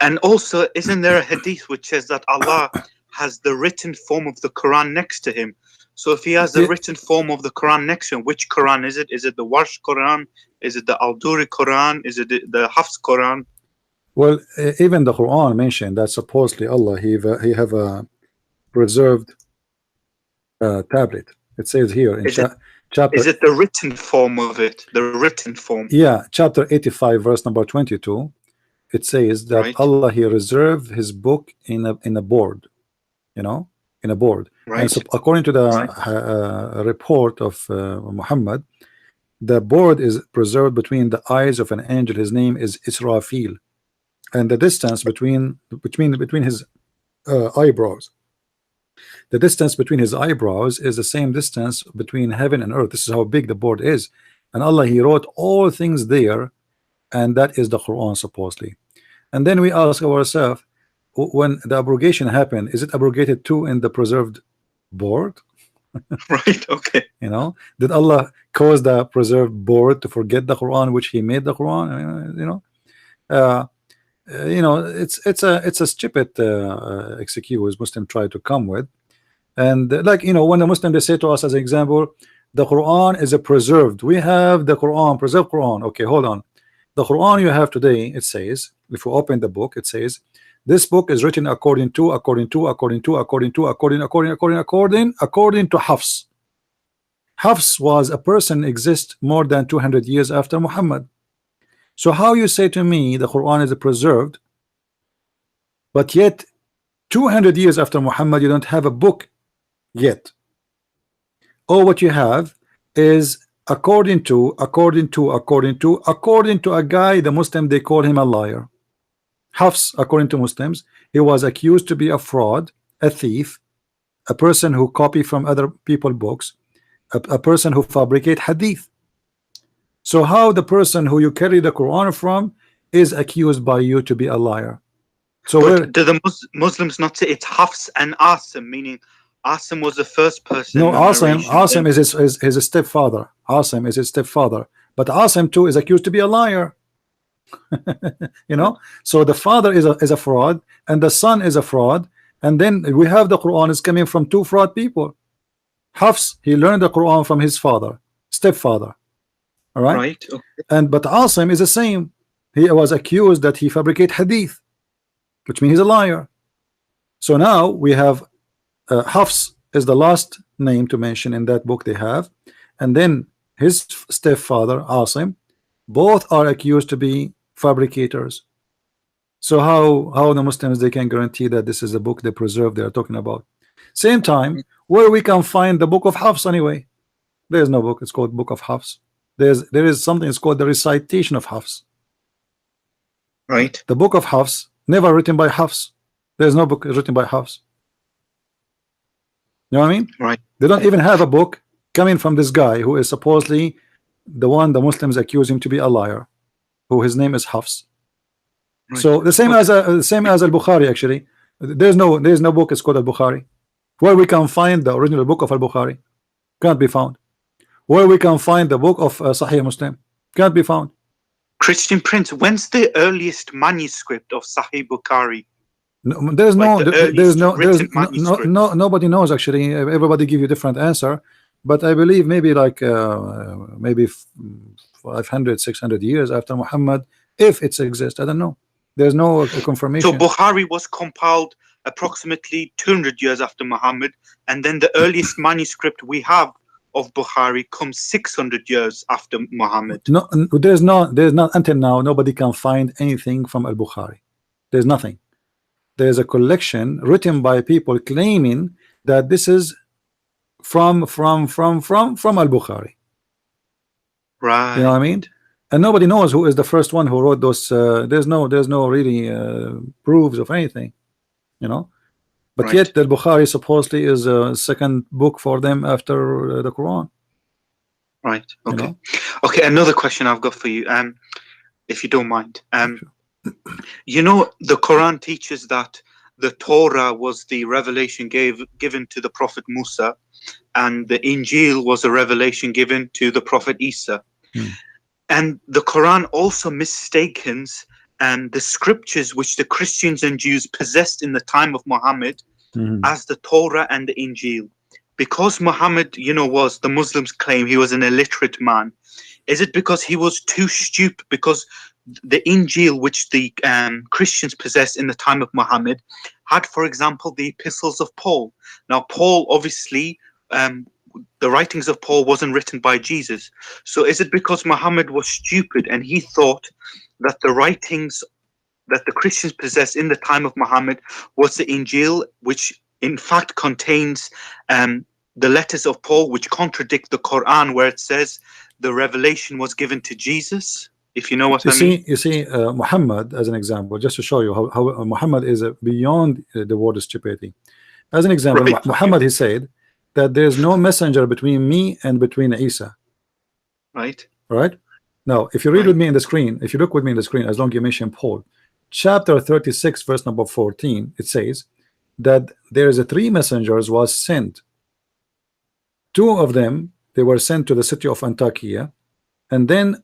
And also, isn't there a hadith which says that Allah has the written form of the Quran next to him? So if he has the written form of the Quran next to him, which Quran is it? Is it the Warsh Quran? Is it the Al-Duri Quran? Is it the Hafs Quran? Well, even the Quran mentioned that supposedly Allah he have a preserved tablet. It says here in chapter. Is it the written form of it? The written form. Yeah, chapter 85, verse number 22. It says that Right. Allah he reserved his book in a board, you know, in a board. Right. And so according to the report of Muhammad, the board is preserved between the eyes of an angel. His name is Israfil, and the distance between his eyebrows. The distance between his eyebrows is the same distance between heaven and earth. This is how big the board is, and Allah he wrote all things there, and that is the Quran supposedly. And then we ask ourselves, when the abrogation happened, is it abrogated too in the preserved board? Right. Okay. You know, did Allah cause the preserved board to forget the Quran, which He made the Quran? You know, it's a stupid excuse Muslim try to come with. And like, you know, when the Muslim they say to us as an example, the Quran is a preserved. We have the Quran, preserved Quran. Okay, hold on. The Quran you have today, it says, if you open the book, it says, this book is written according to Hafs. Hafs was a person exist more than 200 years after Muhammad. So how you say to me the Quran is preserved, but yet 200 years after Muhammad you don't have a book yet? Or what you have is according to a guy, the Muslim, they call him a liar. Hafs, according to Muslims, he was accused to be a fraud, a thief, a person who copy from other people's books, a person who fabricate hadith. So how the person who you carry the Quran from is accused by you to be a liar? So but do the Muslims not say it's Hafs and Asim, meaning Asim was the first person? no, in the Asim narration, is his stepfather. Asim is his stepfather, but Asim too is accused to be a liar. You know, so the father is a fraud and the son is a fraud, and then we have the Quran is coming from two fraud people. Hafs, he learned the Quran from his father, stepfather. All right, right? Okay. but Asim is the same. He was accused that he fabricate hadith, which means he's a liar. So now we have Hafs is the last name to mention in that book they have, and then his stepfather Asim, both are accused to be fabricators. So how the Muslims, they can guarantee that this is a book they preserve they are talking about? Same time, where we can find the book of Hafs anyway? There is no book. It's called Book of Hafs. There is something, it's called the Recitation of Hafs. Right. The book of Hafs, never written by Hafs. There's no book written by Hafs. You know what I mean? Right. They don't even have a book coming from this guy who is supposedly the one the Muslims accuse him to be a liar, who his name is Hafs. Right. So the same as Al-Bukhari actually. There's no book is called Al-Bukhari. Where we can find the original book of Al-Bukhari? Can't be found. Where we can find the book of Sahih Muslim? Can't be found. Christian Prince, when's the earliest manuscript of Sahih Bukhari? No, there's no, Like the there's no, earliest written manuscript. nobody knows actually. Everybody give you different answer, but I believe maybe like maybe 500, 600 years after Muhammad, if it exists. I don't know. There's no confirmation. So Bukhari was compiled approximately 200 years after Muhammad, and then the earliest manuscript we have of Bukhari comes 600 years after Muhammad. No, there's not until now. Nobody can find anything from Al-Bukhari. There's nothing. There's a collection written by people claiming that this is from Al-Bukhari. Right. You know what I mean? And nobody knows who is the first one who wrote those. There's no really proofs of anything, you know. But Right. yet the Bukhari supposedly is a second book for them after the Quran. Right. You Okay. know? Okay. Another question I've got for you, if you don't mind. You know, the Quran teaches that the Torah was the revelation given to the Prophet Musa, and the Injil was a revelation given to the Prophet Isa. And the Quran also mistakes the scriptures which the Christians and Jews possessed in the time of Muhammad as the Torah and the Injil. Because Muhammad, you know, was, the Muslims claim he was an illiterate man. Is it because he was too stupid? Because the Injil, which the Christians possessed in the time of Muhammad, had, for example, the epistles of Paul. Now, Paul, obviously, the writings of Paul wasn't written by Jesus. So is it because Muhammad was stupid and he thought that the writings that the Christians possessed in the time of Muhammad was the Injil, which in fact contains the letters of Paul, which contradict the Quran, where it says the revelation was given to Jesus? If you know what I mean. You see, Muhammad, as an example, just to show you how Muhammad is beyond the word stupidity. As an example, Right. Muhammad, he said that there's no messenger between me and between Isa. Right. Right? Now, if you read Right. with me in the screen, if you look with me in the screen, as long as you mention Paul, chapter 36, verse number 14, it says that there is a 3 messengers was sent. 2 of them, they were sent to the city of Antakya, and then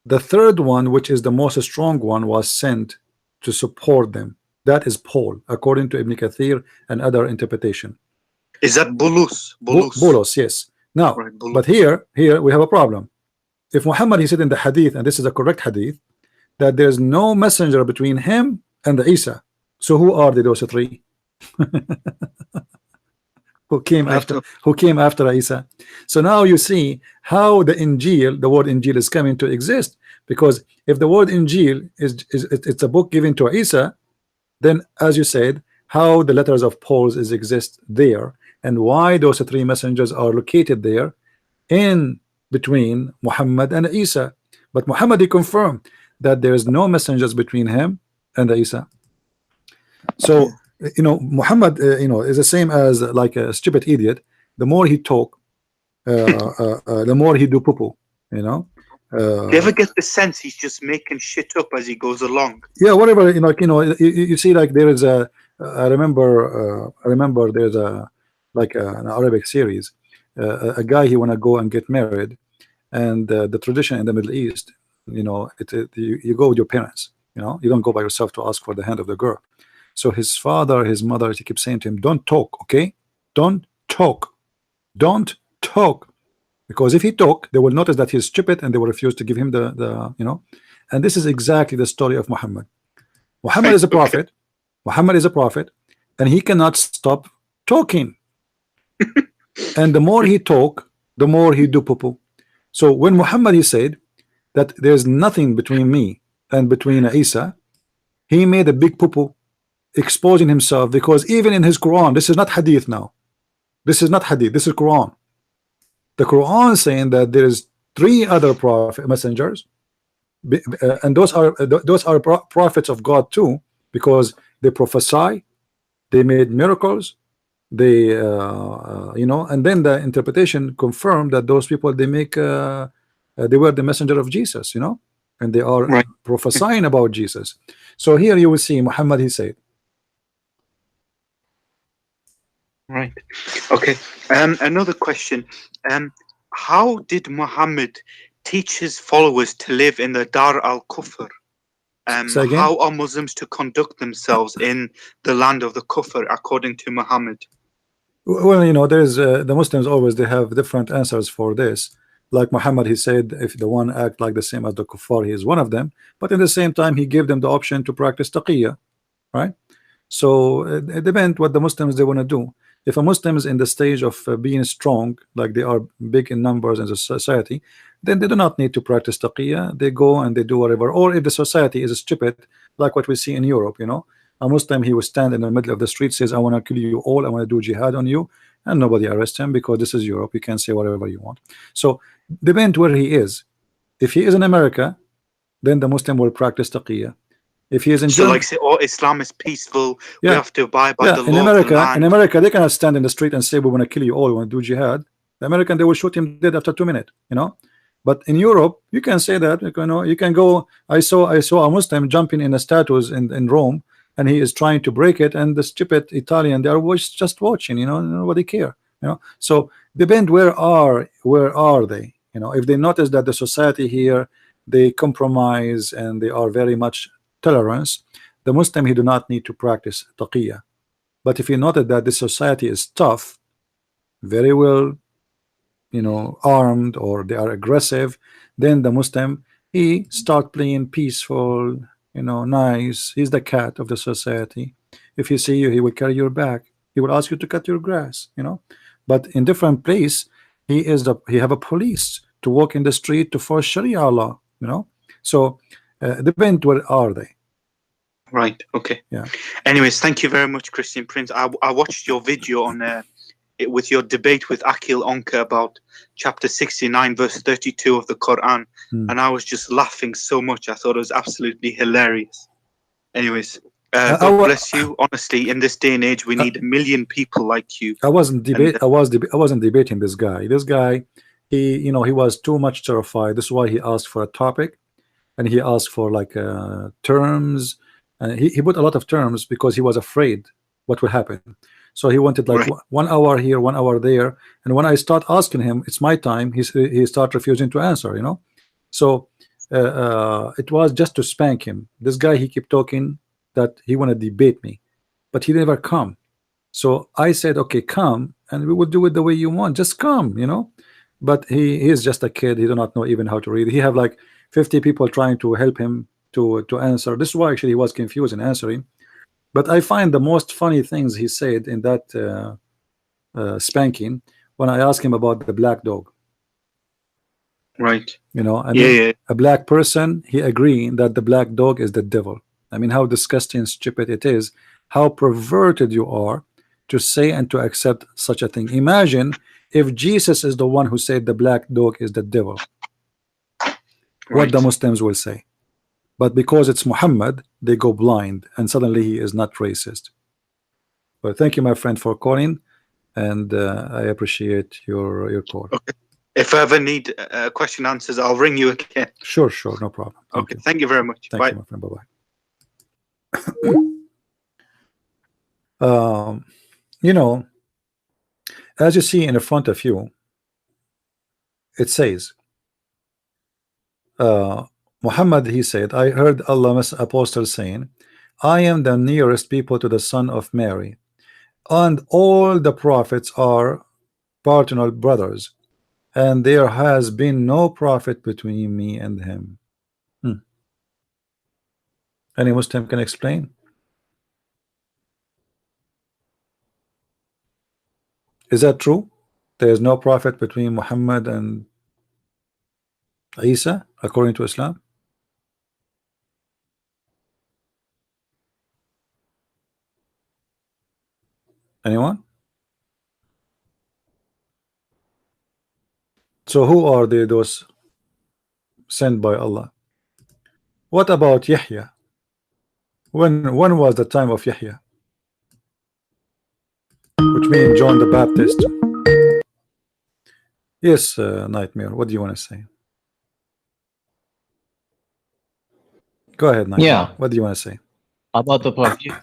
the 3rd one, which is the most strong one, was sent to support them. That is Paul, according to Ibn Kathir and other interpretation. Is that Bulus? Bulus, yes. Now, Right, Bulus. but here we have a problem. If Muhammad, he said in the hadith, and this is a correct hadith, that there's no messenger between him and the Isa. So who are those 3? Who came after Isa? So now you see how the Injil, the word Injil, is coming to exist, because if the word Injil it's a book given to Isa, then as you said, how the letters of Paul exist there, and why those 3 messengers are located there in between Muhammad and Isa. But Muhammad, he confirmed that there is no messengers between him and Isa. So Muhammad is the same as like a stupid idiot. The more he talk, the more he do poo-poo. Do you ever get the sense he's just making shit up as he goes along? Yeah, whatever. You see, like there is a. I remember there's a like an Arabic series. A guy, he wanna go and get married, and the tradition in the Middle East, you go with your parents. You don't go by yourself to ask for the hand of the girl. So his father, his mother, he keeps saying to him, "Don't talk, okay? Don't talk, don't talk." Because if he talk, they will notice that he's stupid and they will refuse to give him the. And this is exactly the story of Muhammad. Muhammad is a prophet. Muhammad is a prophet, and he cannot stop talking. And the more he talk, the more he do poo-poo. So when Muhammad, he said that there's nothing between me and between Isa, he made a big poo-poo, exposing himself, because even in his Quran, this is not hadith now. This is not hadith, this is Quran. The Quran saying that there is 3 other prophet messengers, and those are prophets of God too, because they prophesy, they made miracles, they and then the interpretation confirmed that those people, they make they were the messenger of Jesus, and they are right. prophesying about Jesus. So here you will see Muhammad, he said. Right. Okay. Another question. How did Muhammad teach his followers to live in the Dar al-Kufr? How are Muslims to conduct themselves in the land of the Kufr according to Muhammad? Well, there's the Muslims always, they have different answers for this. Like Muhammad, he said, if the one act like the same as the kuffar, he is one of them. But in the same time, he gave them the option to practice taqiyya, right? So it depends what the Muslims, they want to do. If a Muslim is in the stage of being strong, like they are big in numbers in the society, then they do not need to practice taqiyya. They go and they do whatever. Or if the society is stupid, like what we see in Europe, a Muslim, he will stand in the middle of the street, says, "I want to kill you all, I want to do jihad on you," and nobody arrests him, because this is Europe. You can say whatever you want. So depend where he is. If he is in America, then the Muslim will practice taqiyya. If he is in Germany, like say, Islam is peaceful, we have to abide by the law. In America, they cannot stand in the street and say, "We want to kill you all, we want to do jihad." The American, they will shoot him dead after 2 minutes. But in Europe, you can say that. You can go. I saw a Muslim jumping in a statue in Rome, and he is trying to break it, and the stupid Italian, they are just watching. Nobody care. So depend where are they? If they notice that the society here, they compromise and they are very much tolerance, the Muslim, he do not need to practice taqiyya. But if you noted that the society is tough, very well, armed, or they are aggressive, then the Muslim, he start playing peaceful, nice. He's the cat of the society. If he see you, he will carry your back. He will ask you to cut your grass. But in different place, he have a police to walk in the street to force Sharia law. So depend where are they. Right. Okay. Yeah. Anyways, thank you very much, Christian Prince. I watched your video on with your debate with Akil Onka about chapter 69 verse 32 of the Quran, and I was just laughing so much. I thought it was absolutely hilarious. Anyways, God bless you. Honestly, in this day and age, we need 1 million people like you. I wasn't debating this guy. This guy, he was too much terrified. This is why he asked for a topic, and he asked for like terms. He put a lot of terms because he was afraid what will happen. So he wanted like 1 hour here, 1 hour there. And when I start asking him, it's my time, he start refusing to answer. So it was just to spank him. This guy, he kept talking that he want to debate me, but he never come. So I said, okay, come, and we will do it the way you want. Just come, But he is just a kid. He do not know even how to read. He have like 50 people trying to help him to answer. This is why actually he was confused in answering. But I find the most funny things he said in that spanking, when I asked him about the black dog. Right. And a black person, he agreed that the black dog is the devil. I mean, how disgusting and stupid it is, how perverted you are to say and to accept such a thing. Imagine if Jesus is the one who said the black dog is the devil, what the Muslims will say. But because it's Muhammad, they go blind, and suddenly he is not racist. But thank you, my friend, for calling, and I appreciate your call. Okay. If I ever need question answers, I'll ring you again. Sure, no problem. Okay, thank you very much. Thank Bye. you, my friend. Bye-bye. You know, as you see in the front of you, it says, Muhammad, he said, I heard Allah's apostle saying, I am the nearest people to the son of Mary, and all the prophets are paternal brothers, and there has been no prophet between me and him. Any Muslim can explain? Is that true? There is no prophet between Muhammad and Isa according to Islam? Anyone? So who are those sent by Allah? What about Yahya? When was the time of Yahya? Which means John the Baptist. Yes, Nightmare, what do you want to say? Go ahead, Nightmare. Yeah. What do you want to say? About the prophet.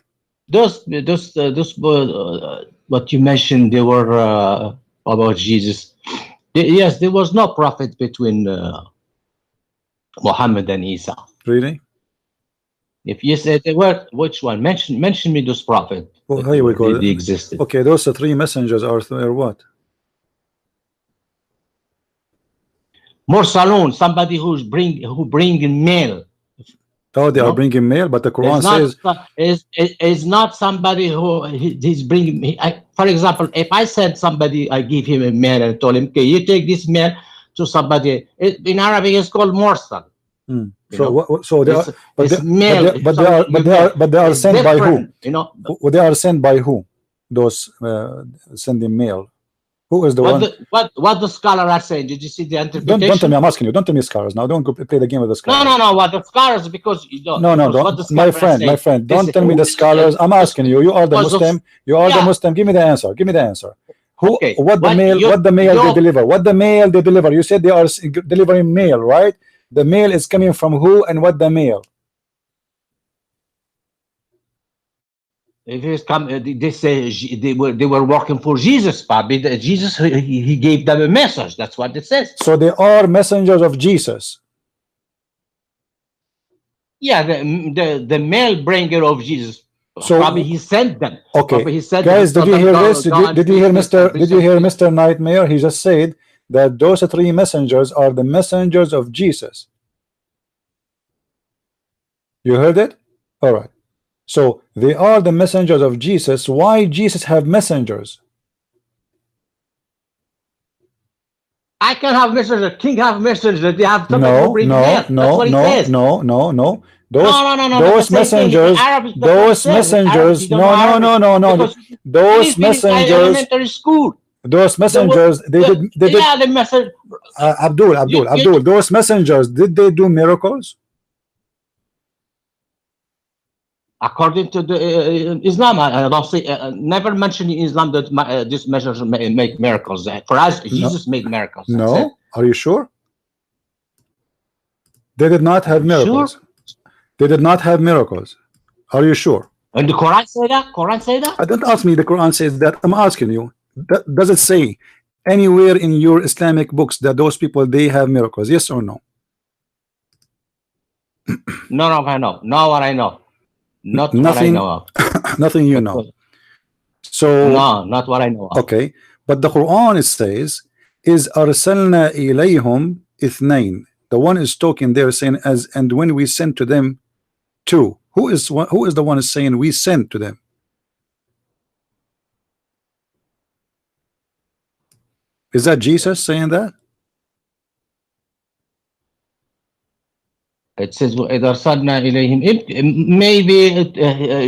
Those what you mentioned, they were about Jesus. Yes, there was no prophet between Muhammad and Isa. Really? If you said they were, which one? Mention me those prophets. Well, here we go. They existed. Okay, those three messengers are what? Mursalun, somebody who bring mail. Oh, they are bringing mail, but the Quran says is not somebody who he's bringing. For example, if I send somebody, I give him a mail and told him, okay, you take this mail to somebody. In Arabic, it's called mursal. So they are, but they are sent by who? You know, they are sent by who? Those sending mail. Who is the one? What the scholar are saying? Did you see the interpretation? Don't tell me. I'm asking you. Don't tell me scholars now. Don't go play the game with the scholars. No. What the scholars? Because you don't. No. Don't. My friend. Don't tell me the scholars. I'm asking you. You are the Muslim. You are the Muslim. Give me the answer. Give me the answer. Who? Okay. What the mail they deliver? What the mail they deliver? You said they are delivering mail, right? The mail is coming from who and what the mail? If it's come, they say they were working for Jesus, but Jesus he gave them a message. That's what it says. So they are messengers of Jesus. Yeah, the mail bringer of Jesus. So probably he sent them. Okay, he sent guys, did you hear this? Did you hear Mr. Nightmare? He just said that those three messengers are the messengers of Jesus. You heard it? All right. So they are the messengers of Jesus. Why Jesus have messengers? I can have messengers. King have messengers. They have somebody who bring mail. No. Those messengers. Those messengers. No. Those messengers. Elementary school. Those messengers. They did. Yeah, the message. Abdul. Those messengers. Did they do miracles? According to the Islam, I don't say never mention in Islam that these measures make miracles. For us, Jesus made miracles. No, are you sure? They did not have miracles. Sure? They did not have miracles. Are you sure? And the Quran say that? Quran say that? Don't ask me. The Quran says that. I'm asking you. Does it say anywhere in your Islamic books that those people they have miracles? Yes or no? None of I know. Not what I know. Not nothing, what I know of. Nothing you know. So no, not what I know of. Okay, but the Quran it says is arsalna ilayhum ithnain. The one is talking there saying as and when we sent to them two. Who is the one is saying we sent to them? Is that Jesus saying that? It says maybe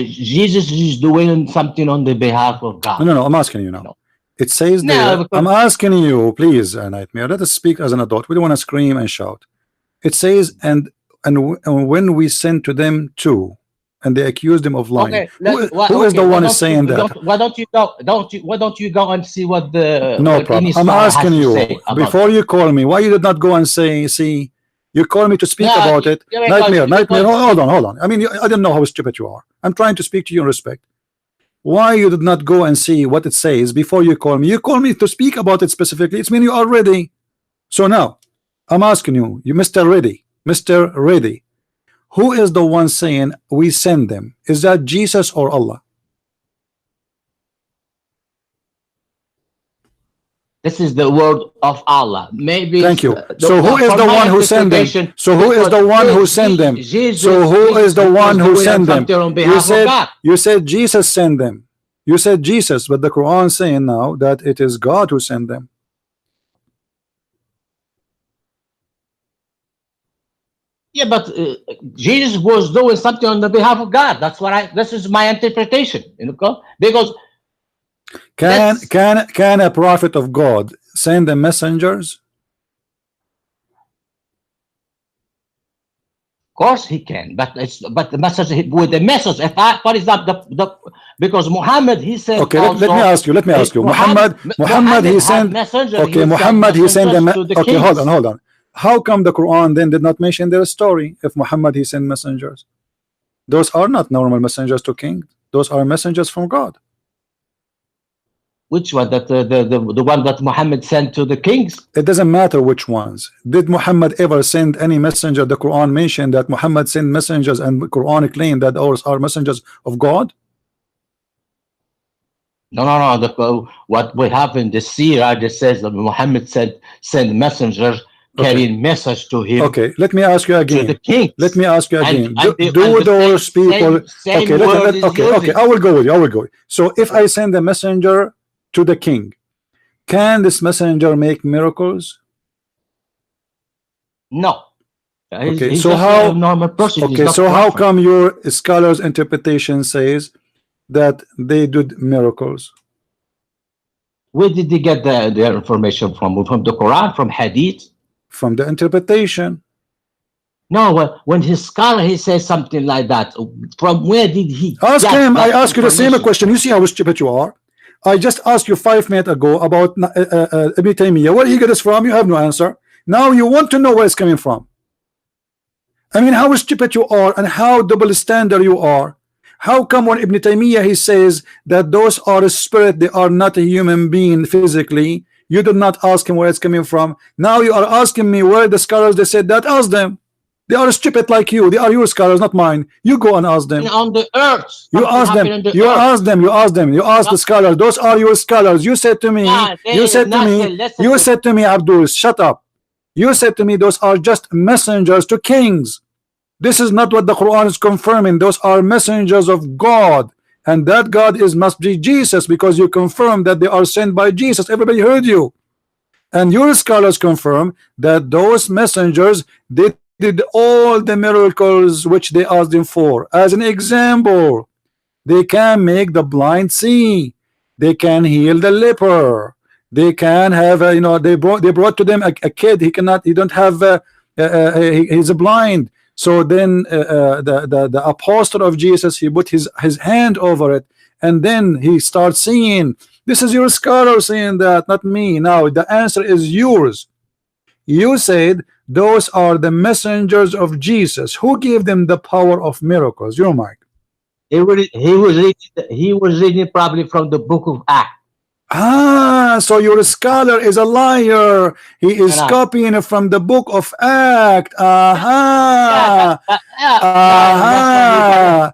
Jesus is doing something on the behalf of God. No, I'm asking you now. No. It says No, there, because- I'm asking you, please, Nightmare, let us speak as an adult. We don't want to scream and shout. It says, and when we sent to them too, and they accused him of lying. Okay, Who is the one who's saying that? Why don't you go and see what the No what problem. Ines I'm Farah has asking to you, say about before you call me, why you did not go and say, see, you call me to speak No, about it. yeah, Nightmare, because- hold on. I mean, I don't know how stupid you are. I'm trying to speak to you in respect. Why you did not go and see what it says before you call me? You call me to speak about it specifically. It's mean you are ready. So now, I'm asking you, Mr. Ready, who is the one saying we send them? Is that Jesus or Allah? This is the word of Allah. Maybe. Thank you. So who is from the my one who sent them? interpretation, So who is the one who sent them? So who is the one who sent them? On behalf of God. You said Jesus sent them. You said Jesus, but the Quran is saying now that it is God who sent them. Yeah, but Jesus was doing something on the behalf of God. This is my interpretation. Because Can a prophet of God send the messengers? of course he can, but the message with the message. If I, for example, because Muhammad he said. Okay, let me ask you. Muhammad he sent. Okay, Muhammad he sent them. Okay, hold on. How come the Quran then did not mention their story? If Muhammad he sent messengers, those are not normal messengers to king. Those are messengers from God. Which one? That the one that Muhammad sent to the kings? It doesn't matter which ones. Did Muhammad ever send any messenger? The Quran mentioned that Muhammad sent messengers, and the Quran claimed that those are messengers of God. No. What we have in the Sirah just says that Muhammad sent messengers carrying message to him. Okay, let me ask you again. To the kings. Let me ask you again. And Do those people? Same Okay, word is okay. using. I will go with you. So if I send a messenger to the king, can this messenger make miracles? No. Okay, He's so just how? a normal person. He's Okay, not so how prophet. come your scholar's interpretation says that they did miracles? Where did they get their information from? From the Quran, from Hadith? From the interpretation. No, when his scholar he says something like that, from where did he? Ask get him. that I ask you the same information? question. You see how stupid you are. I just asked you 5 minutes ago about Ibn Taymiyyah. Where he got this from? You have no answer. Now you want to know where it's coming from. I mean, how stupid you are and how double standard you are. How come when Ibn Taymiyyah he says that those are a spirit, they are not a human being physically, you did not ask him where it's coming from. Now you are asking me where the scholars they said that. Ask them. They are stupid like you. They are your scholars, not mine. You go and ask them. On the earth. You ask them. You ask them. You ask the scholars. Those are your scholars. You said to me. You said to me, Abdul, shut up. You said to me, those are just messengers to kings. This is not what the Quran is confirming. Those are messengers of God, and that God must be Jesus, because you confirm that they are sent by Jesus. Everybody heard you, and your scholars confirm that those messengers did all the miracles which they asked them for. As an example, they can make the blind see, they can heal the leper, they can have they brought to them a kid. He don't have he's blind. So then the apostle of Jesus, he put his hand over it, and then he starts seeing. This is your scholar saying that, not me. Now the answer is yours. You said those are the messengers of Jesus. Who gave them the power of miracles? Your mic. He was reading probably from the book of Acts. So your scholar is a liar. He is copying it from the book of Acts.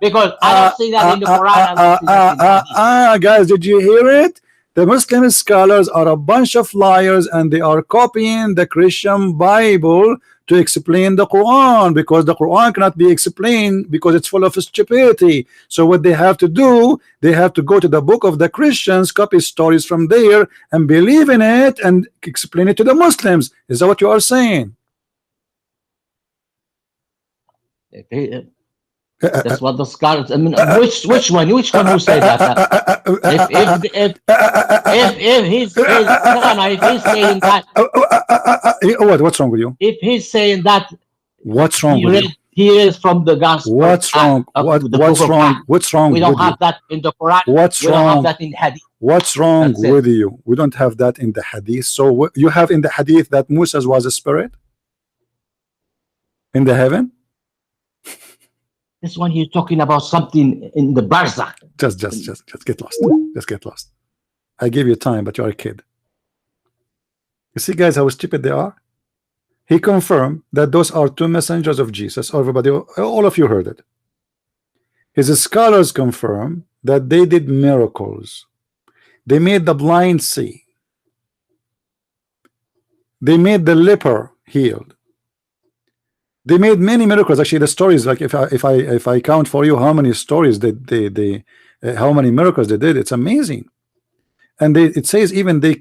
Because I don't see that in the Quran. Guys, did you hear it? The Muslim scholars are a bunch of liars, and they are copying the Christian Bible to explain the Quran, because the Quran cannot be explained because it's full of stupidity. So what they have to do, they have to go to the book of the Christians, copy stories from there, and believe in it and explain it to the Muslims. Is that what you are saying? If he, that's what the scholars. I mean, which one who say that? If he's saying that, what's wrong with you? if he's saying that, What's wrong with you? he is from the gospel. What's wrong? What's wrong? What's wrong? We don't have that in the Quran. What's we wrong? don't have that in Hadith. What's wrong That's it. with you? We don't have that in the Hadith. So you have in the Hadith that Moses was a spirit in the heaven. This one you're talking about something in the barzakh. Just get lost. Just get lost. I gave you time, but you're a kid. You see, guys, how stupid they are. He confirmed that those are two messengers of Jesus. Everybody, all of you heard it. His scholars confirm that they did miracles. They made the blind see. They made the leper healed. They made many miracles. Actually, the stories, like if I count for you how many stories they how many miracles they did, it's amazing. And it says even they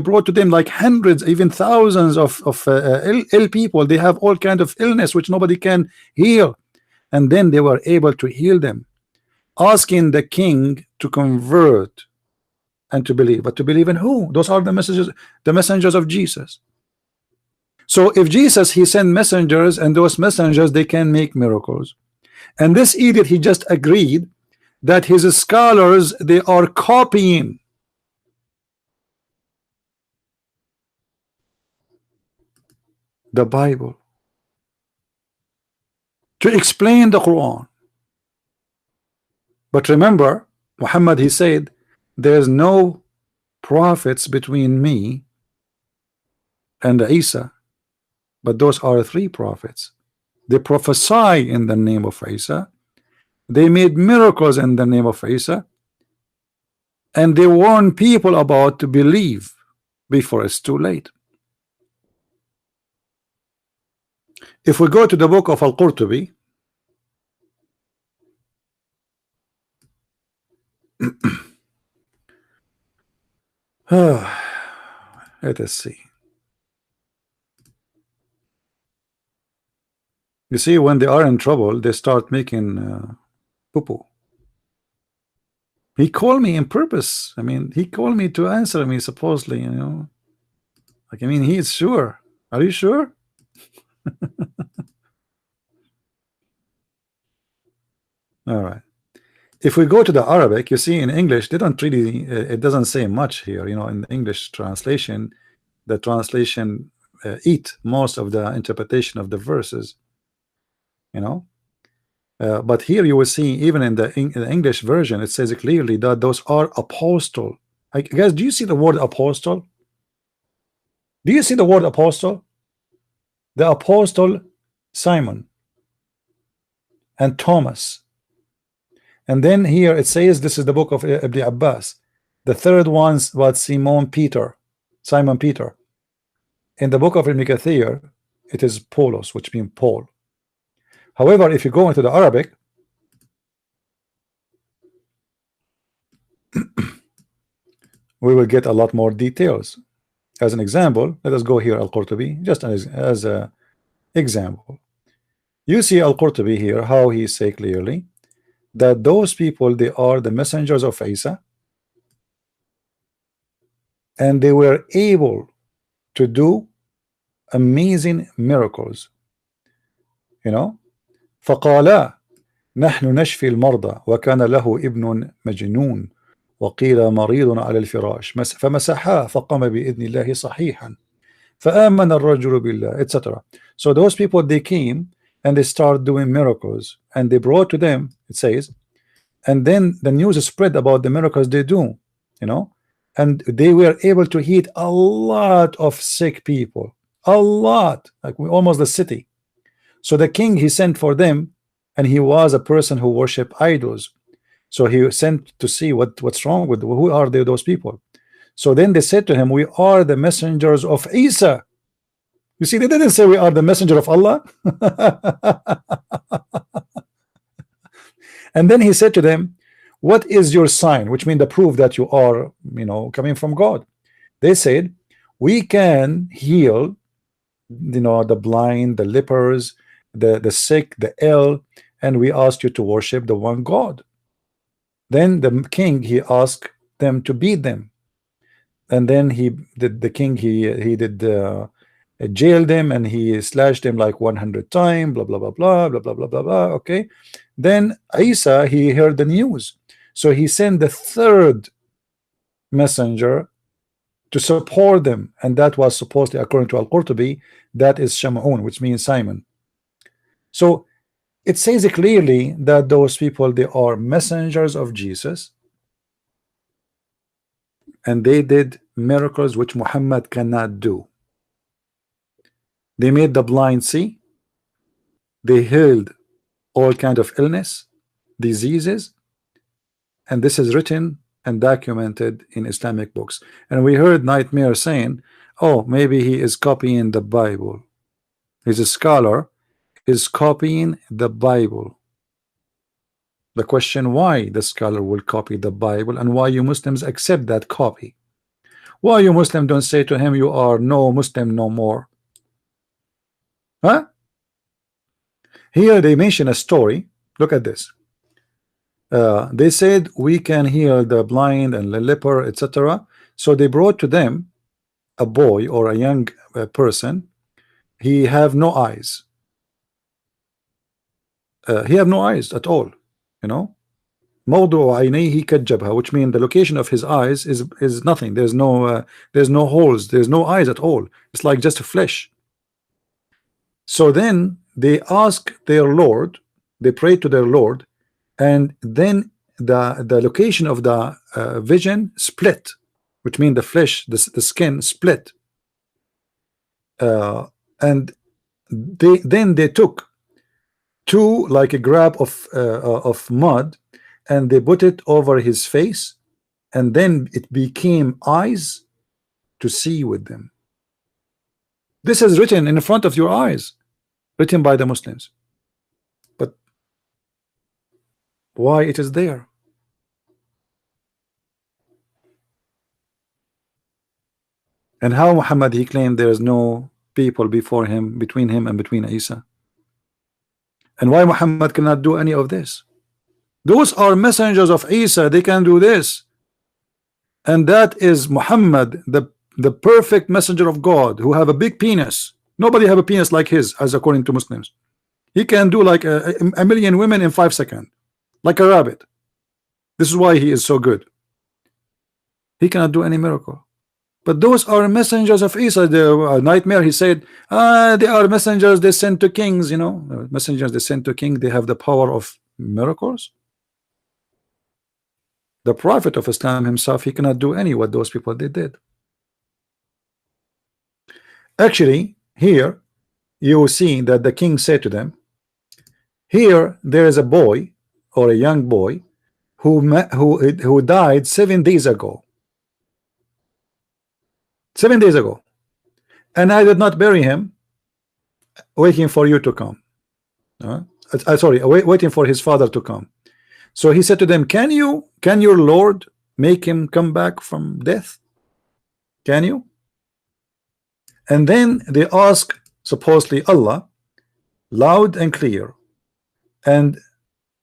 brought to them like hundreds, even thousands of ill people. They have all kind of illness which nobody can heal, and then they were able to heal them, asking the king to convert and to believe. But to believe in who? Those are the messengers of Jesus. So if Jesus, he sent messengers, and those messengers, they can make miracles. And this idiot, he just agreed that his scholars, they are copying the Bible to explain the Quran. But remember, Muhammad, he said, there's no prophets between me and Isa, but those are three prophets. They prophesy in the name of Isa, they made miracles in the name of Isa, and they warn people about to believe before it's too late. If we go to the book of Al-Qurtubi, let us see. You see, when they are in trouble, they start making poo-poo. He called me in purpose. I mean, he called me to answer me, supposedly, you know. Like, I mean, he is sure. Are you sure? All right. If we go to the Arabic, you see in English, they don't really, it doesn't say much here. You know, in the English translation, the translation eat most of the interpretation of the verses. You know, but here you will see, even in the English version, it says clearly that those are apostle. Guys, do you see the word apostle? Do you see the word apostle? The apostle Simon and Thomas. And then here it says, this is the book of Ibn Abbas. The third one was Simon Peter. In the book of Ibn Kathir, it is Paulos, which means Paul. However, if you go into the Arabic, we will get a lot more details. As an example, let us go here, Al-Qurtubi, just as an example. You see Al-Qurtubi here, how he say clearly that those people, they are the messengers of Isa, and they were able to do amazing miracles. You know, فقالا نحن نشفي المرضى وكان له ابن مجنون وقيل مريض على الفراش فمسحاه فقام بإذن الله صحيحا فآمن الرجل بالله, etc. So those people, they came and they start doing miracles, and they brought to them, it says, and then the news spread about the miracles they do, you know, and they were able to heal a lot of sick people, a lot, like almost the city. So the king, he sent for them, and he was a person who worshiped idols. So he sent to see what's wrong with, who are they, those people. So then they said to him, we are the messengers of Isa. You see, they didn't say we are the messenger of Allah. And then he said to them, what is your sign? Which means the proof that you are, you know, coming from God. They said, we can heal, you know, the blind, the lepers, the sick, the ill, and we asked you to worship the one God. Then the king, he asked them to beat them, and then the king did jail them, and he slashed them like 100 times, blah blah blah blah blah blah blah blah blah. Okay, then Isa, he heard the news, so he sent the third messenger to support them, and that was supposedly, according to Al-Qurtubi, that is Shamun, which means Simon. So it says clearly that those people, they are messengers of Jesus, and they did miracles which Muhammad cannot do. They made the blind see, they healed all kind of illness, diseases, and this is written and documented in Islamic books. And we heard Nightmare saying, oh, maybe he is copying the Bible. He's a scholar, is copying the Bible. The question, why the scholar will copy the Bible, and why you Muslims accept that copy? Why you Muslims don't say to him, you are no Muslim no more? Huh? Here they mention a story. Look at this. They said we can heal the blind and the leper, etc. So they brought to them a boy or a young person. He have no eyes. He have no eyes at all. You know, موضوع عينيه كالجبهة, which means the location of his eyes is nothing. There's no holes. There's no eyes at all. It's like just flesh. So then they ask their Lord. They pray to their Lord. And then the location of the vision split, which means the flesh, the skin split, and they took two, like a grab of mud, and they put it over his face, and then it became eyes to see with them. This is written in front of your eyes, written by the Muslims. Why it is there? And how Muhammad, he claimed there is no people before him, between him and between Isa? And why Muhammad cannot do any of this? Those are messengers of Isa, they can do this. And that is Muhammad, the perfect messenger of God, who have a big penis. Nobody have a penis like his, as according to Muslims. He can do like a million women in 5 seconds. Like a rabbit. This is why he is so good. He cannot do any miracle. But those are messengers of Isa. The Nightmare, he said, they are messengers they sent to kings. You know, messengers they sent to king. They have the power of miracles. The Prophet of Islam himself, he cannot do any what those people they did. Actually, here you will see that the king said to them, here there is a boy, or a young boy, who died 7 days ago. 7 days ago, and I did not bury him, waiting for you to come. Sorry, waiting for his father to come. So he said to them, can your Lord make him come back from death? Can you? And then they ask supposedly Allah loud and clear, and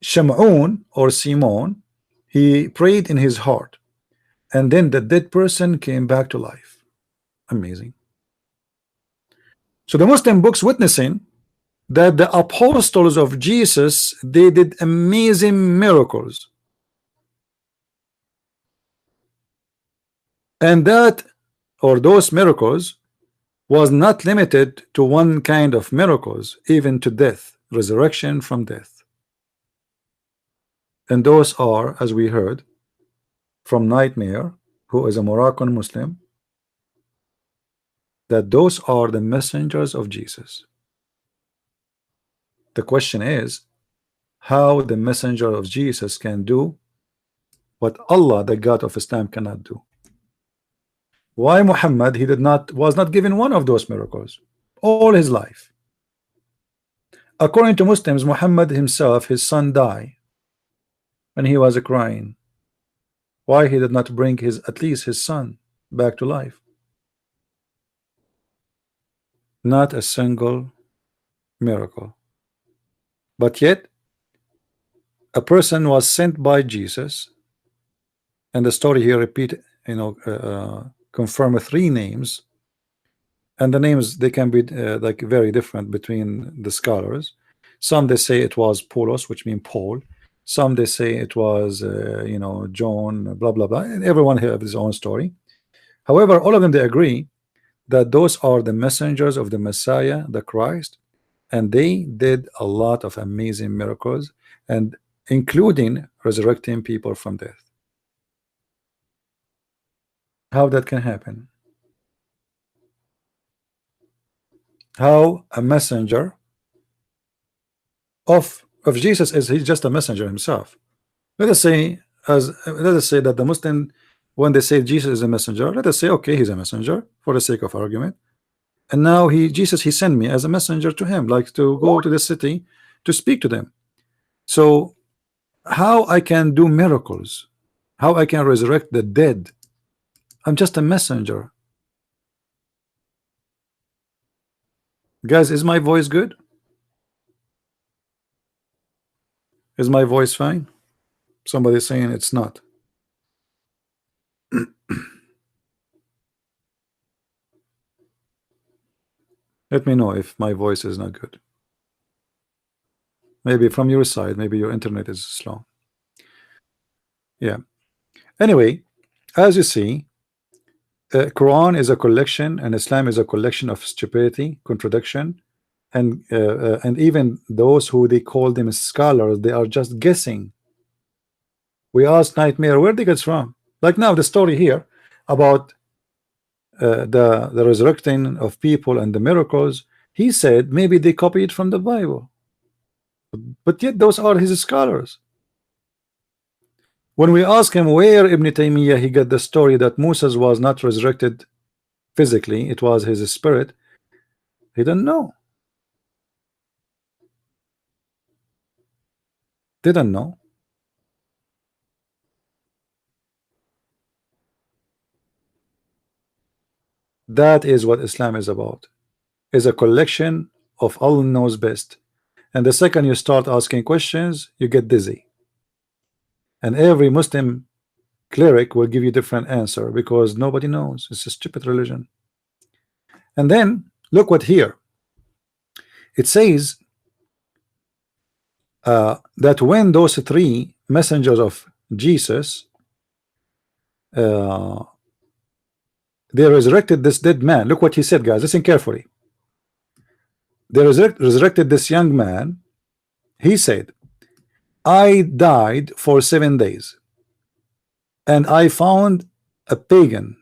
Shamun or Simon, he prayed in his heart, and then the dead person came back to life. Amazing. So the Muslim books witnessing that the apostles of Jesus, they did amazing miracles, and that, or those miracles, was not limited to one kind of miracles, even to death, resurrection from death. And those are, as we heard from Nightmare, who is a Moroccan Muslim, that those are the messengers of Jesus. The question is, how the messenger of Jesus can do what Allah, the God of Islam, cannot do? Why Muhammad, he was not given one of those miracles all his life? According to Muslims, Muhammad himself, his son died, and he was crying. Why he did not bring at least his son back to life? Not a single miracle. But yet a person was sent by Jesus, and the story here repeat, confirm 3 names, and the names, they can be like very different between the scholars. Some they say it was Paulos, which means Paul. Some they say it was John, blah blah blah, and everyone has his own story. However, all of them, they agree that those are the messengers of the Messiah, the Christ, and they did a lot of amazing miracles, and including resurrecting people from death. How that can happen? How a messenger of Jesus, is he's just a messenger himself. Let us say that the Muslim, when they say Jesus is a messenger, let us say, okay, he's a messenger for the sake of argument, and now Jesus sent me as a messenger to him, like to go to the city to speak to them. So how I can do miracles, how I can resurrect the dead? I'm just a messenger. Guys, is my voice good? Is my voice fine? Somebody's saying it's not. Let me know if my voice is not good. Maybe from your side, maybe your internet is slow. Yeah. Anyway, as you see, Quran is a collection, and Islam is a collection of stupidity, contradiction, and even those who they call them scholars, they are just guessing. We asked Nightmare where they get from. Like now, the story here about the resurrecting of people and the miracles. He said maybe they copied from the Bible, but yet those are his scholars. When we ask him where Ibn Taymiyyah he got the story that Moses was not resurrected physically, it was his spirit, he didn't know. Didn't know. That is what Islam is about. Is a collection of Allah knows best. And the second you start asking questions, you get dizzy. And every Muslim cleric will give you different answer because nobody knows. It's a stupid religion. And then look what here. It says that when those 3 messengers of Jesus they resurrected this dead man. Look what he said, guys. Listen carefully. They resurrected this young man. He said, I died for 7 days, and I found a pagan,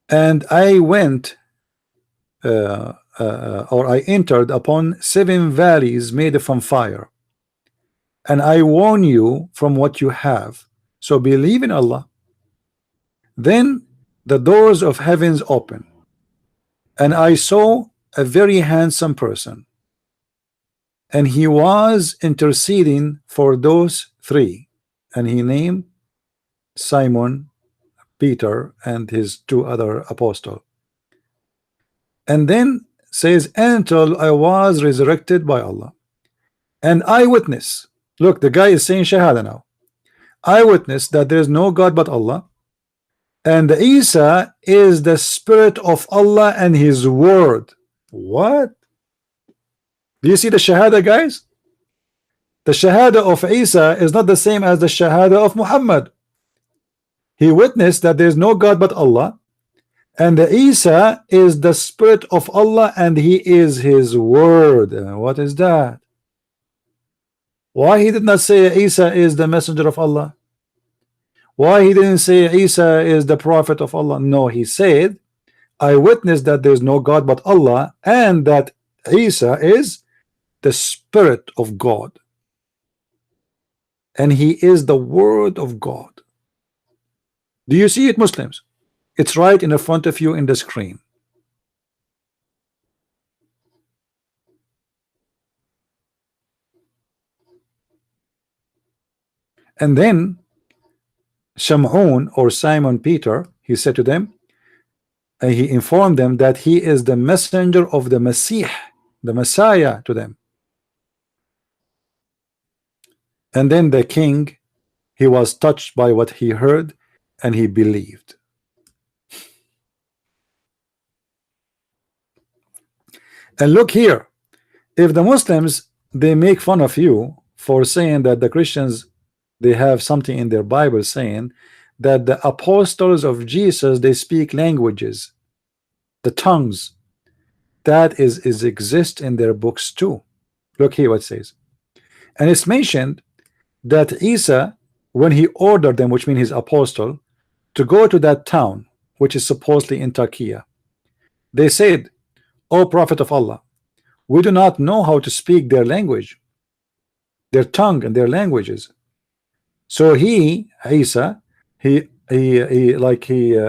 and I went or I entered upon 7 valleys made from fire, and I warn you from what you have, so believe in Allah. Then the doors of heavens open, and I saw a very handsome person, and he was interceding for those 3, and he named Simon, Peter, and his 2 other apostles. And then says, until I was resurrected by Allah, and I witness. Look, the guy is saying Shahada now. I witness that there is no God but Allah, and Isa is the spirit of Allah and his word. What? Do you see the Shahada, guys? The Shahada of Isa is not the same as the Shahada of Muhammad. He witnessed that there is no God but Allah, and Isa is the spirit of Allah and he is his word. What is that? Why he did not say Isa is the messenger of Allah? Why he didn't say Isa is the prophet of Allah? No, he said, I witness that there is no God but Allah, and that Isa is the spirit of God, and he is the word of God. Do you see it, Muslims? It's right in the front of you in the screen. And then Shamun, or Simon Peter, he said to them, and he informed them that he is the messenger of the Messiah to them. And then the king, he was touched by what he heard, and he believed. And look here, if the Muslims, they make fun of you for saying that the Christians, they have something in their Bible saying that the apostles of Jesus, they speak languages, the tongues, that is exist in their books too. Look here what it says. And it's mentioned that Isa, when he ordered them, which means his apostle, to go to that town, which is supposedly in Turkey, they said, "O Prophet of Allah, we do not know how to speak their language, their tongue and their languages." So he, Isa, he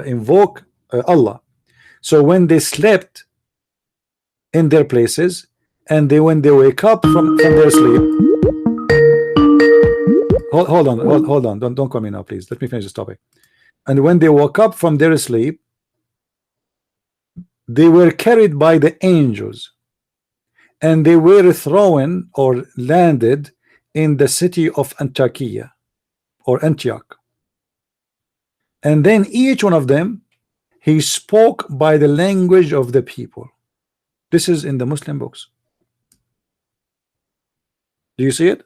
invoked Allah. So when they slept in their places, and when they wake up from their sleep, hold on, don't come in now, please. Let me finish this topic. And when they woke up from their sleep, they were carried by the angels, and they were thrown or landed in the city of Antakya or Antioch. And then each one of them, he spoke by the language of the people. This is in the Muslim books. Do you see it?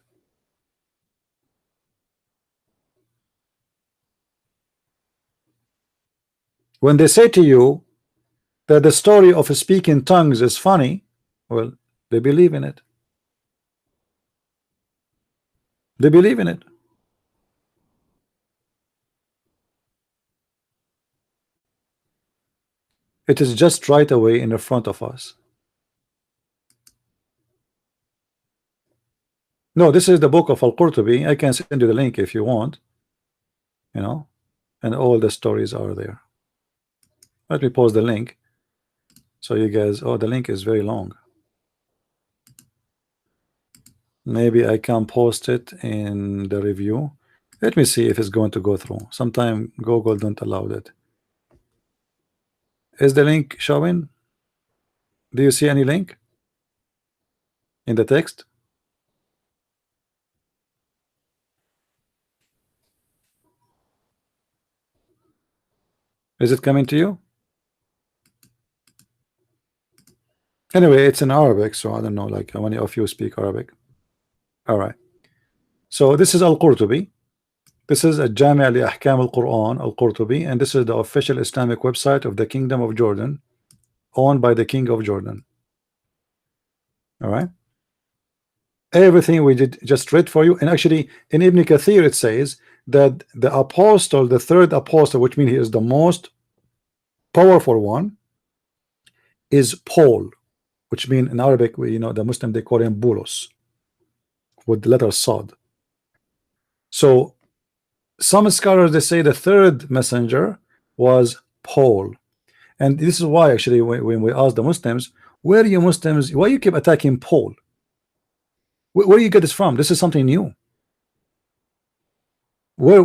When they say to you that the story of speaking tongues is funny, well, they believe in it. They believe in it. It is just right away in the front of us. No, this is the book of Al-Qurtubi. I can send you the link if you want, you know, and all the stories are there. Let me post the link so you guys, oh, the link is very long. Maybe I can post it in the review. Let me see if it's going to go through. Sometime Google don't allow that. Is the link showing? Do you see any link in the text? Is it coming to you? Anyway, it's in Arabic, so I don't know, like how many of you speak Arabic. All right. So this is Al-Qurtubi. This is a Jami' li Ahkam al-Quran, Al-Qurtubi, and this is the official Islamic website of the Kingdom of Jordan, owned by the King of Jordan. All right. Everything we did just read for you, and actually in Ibn Kathir it says that the apostle, the third apostle, which means he is the most powerful one, is Paul, which means in Arabic, you know, the Muslim they call him Bulos, with the letter Sad. So some scholars they say the third messenger was Paul, and this is why actually when we ask the Muslims, where are you Muslims, why you keep attacking Paul? Where do you get this from? This is something new. Where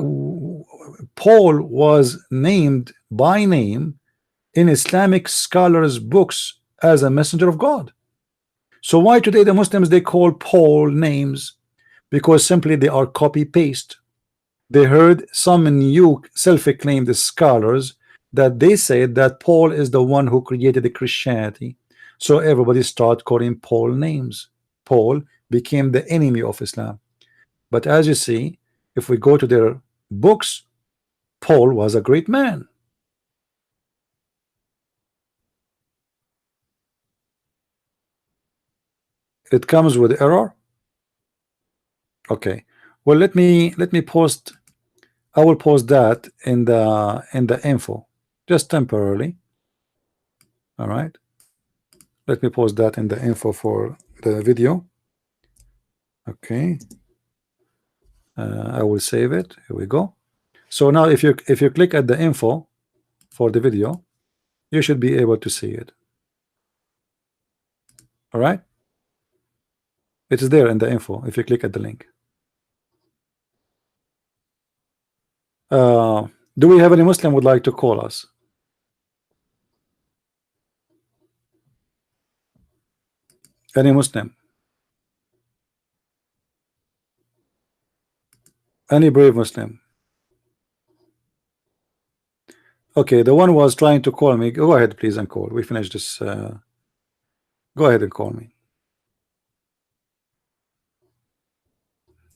Paul was named by name in Islamic scholars' books as a messenger of God. So why today the Muslims they call Paul names? Because simply they are copy paste. They heard some new self-acclaimed scholars that they said that Paul is the one who created the Christianity. So everybody start calling Paul names. Paul became the enemy of Islam. But as you see, if we go to their books, Paul was a great man. It comes with error. Okay. Well, let me post. I will post that in the info, just temporarily. All right. Let me post that in the info for the video. Okay. I will save it. Here we go. So now if you click at the info for the video, you should be able to see it. All right. It is there in the info if you click at the link. Do we have any Muslim would like to call us? Any Muslim? Any brave Muslim? Okay, the one was trying to call me. Go ahead, please, and call. We finished this. Go ahead and call me.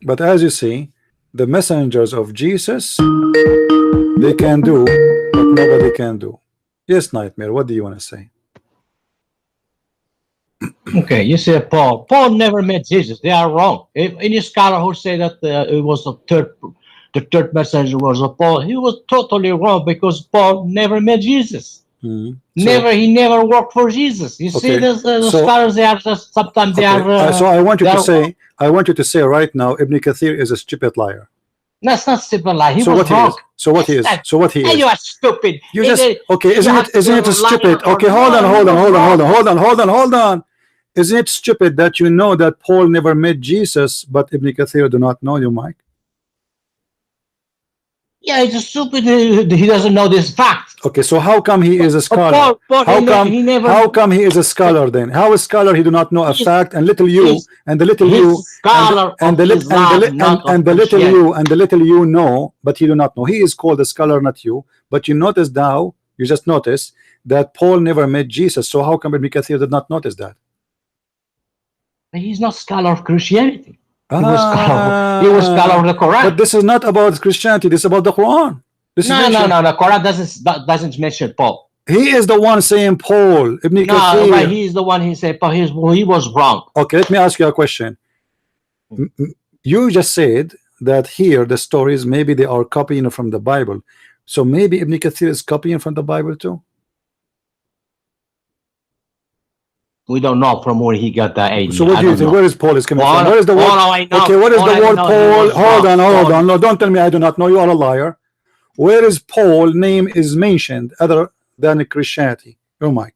But as you see, the messengers of Jesus, they can do what nobody can do. Yes, Nightmare, what do you want to say? Okay, you say Paul. Paul never met Jesus. They are wrong. If any scholar who say that it was the third messenger was a Paul, he was totally wrong because Paul never met Jesus. He never worked for Jesus. You see, the scholars, they are just sometimes they are. So I want you to say right now, Ibn Kathir is a stupid liar. That's not stupid lie. He was wrong. So what he is? So what he is? You are stupid. You just okay? Isn't it stupid? Okay, hold on. Isn't it stupid that you know that Paul never met Jesus, but Ibn Kathir do not know you, Mike? Yeah, he's stupid. He doesn't know this fact. Okay, so how come he is a scholar? How come he is a scholar then? How a scholar he do not know a fact, and little you and the little you and the little you know, but he do not know. He is called a scholar, not you. But you notice now, you just notice that Paul never met Jesus. So how come Ibn Kathir did not notice that? He's not scholar of Christianity. He was scholar of the Quran. But this is not about Christianity. This is about the Quran. No. The Quran doesn't mention Paul. He is the one saying Paul. Ibn Kathir. But he is the one he said Paul. He was wrong. Okay, let me ask you a question. You just said that here the stories maybe they are copying from the Bible. So maybe Ibn Kathir is copying from the Bible too. We don't know from where he got that idea. So what do you think? Where is Paul is coming from? Where is the word? Okay, what is the word Paul? Hold on. No, don't tell me I do not know. You are a liar. Where is Paul name is mentioned other than Christianity? Oh, Mike.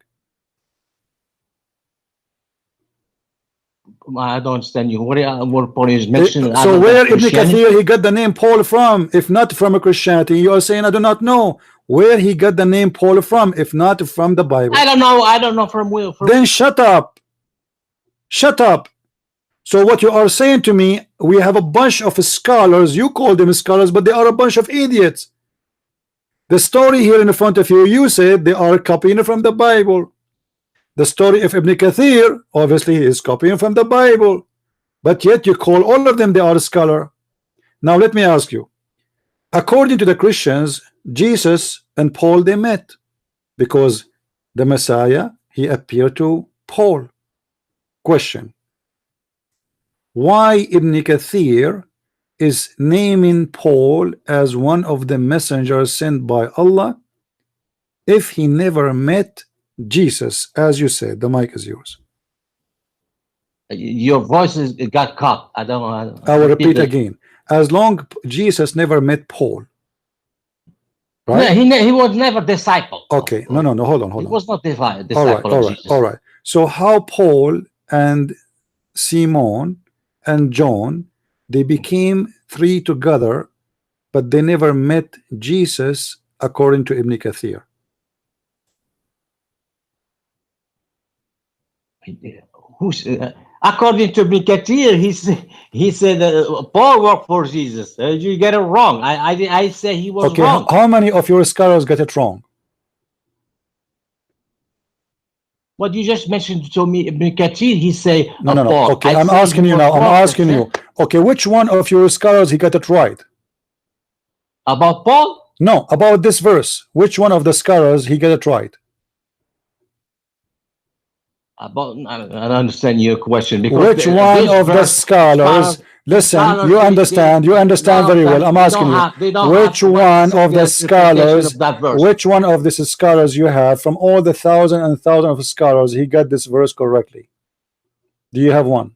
I don't understand you. What Paul is mentioned? So where Ibn Kathir he got the name Paul from? If not from a Christianity, you are saying I do not know. Where he got the name Paul from, if not from the Bible? I don't know from where. Then shut up. So what you are saying to me, we have a bunch of scholars, you call them scholars, but they are a bunch of idiots. The story here in front of you, you said they are copying from the Bible. The story of Ibn Kathir, obviously he is copying from the Bible, but yet you call all of them they are a scholar. Now let me ask you, according to the Christians, Jesus and Paul they met because the Messiah he appeared to Paul. Question: why Ibn Kathir is naming Paul as one of the messengers sent by Allah if he never met Jesus? As you said, the mic is yours. Your voice got cut. I will repeat again. As long Jesus never met Paul. Right? Yeah, he was never disciple. Okay, no, hold on. He was not disciple. All right. So how Paul and Simon and John they became three together, but they never met Jesus according to Ibn Kathir? According to Ibn Kathir, he said Paul worked for Jesus. You get it wrong. I say he was wrong. How many of your scholars get it wrong? What you just mentioned to me, Ibn Kathir, he say no. Paul. Okay, I'm asking you now. I'm asking you. Okay, which one of your scholars he got it right? About Paul? No, about this verse. Which one of the scholars he got it right? I don't understand your question. Because which one of the scholars? Listen, you understand very well. I'm asking you, which one of the scholars, which one of these scholars you have from all the thousands and thousands of scholars, he got this verse correctly? Do you have one?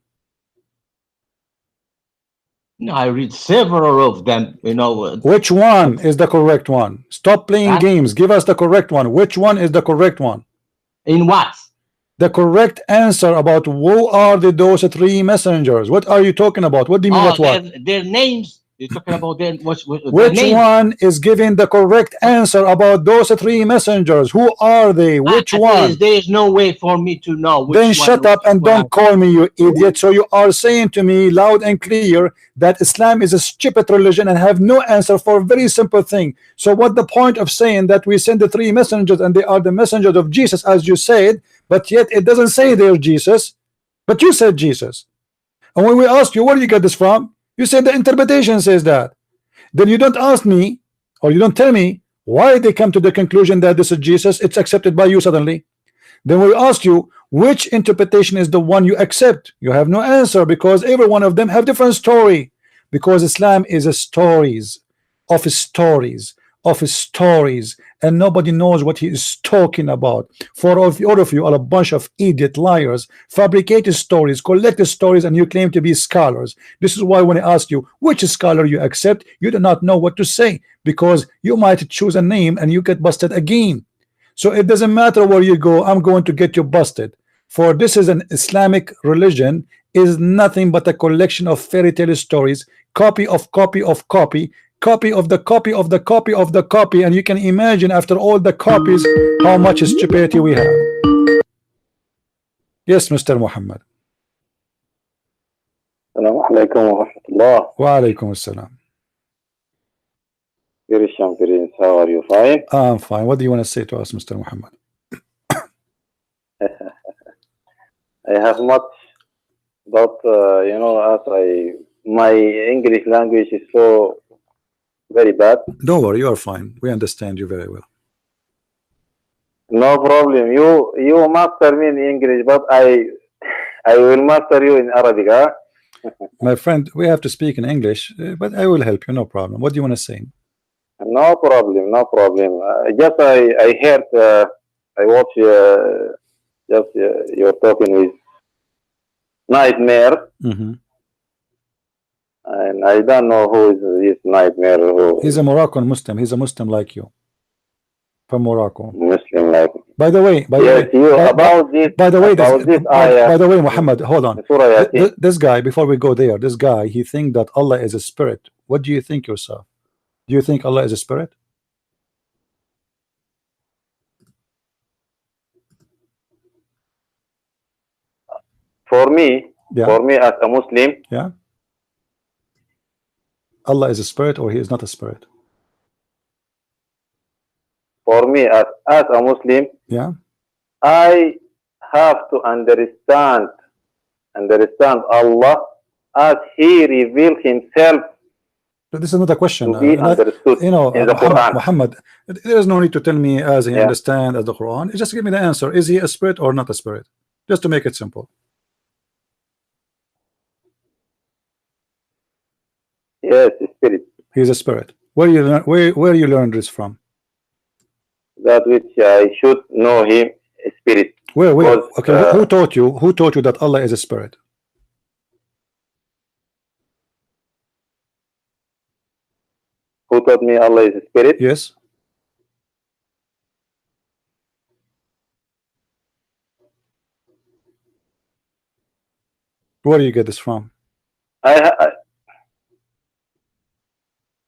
No, I read several of them. Which one is the correct one? Stop playing games. Give us the correct one. Which one is the correct one? In what? The correct answer about who are those three messengers. What are you talking about? What do you mean? What? Their names. You're talking about the, Which one is giving the correct answer about those three messengers? Who are they? Which one? There is no way for me to know. Which Then one, shut up and don't call me, you idiot. So you are saying to me loud and clear that Islam is a stupid religion and have no answer for a very simple thing. So what the point of saying that we send the three messengers and they are the messengers of Jesus, as you said, but yet it doesn't say they're Jesus, but you said Jesus. And when we ask you, where do you get this from? You said the interpretation says that. Then you don't ask me, or you don't tell me why they come to the conclusion that this is Jesus. It's accepted by you suddenly. Then we ask you, which interpretation is the one you accept? You have no answer, because every one of them have different story. Because Islam is a stories of stories of stories, and nobody knows what he is talking about. For all of you are a bunch of idiot liars, fabricated stories, collected stories, and you claim to be scholars. This is why when I ask you which scholar you accept, you do not know what to say, because you might choose a name and you get busted again. So it doesn't matter where you go, I'm going to get you busted. For this is an Islamic religion, is nothing but a collection of fairy tale stories, copy of copy of copy, copy of the copy of the copy of the copy, and you can imagine after all the copies how much stupidity we have. Yes, Mr. Muhammad. Assalamu alaikum wa rahmatullah. Wa alaikum assalam. Pirisham Prince, how are you? Fine? I'm fine. What do you want to say to us, Mr. Muhammad? I have much, but you know, my English language is so very bad. Don't worry, you are fine. We understand you very well. No problem. You master me in English, but I will master you in Arabic. Huh? My friend, we have to speak in English, but I will help you, no problem. What do you want to say? No problem, no problem. Just I heard, I watch just you're talking with Nightmare. Mm-hmm. And I don't know who is this Nightmare. He's a Moroccan Muslim. He's a Muslim like you, from Morocco. Muslim like. By the way, By the way, Muhammad, hold on. This guy, before we go there, this guy, he thinks that Allah is a spirit. What do you think yourself? Do you think Allah is a spirit? For me, as a Muslim, yeah. Allah is a spirit, or he is not a spirit? For me, as a Muslim, yeah, I have to understand Allah as He revealed Himself. But this is not a question. To be understood, you know, in the Quran. Muhammad, there is no need to tell me as he understands as the Quran. Just give me the answer. Is he a spirit or not a spirit? Just to make it simple. Yes, spirit. He is a spirit. Where you learned this from? That which I should know him, spirit. Where? Because, okay, who taught you? Who taught you that Allah is a spirit? Who taught me Allah is a spirit? Yes. Where do you get this from?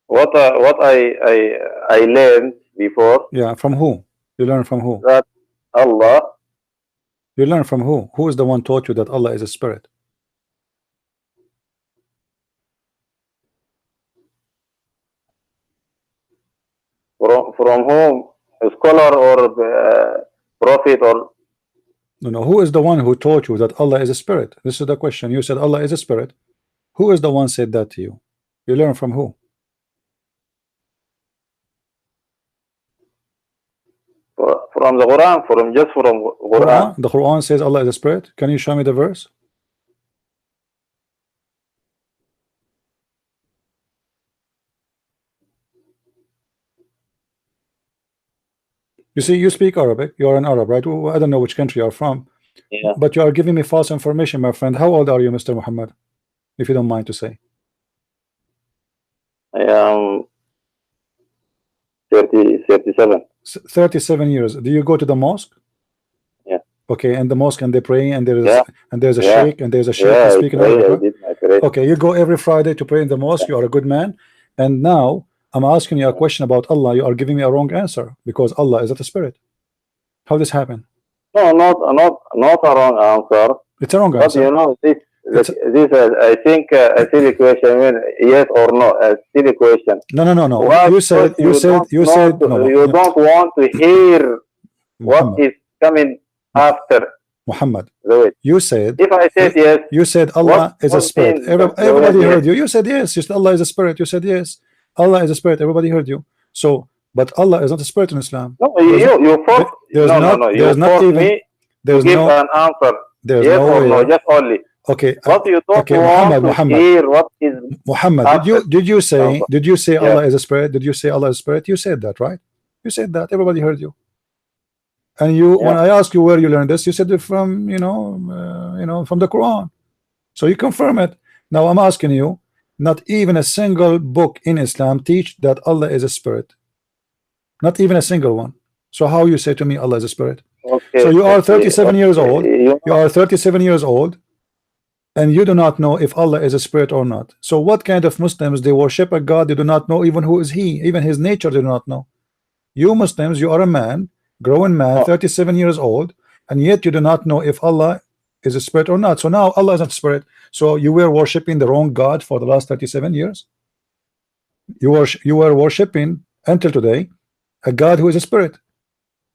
What I learned before. Yeah, from who? You learn from who? That Allah. You learn from who? Who is the one taught you that Allah is a spirit? From whom? A scholar or prophet or? No. Who is the one who taught you that Allah is a spirit? This is the question. You said Allah is a spirit. Who is the one said that to you? You learn from who? From the Quran, from Quran. The Quran says Allah is a spirit. Can you show me the verse? You see, you speak Arabic. You are an Arab, right? I don't know which country you are from. Yeah. But you are giving me false information, my friend. How old are you, Mr. Muhammad? If you don't mind to say. I am 37. 37 years. Do you go to the mosque? Yeah. Okay, and the mosque, and they pray, and there's a Yeah. sheikh, and there's a sheikh speaking I Arabic. did my Great. Okay, you go every Friday to pray in the mosque. You are a good man. And now I'm asking you a question about Allah. You are giving me a wrong answer because Allah is not a spirit. How this happen? No, not a wrong answer. It's a wrong But answer. you know, this It's- I think a silly question. I mean, yes or no, a silly question. No. What You said don't you know said to- no. you don't want to hear what Muhammad, is coming after Muhammad. the way. You said If I said yes, you said Allah is a what spirit. means Everybody the- heard you. You said yes. You said Allah is a spirit. You said yes. Allah is a spirit. Everybody heard you. So, but Allah is not a spirit in Islam. no, you force. There's No, not- no, no. there's You not force even- me There's to give no. an answer. There's Yes no or way. no, just only. Okay. But you don't okay, want Muhammad, to hear what is. Muhammad, After. did you say Yeah. Allah is a spirit? Did you say Allah is a spirit? You said that, right? You said that. Everybody heard you. And you, when I asked you where you learned this, you said it from from the Quran. So you confirm it. Now I'm asking you, not even a single book in Islam teach that Allah is a spirit. Not even a single one. So how you say to me Allah is a spirit? Okay. So you are okay, 37 years okay. old. You are 37 years old, and you do not know if Allah is a spirit or not. So what kind of Muslims, they worship a God they do not know even who is he, even his nature they do not know. You Muslims, you are a man, growing man, 37 years old, and yet you do not know if Allah is a spirit or not. So now Allah is not a spirit. So you were worshiping the wrong God for the last 37 years. You were worshiping until today a God who is a spirit.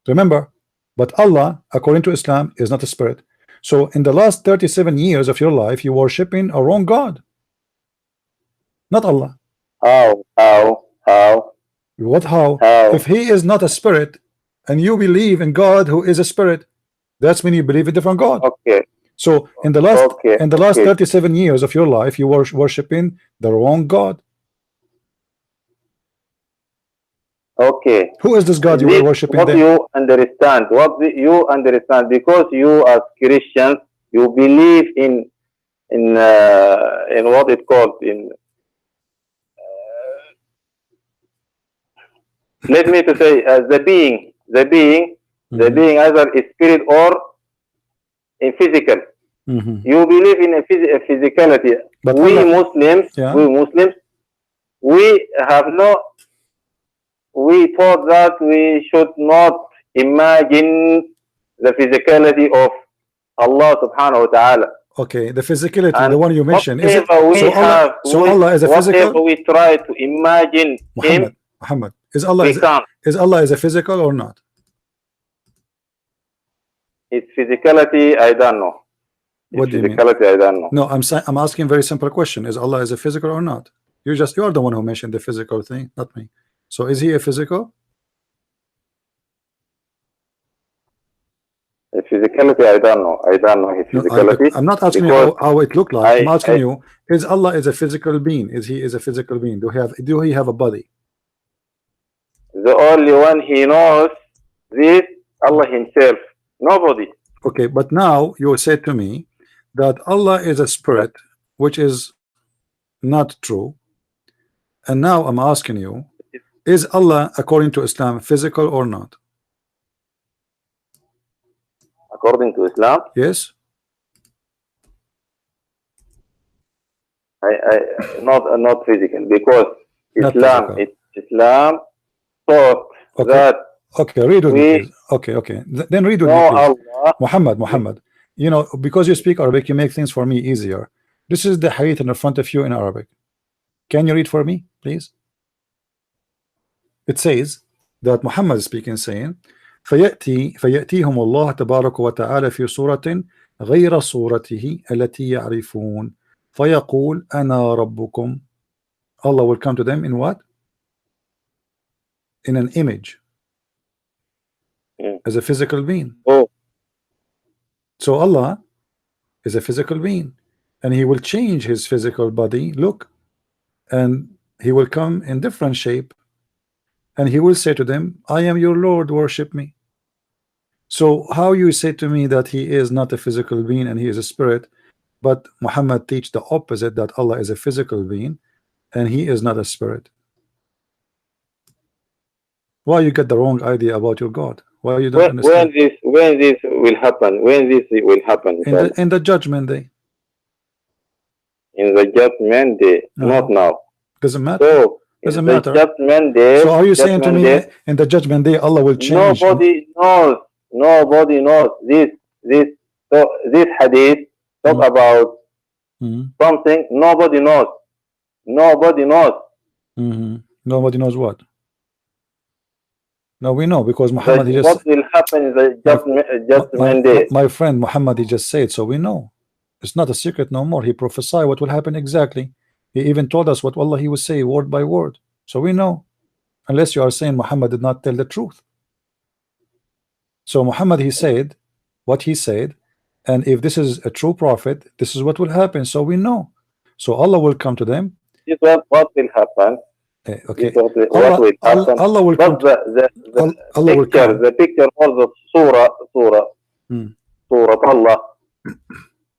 Remember. But Allah, according to Islam, is not a spirit. So in the last 37 years of your life, you worshiping a wrong God, not Allah. How? What? How? How? If he is not a spirit, and you believe in God who is a spirit, that's when you believe in different God. Okay. So in the last Okay. 37 years of your life, you were worshiping the wrong God. Okay. Who is this God you were worshiping What then? you understand? You understand? Because you as Christians, you believe in what it called in. Let me to say the being either is spirit or in physical. You believe in a physicality. But we Allah, Muslims, we have no. We thought that we should not imagine the physicality of Allah subhanahu wa ta'ala. okay, the physicality, And the one you mentioned, is it? whatever So Allah is a physical. Whatever we try to imagine him, Muhammad, is Allah we can't. is Allah is a physical or not? Its physicality, I don't know. What do you mean? Physicality, I don't know. No, I'm asking a very simple question. Is Allah is a physical or not? You are the one who mentioned the physical thing, not me. So is he a physical? His physicality, I don't know. I don't know his No, physicality. I'm not asking you because how it looked like. I'm asking I- you, is Allah is a physical being? Is he a physical being? Do he have a body? The only one he knows this, Allah himself. Nobody. Okay, but now you said to me that Allah is a spirit, which is not true. And now I'm asking you, is Allah, according to Islam, physical or not? According to Islam, Yes? I not physical, because Not Islam taught Okay. that Okay, read with me, we please. Okay. Then read with know me, please. Allah. Muhammad, you know, because you speak Arabic, you make things for me easier. This is the hadith in front of you in Arabic. Can you read for me, please? It says that Muhammad is speaking, saying, فيأتيهم الله تبارك وتعالى في صورة غير صورته التي يعرفون فيقول أنا ربكم. Allah will come to them in what? In an image, as a physical being. Oh. So Allah is a physical being, and he will change his physical body look, and he will come in different shape, and he will say to them, I am your Lord, worship me. So how you say to me that he is not a physical being and he is a spirit, but Muhammad teach the opposite, that Allah is a physical being and he is not a spirit? Why you get the wrong idea about your God? Why you don't understand? When this will happen? When this will happen? In the judgment day. in the judgment day, not now. Doesn't matter. So Doesn't in the matter. judgment day, So are you saying to me day, in the judgment day Allah will change? nobody knows this so this hadith talk about something nobody knows. Nobody knows. Nobody knows what. No, we know because Muhammad he just What will happen in the judgment day? my friend Muhammad he just said, so we know. It's not a secret no more. He prophesied what will happen exactly. He even told us what Allah he would say word by word. So we know. Unless you are saying Muhammad did not tell the truth. So Muhammad he said what he said, and if this is a true prophet, this is what will happen. So we know. So Allah will come to them. This is what will happen. Okay. What will happen. Allah will come. Allah will come. The picture of the surah Allah,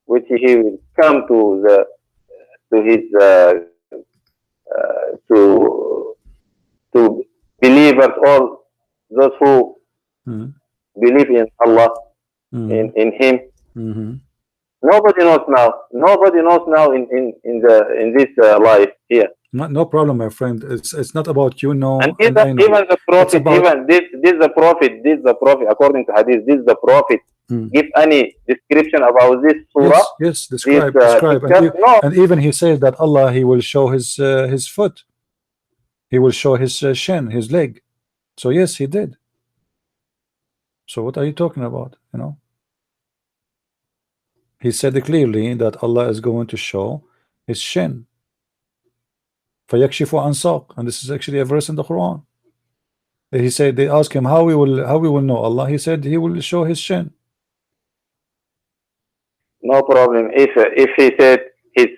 which he will come to his to believers, all those who believe in Allah, in Him. Nobody knows now. Nobody knows now in this life here. No problem, my friend. It's not about you know. And even the prophet, even this the prophet, according to hadith, this the prophet give any description about this surah. Yes, describe. And even he says that Allah he will show his foot. He will show his shin, his leg. So yes, he did. So what are you talking about? You know. He said clearly that Allah is going to show his shin. فَيَكْشِفُ عَنْ سَاقٍ, and this is actually a verse in the Quran. He said, they asked him how we will know Allah. He said he will show his shin. No problem. If he said his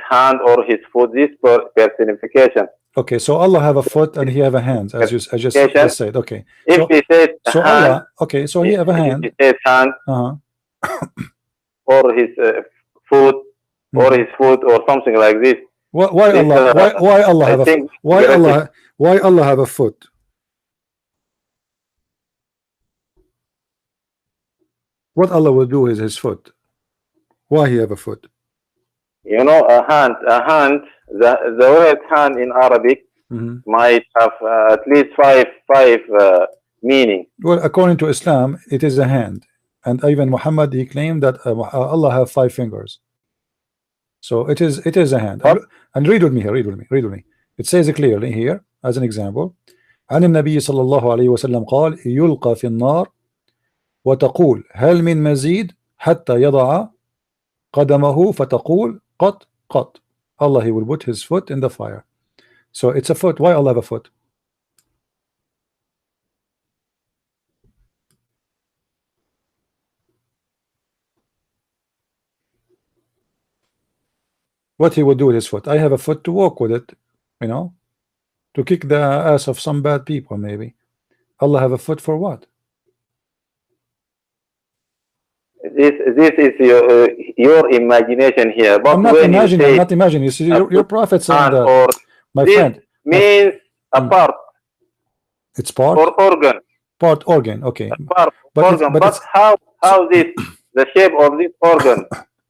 hand or his foot, this personification. Okay, so Allah have a foot and he have a hand, as I just said. Okay. If he said so hand, Allah, okay, so he have a hand. If he said hand or his foot or his foot or something like this. Why Allah have a foot? What Allah will do is his foot. Why he have a foot? You know, a hand. The word hand in Arabic might have at least five meaning. Well, according to Islam, it is a hand, and even Muhammad he claimed that Allah have 5 fingers. So it is a hand. And read with me here. Read with me. It says clearly here as an example. عن النبي صلى الله عليه وسلم قال يلقى في النار وتقول هل من مزيد حتى يضع قدمه فتقول قط قط. Allah he will put his foot in the fire. So it's a foot. Why Allah have a foot? What he would do with his foot? I have a foot to walk with it, you know, to kick the ass of some bad people maybe. Allah have a foot for what? This is your imagination here. But I'm not imagining. I'm not imagining. You see, your prophet saying that, my friend, means a part. It's part or organ. Part organ. Okay. Part organ. But how this the shape of this organ?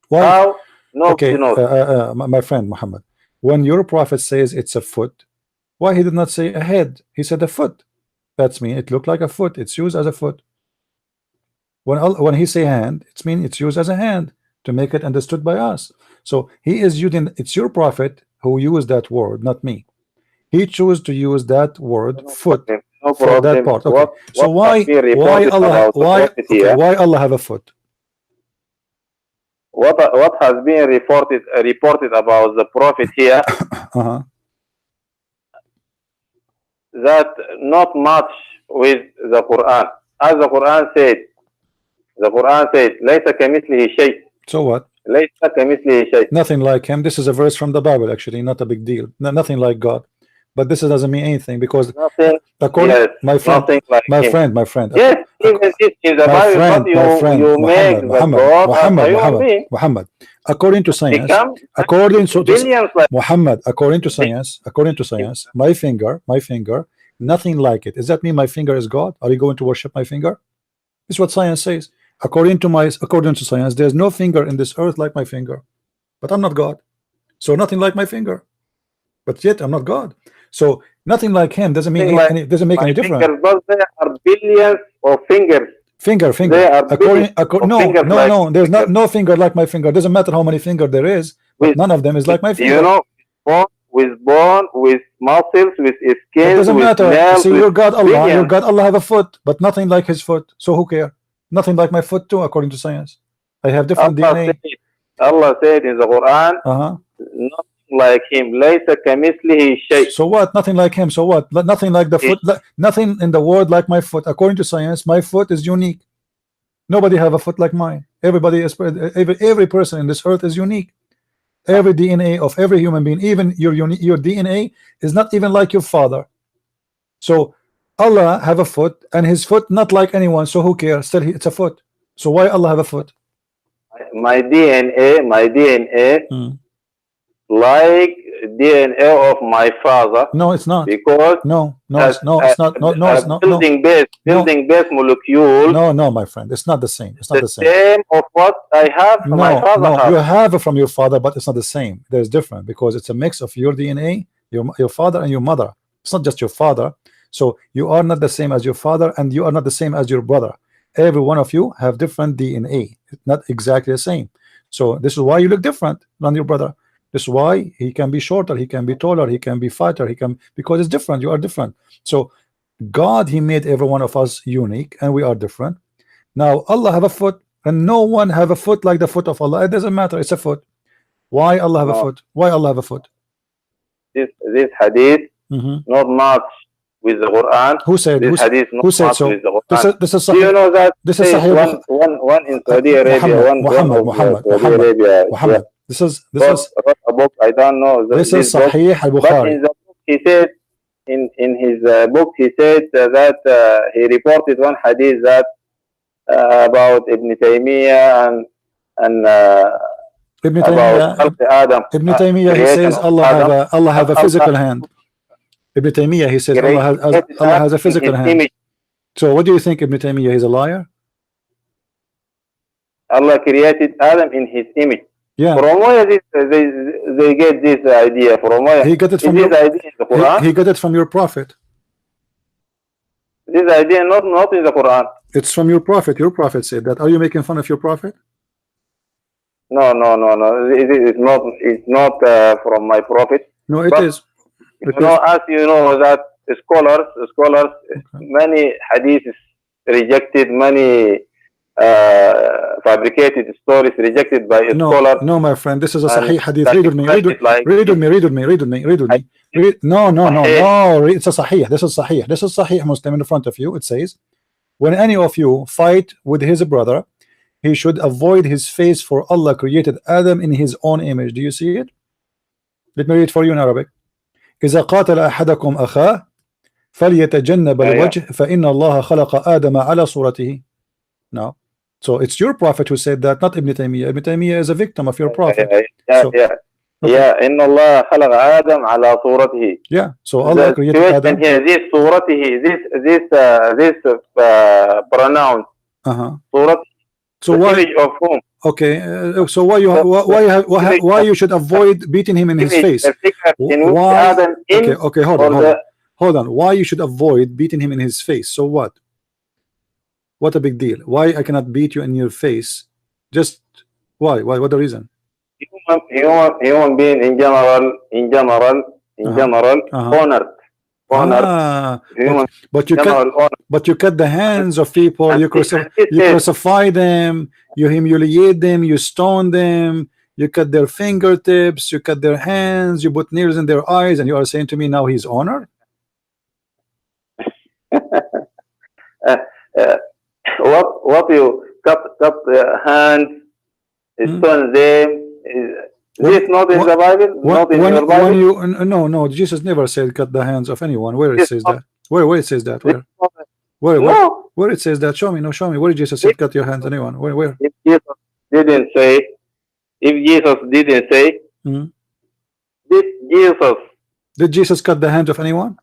Why? How? No, okay, my friend Muhammad, when your prophet says it's a foot, why he did not say a head? He said a foot. That's mean it looked like a foot. It's used as a foot. When he say hand, it's mean it's used as a hand to make it understood by us. So he is using. It's your prophet who used that word, not me. He chose to use that word foot for that part. Okay. So why Allah have a foot? What has been reported about the prophet here? That not much with the Quran. As the Quran said, ليس كمثله شيء. So what? ليس كمثله شيء. Nothing like him. This is a verse from the Bible, actually, not a big deal. Nothing like God. But this doesn't mean anything because according, yes, my friend, like my friend. Yes, even this in the Bible, you make Muhammad. According to science, according to science, my finger, nothing like it. Does that mean my finger is God? Are you going to worship my finger? This is what science says. According to science, there's no finger in this earth like my finger. But I'm not God. So nothing like my finger, but yet I'm not God. So nothing like him doesn't mean Like any, doesn't make any difference. fingers, but there are billions of fingers. Finger. There are billions of No, fingers no, like no. There's fingers. no finger like my finger. Doesn't matter how many finger there is, but With- none of them is like my finger. You know, bone, with muscles, with It skin, doesn't with matter. nails. See, with your God Allah, your billions. God Allah have a foot, but nothing like his foot. So who care? Nothing like my foot too, according to science. I have different DNA. Allah said in the Quran, nothing like him. لَيْسَ كَمِثْلِهِ شَيْءٍ. So what? Nothing like him. So what? Nothing like the foot. Nothing in the world like my foot. According to science, my foot is unique. Nobody have a foot like mine. Everybody is every person in this earth is unique. Every DNA of every human being, even your DNA is not even like your father. So Allah have a foot, and his foot not like anyone. So who cares? Still, it's a foot. So why Allah have a foot? My DNA, Hmm. like DNA of my father, No, it's not. because No, it's not. It's not. No, it's not. No. building base molecule, No, my friend, it's not the same. It's not the the same. same of what I have, my father No, has. you have it from your father, but it's not the same. There's different because it's a mix of your DNA, your father and your mother. It's not just your father. So you are not the same as your father, and you are not the same as your brother. Every one of you have different DNA. It's not exactly the same. So this is why you look different than your brother. This is why he can be shorter, he can be taller, he can be fatter, because it's different. You are different. So God, he made every one of us unique, and we are different. Now Allah have a foot, and no one have a foot like the foot of Allah. It doesn't matter. It's a foot. Why Allah have a No. foot? Why Allah have a foot? This hadith Mhm. not match with the Quran. Who said? This hadith not who said match so? with the This Quran. is Do you Sahih. know that This is says Sahih. one in Saudi Arabia, Muhammad. Saudi Arabia, Muhammad. This is wrote a book. I don't know this is book, Sahih but al-Bukhari. in the book he said, in his book he said that he reported one hadith that about Ibn Taymiyyah and Ibn about Taymiyyah. Khalq Adam. Ibn Taymiyyah, he creation says of Allah Adam. have a physical hand. Ibn Taymiyyah, he says Allah has a physical hand. Image. So what do you think, Ibn Taymiyyah? He's a liar? Allah created Adam in his image. Yeah. From where they get this idea? From where? He got it Is from this your, idea in the Quran? he got it from your prophet. This idea not in the Quran. It's from your prophet. Your prophet said that. Are you making fun of your prophet? No. It's not from my prophet. No, it But- is. You know, as you know that scholars, many hadiths rejected, many fabricated stories rejected by a scholar. No, my friend. This is a And Sahih hadith. that Read with me. is like- Read with me. No. It's a Sahih. This is Sahih. This is Sahih Muslim in front of you. It says, when any of you fight with his brother, he should avoid his face, for Allah created Adam in his own image. Do you see it? Let me read it for you in Arabic. إذا قاتل أحدكم أخاه فليتجنب الوجه فإن الله خلق آدم على صورته. No. So it's your prophet who said that, not Ibn Taymiyyah. Ibn Taymiyyah is a victim of your prophet. Yeah. إن الله خلق آدم على صورته. Yeah. So Allah The created question Adam. here, this صورته, this pronoun, صورته, So the why? image of whom? Okay. So why you should avoid beating him in his Image, face? the figure in which Why? Adam in Okay. Hold on. Why you should avoid beating him in his face? So what? What a big deal. Why I cannot beat you in your face? Just why? What the reason? human being in general, honored. Human But you cut the hands of people. You crucify them. You humiliate them. You stone them. You cut their fingertips. You cut their hands. You put nails in their eyes, and you are saying to me now he's honored? What you cut hands, stone them. Is this not in the Bible? Not in your Bible? No. Jesus never said cut the hands of anyone. Where it says that? Where it says that? No. Where it says that? Show me. No, show me. Where did Jesus say cut your hands? Anyone? Where? If Jesus didn't say, Did Jesus cut the hands of anyone?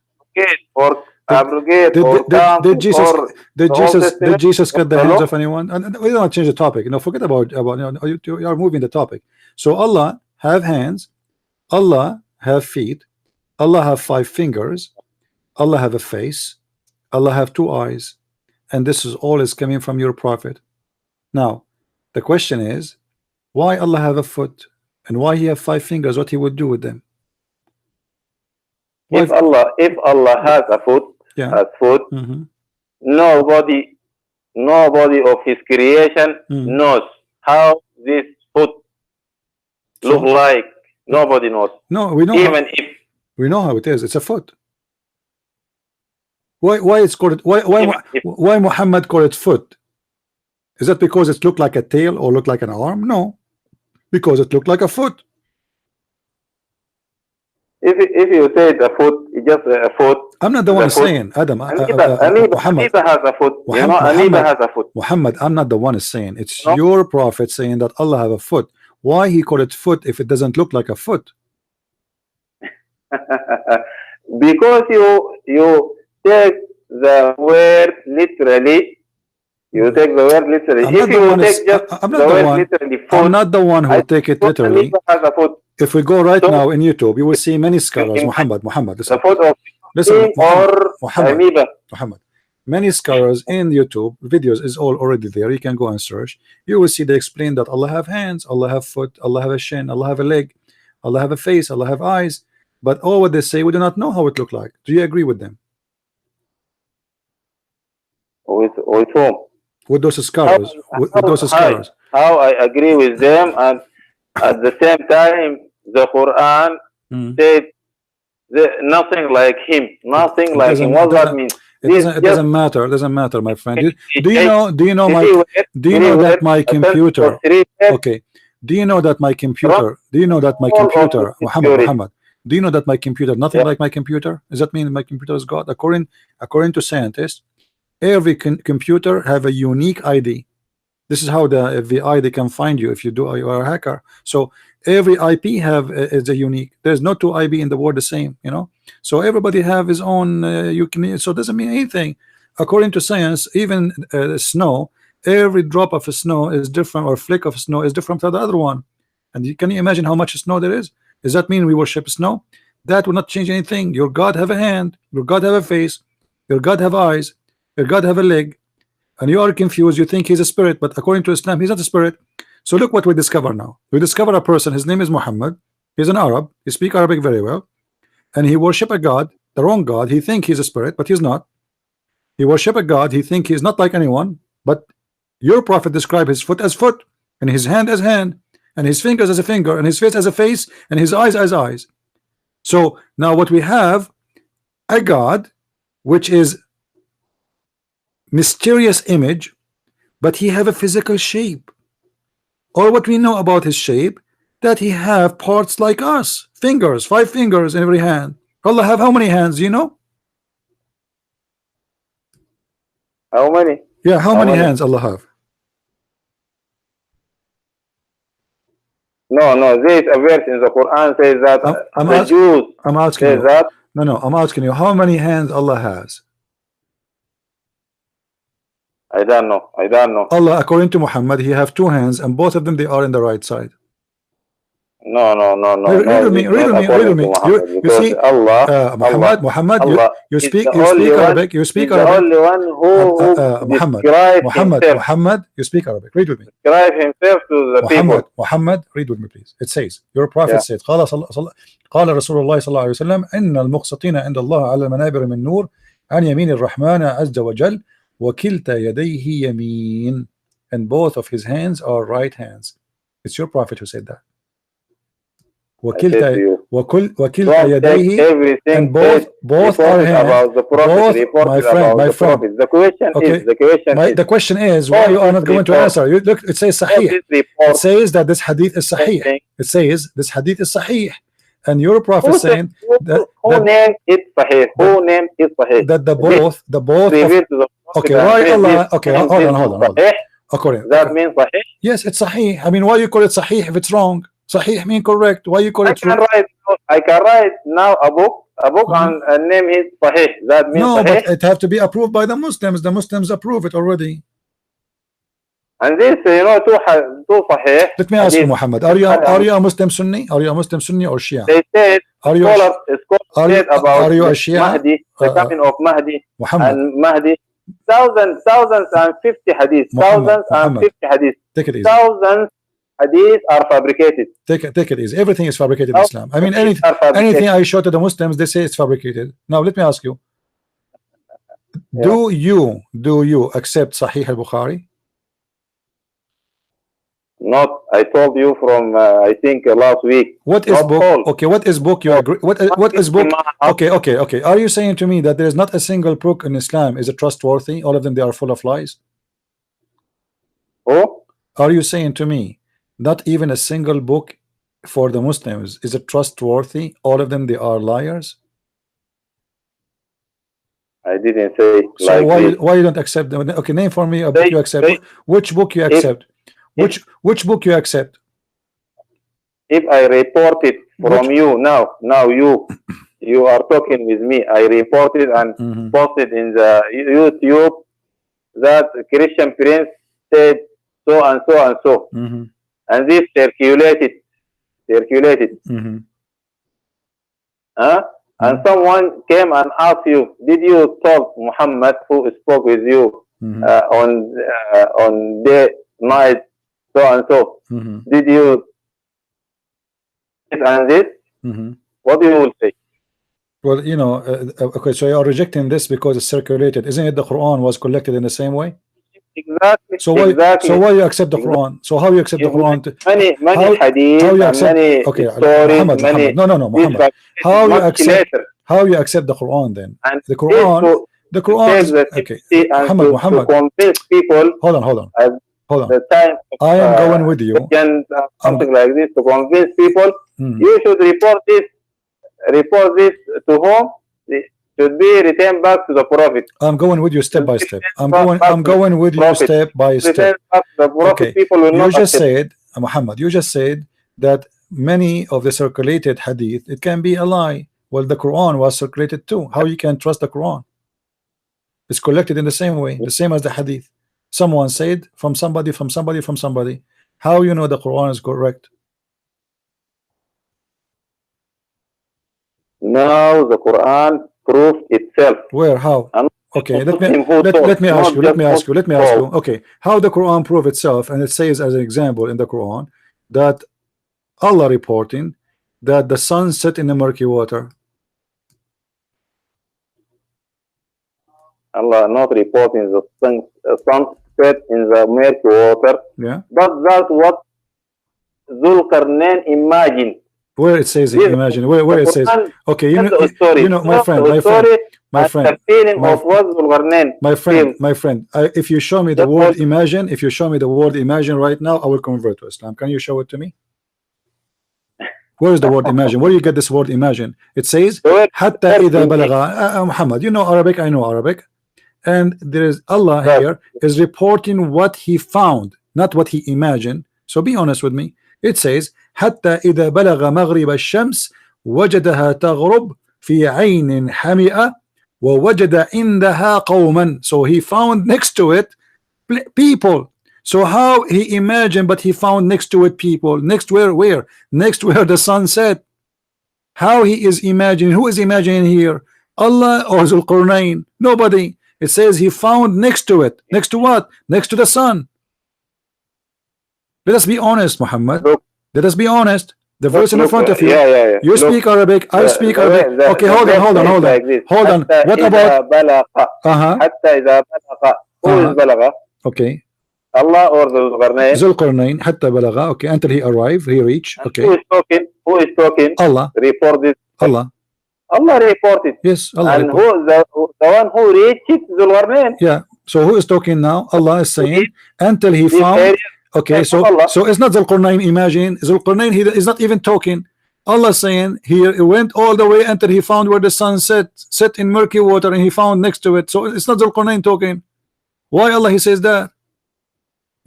or abrogate or Did Jesus cut the hands law? of anyone? And we don't change the topic. Forget about you are moving the topic. So Allah have hands, Allah have feet, Allah have 5 fingers, Allah have a face, Allah have 2 eyes, and this is all is coming from your prophet. Now the question is, why Allah have a foot, and why he have 5 fingers? What he would do with them? Why? If Allah has a foot, Yeah. Mhm. nobody of his creation knows how this foot look like. Nobody knows. No, we know. Even if We know how it is. It's a foot. Why it's called? Why Muhammad called it foot? Is that because it looked like a tail or looked like an arm? No, because it looked like a foot. if you say the foot, it's just a foot. I'm not the one saying, Adam. Muhammad. Amoeba has a foot. You know, amoeba has a foot. Muhammad, I'm not the one saying. It's No. your prophet saying that Allah have a foot. Why he called it foot if it doesn't look like a foot? Because you take the word literally. You take the word literally. I'm If not the you one take is- just I'm the not the word one. literally, I'm foot, not the one who I take it thought literally. amoeba has a foot. If we go right So- now in YouTube, you will see many scholars. Muhammad, The listen, foot of listen, or Muhammad. amoeba. Muhammad. Many scholars in YouTube videos is all already there. You can go and search. You will see they explain that Allah have hands, Allah have foot, Allah have a shin, Allah have a leg, Allah have a face, Allah have eyes. But all what they say, we do not know how it look like. Do you agree with them? With whom? With those scholars? With those scholars? How I agree with them, and at the same time, the Quran Mm. said nothing like him. Nothing It like doesn't- him. What it that doesn't- mean? It doesn't matter. It doesn't matter, my friend. Do you know? Do you know my? Do you know that my computer? Okay. Do you know that my computer? Do you know that my All of computer? the Muhammad, theory. Muhammad. Do you know that my computer nothing Yeah. like my computer? Does that mean my computer is God? According to scientists, every computer have a unique ID. This is how the ID can find you if you are a hacker. So every IP have is a unique. There's no 2 IP in the world the same. You know. So everybody have his own. So it doesn't mean anything. According to science, even snow, every drop of snow is different, or flick of snow is different from the other one. And can you imagine how much snow there is? Does that mean we worship snow? That will not change anything. Your God have a hand, your God have a face, your God have eyes, your God have a leg, and you are confused. You think he's a spirit, but according to Islam, he's not a spirit. So look what we discover now. We discover a person. His name is Muhammad. He's an Arab. He speaks Arabic very well, and he worship a God, the wrong God. He think he's a spirit, but he's not. He worship a God. He think he's not like anyone. But your prophet described his foot as foot, and his hand as hand, and his fingers as a finger, and his face as a face, and his eyes as eyes. So now what we have, a God which is mysterious image, but he have a physical shape. All what we know about his shape, that he have parts like us, fingers, 5 fingers in every hand. Allah have how many hands? Do you know? How many? Yeah, how How many many? hands Allah have? No, there is a verse in the Quran says that I'm the ask- Jews I'm asking say you. that. No, I'm asking you. How many hands Allah has? I don't know. Allah, according to Muhammad, he have 2 hands, and both of them they are in the right side. No. Read with me. it's not according to Muhammad, You because see, Allah, Muhammad, Allah you is speak the only one- Arabic. You speak is the Arabic. only one who Muhammad, describe Muhammad, himself, Muhammad, you speak Arabic. Read with me. describe himself to the people. Muhammad, read with me, please. It says, your prophet Yeah. said, قال رسول الله صلى الله عليه وسلم إن المقسطين عند الله على المنابر من نور عن يمين الرحمن عز وجل وكلتا يديه يمين, and both of his hands are right hands. It's your prophet who said that. I said to you, وكلتا don't take يديه, everything and both reported are hands. about the prophet, Both, reported my friend, about my the friend. prophet. The question is, why all you are this not going to report- answer. You look, it says all sahih. this It report says that this hadith is sahih. saying- It says this hadith is sahih, and your prophet Who saying that who named it Sahih? Who named it Sahih? that the both of, Revealed to the prophet okay, and why said Allah? this Okay, means hold this on. Sahih. According, That means Sahih. yes, it's sahih. I mean, why you call it sahih if it's wrong? Sahih mean correct. Why you call I it can wrong? write now a book and name it Sahih. That means No, Sahih. but it have to be approved by the Muslims. The Muslims approve it already. And this, two Sahih. Let me ask you, hadith, Muhammad, are you a Muslim Sunni? Are you a Muslim Sunni or Shia? They said, Are you scholars said about are you a the Shia? Mahdi, the coming of Mahdi Muhammad, and Mahdi. Thousands and 50 hadith. Muhammad, Thousands and 50 hadith. take it easy. Thousands hadith are fabricated. Take it easy. Everything is fabricated in Islam. I mean, Hadith are fabricated. anything I show to the Muslims, they say it's fabricated. Now let me ask you, do you accept Sahih al-Bukhari? Not, I told you from I think last week. What is Not book? all. Okay, what is book you agree? What is book? Okay. Are you saying to me that there is not a single book in Islam is it trustworthy? All of them, they are full of lies. Oh, Are you saying to me not even a single book for the Muslims is it trustworthy? All of them, they are liars. I didn't say So like this. why you don't accept them? Okay, name for me a book They- you accept. they- Which book you accept? Which book you accept? If I report it from you now you are talking with me. I reported and Mhm. posted in the YouTube that Christian Prince said so and so and so, Mhm. and this circulated. Mhm. Huh? And someone came and asked you, did you talk Muhammad who spoke with you Mhm. on day night so and so? Mhm. Did you and this? Mhm. What you will say? Well, okay, so you are rejecting this because it's circulated. Isn't it the Quran was collected in the same way? Exactly. So why exactly. so why you accept the Quran? So how you accept the Quran? Many how hadith you and accept- many okay, stories, Muhammad, many Muhammad. No, this Muhammad. fabricated How you much accept later. how you accept the Quran then? And The Quran, to the Quran take is the okay. sympathy and Muhammad. to convince people Hold on. at the time of, I am going with you. weekend, something like this, to convince people, Hmm. you should report this to whom? It should be returned back to the Prophet. I'm going with you step by step. I'm going with you Prophet. step by step. Returned back to the Prophet, Okay. people will You not just accept. said, Muhammad, you just said that many of the circulated hadith, it can be a lie. Well, the Quran was circulated too. How you can trust the Quran? It's collected in the same way, the same as the hadith. Someone said from somebody. How you know the Quran is correct? Now the Quran proved itself. Where? How? I'm Okay, not let me ask you. Okay, how the Quran prove itself? And it says as an example in the Quran that Allah reporting that the sun set in the murky water. Allah not reporting the sunset in the murky water, Yeah, but that's what Zulkarnain imagined. where it says Yes, imagine where it says. Okay, That's the story. my friend, The feeling of what Zulkarnain my friend. If you show me the That's word what- imagine, right now, I will convert to Islam. Can you show it to me? Where is the word imagine? Where do you get this word imagine? It says حتى إذا بلغ Muhammad, you know Arabic, I know Arabic, and there is Allah Right. here is reporting what he found, not what he imagined. So be honest with me. It says حتى إذا بلغ مغرب الشمس وجدها تغرب في عين حمئة ووجد عندها قوما. So he found next to it people. So how he imagined, but he found next to it people. Next where? Next where the sun set. How he is imagining? Who is imagining here? Allah or Zulqarnain? Nobody. It says he found next to it. Next to what? Next to the sun. Let us be honest, Muhammad. Look. Let us be honest. The verse in front of you. Yeah. You speak Arabic. I speak Arabic. Okay, hold on. Like this. Hold on. حتى What إذا about? بلغ. Uh-huh. حتى إذا بلغ. Who is بلغ? Okay. Allah or Zulkarnain? Zulqarnain حتى بلغ. Okay, until he arrived, he reached. And Okay. Who is talking? Allah. Report this. Allah. Allah reported. Yes, Allah. And report. the one who reached it, Zulkarnain. Yeah. So who is talking now? Allah is saying until he This found. area, Okay, so Allah. it's not Zulqarnain. Imagine Zulqarnain. He is not even talking. Allah saying he went all the way until he found where the sun set in murky water, and he found next to it. So it's not Zulqarnain talking. Why Allah he says that?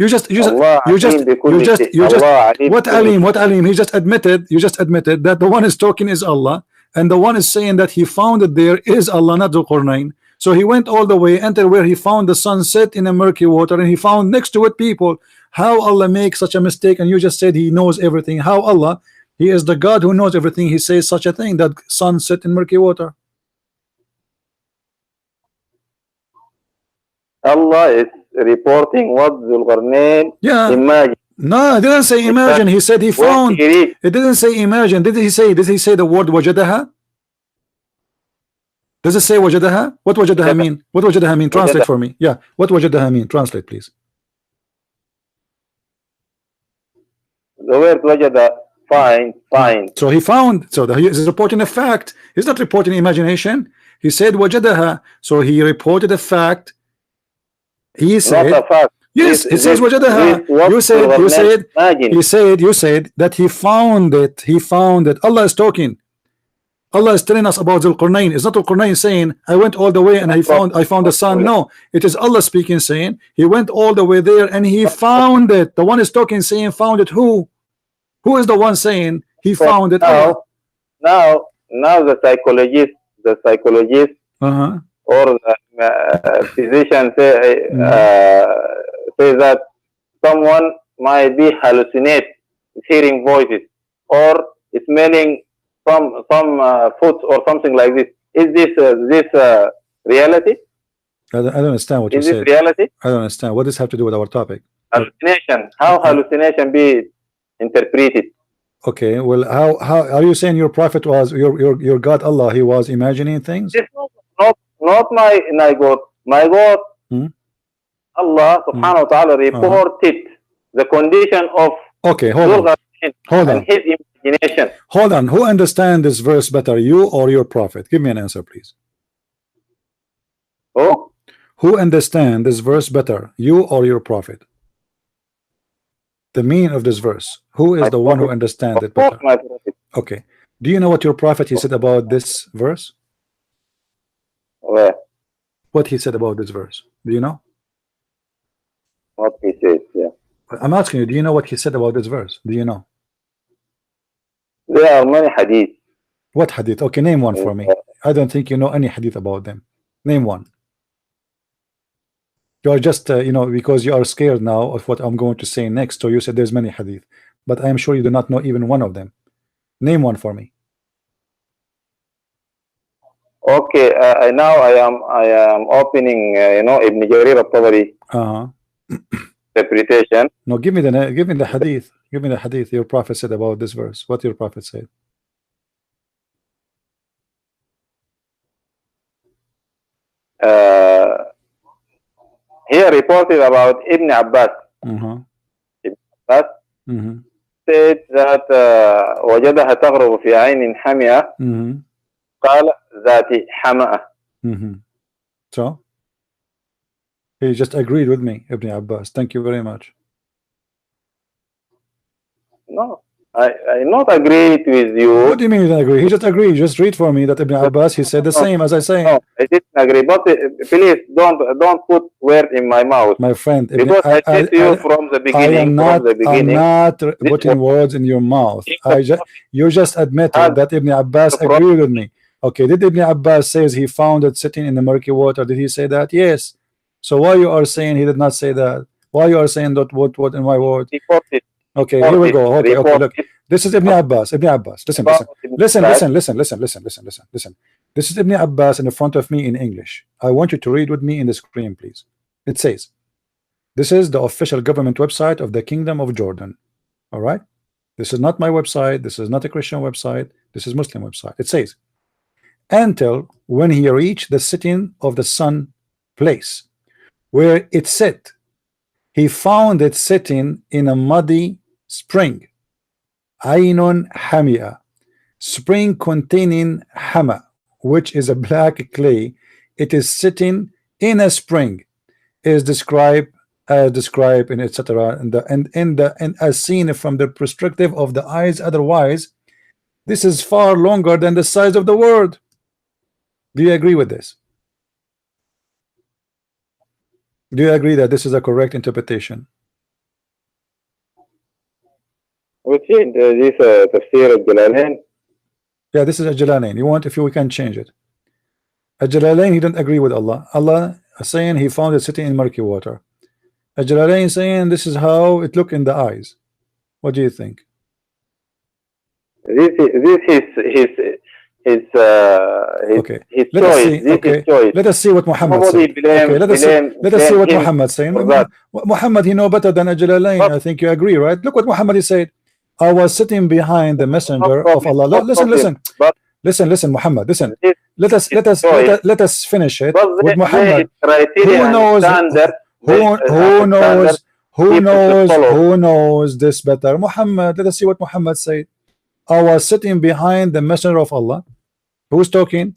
Allah alim What Alim? You just admitted that the one is talking is Allah, and the one is saying that he found it there is Allah, not Zulqarnain. So he went all the way until where he found the sunset in a murky water, and he found next to it people. How Allah makes such a mistake? And you just said he knows everything. How Allah, he is the God who knows everything, he says such a thing, that sunset in murky water? Allah is reporting what Zulqarnain Yeah. imagined. No, it didn't say imagine. He said he When found. he reached, It didn't say imagine. Did he say the word wajadaha? Does it say wajadaha? What wajadaha mean? What wajadaha mean? Translate Wajada. for me. Yeah. What wajadaha mean? Translate, please. the word wajada, find. So he found. So he is reporting a fact. He's not reporting imagination. He said wajadaha. So he reported a fact. He Not said a fact. yes. He This- says wajadaha. this what You said imagine. you said that he found it. He found it. Allah is talking. Allah is telling us about Zulqarnain. It's not Zulqarnain saying I went all the way and I found the sun. No, it is Allah speaking, saying he went all the way there and he found it. The one is talking saying found it. Who is the one saying he found it? Allah. Now the psychologist Uh-huh. or the physician say that someone might be hallucinate, hearing voices or smelling some food or something like this. Is this reality? I don't understand what you Is this said. reality? I don't understand. What does this have to do with our topic? Hallucination. How hallucination be interpreted? Okay, well, how are you saying your prophet was your God Allah? He was imagining things. This not my God. My God, Hmm? Allah subhanahu wa ta'ala reported the condition of Okay, hold on. Zulqarnain Hold and on. his imagination. Hold on. Who understands this verse better, you or your prophet? Give me an answer, please. Oh, Who understands this verse better, you or your prophet? The meaning of this verse. Who is My the one who prophet. understands it of course, better? my prophet. Okay. Do you know what your prophet he said about this verse? Well, What he said about this verse? Do you know? what he says, yeah. I'm asking you. Do you know what he said about this verse? Do you know There are many hadith. what hadith? Okay, name one for me. I don't think you know any hadith about them. Name one. You are just because you are scared now of what I'm going to say next. So you said there's many hadith, but I am sure you do not know even one of them. Name one for me. Okay, now I am opening, Ibn Jarir al-Tabari interpretation. No, give me the hadith. Give me the hadith your prophet said about this verse. What your prophet said. Here reported about Ibn Abbas. Abbas said that وجدها تغرب في عين حمئة قال ذات حمأة. So he just agreed with me, Ibn Abbas. Thank you very much. No, I not agreed with you. What do you mean you don't agree? He just agreed. Just read for me that Ibn Abbas he said the same as I say. No, I didn't agree. But please don't put word in my mouth. My friend, Because I said to you from the beginning. I'm not putting words in your mouth. You just admitted that Ibn Abbas agreed with me. Okay, did Ibn Abbas says he found it sitting in the murky water? Did he say that? Yes. So why you are saying he did not say that? Why you are saying that what in my word? Okay, here we go. Okay, look. This is Ibn Abbas. Ibn Abbas. Listen. This is Ibn Abbas in front of me in English. I want you to read with me in the screen, please. It says, this is the official government website of the Kingdom of Jordan. All right? This is not my website. This is not a Christian website. This is Muslim website. It says, until when he reached the sitting of the sun place, where it set, he found it sitting in a muddy spring, Ainun Hamia, spring containing Hama, which is a black clay. It is sitting in a spring, is described in etc. and as seen from the perspective of the eyes. Otherwise, this is far longer than the size of the world. Do you agree with this? Do you agree that this is a correct interpretation? Which is this Tafsir al-Jalalain. Yeah, this is a Jalalain. You want, if we can change it. Al-Jalalain, he don't agree with Allah. Allah saying he found it sitting in murky water. Al-Jalalain saying this is how it look in the eyes. What do you think? This is his Okay. his Let us choice. see. This Okay. is choice. Let us see what Muhammad Nobody said. blame, Okay, let us see what him Muhammad saying. for that. Muhammad, he know better than Al-Jalalain. But- I think you agree, right? Look what Muhammad he said. I was sitting behind the messenger of Allah. Listen, But listen, Muhammad. Listen. this Let us finish it but with Muhammad. criteria Who and knows? standard. Who knows? to follow. Who knows this better? Muhammad. Let us see what Muhammad said. I was sitting behind the messenger of Allah. Who's talking?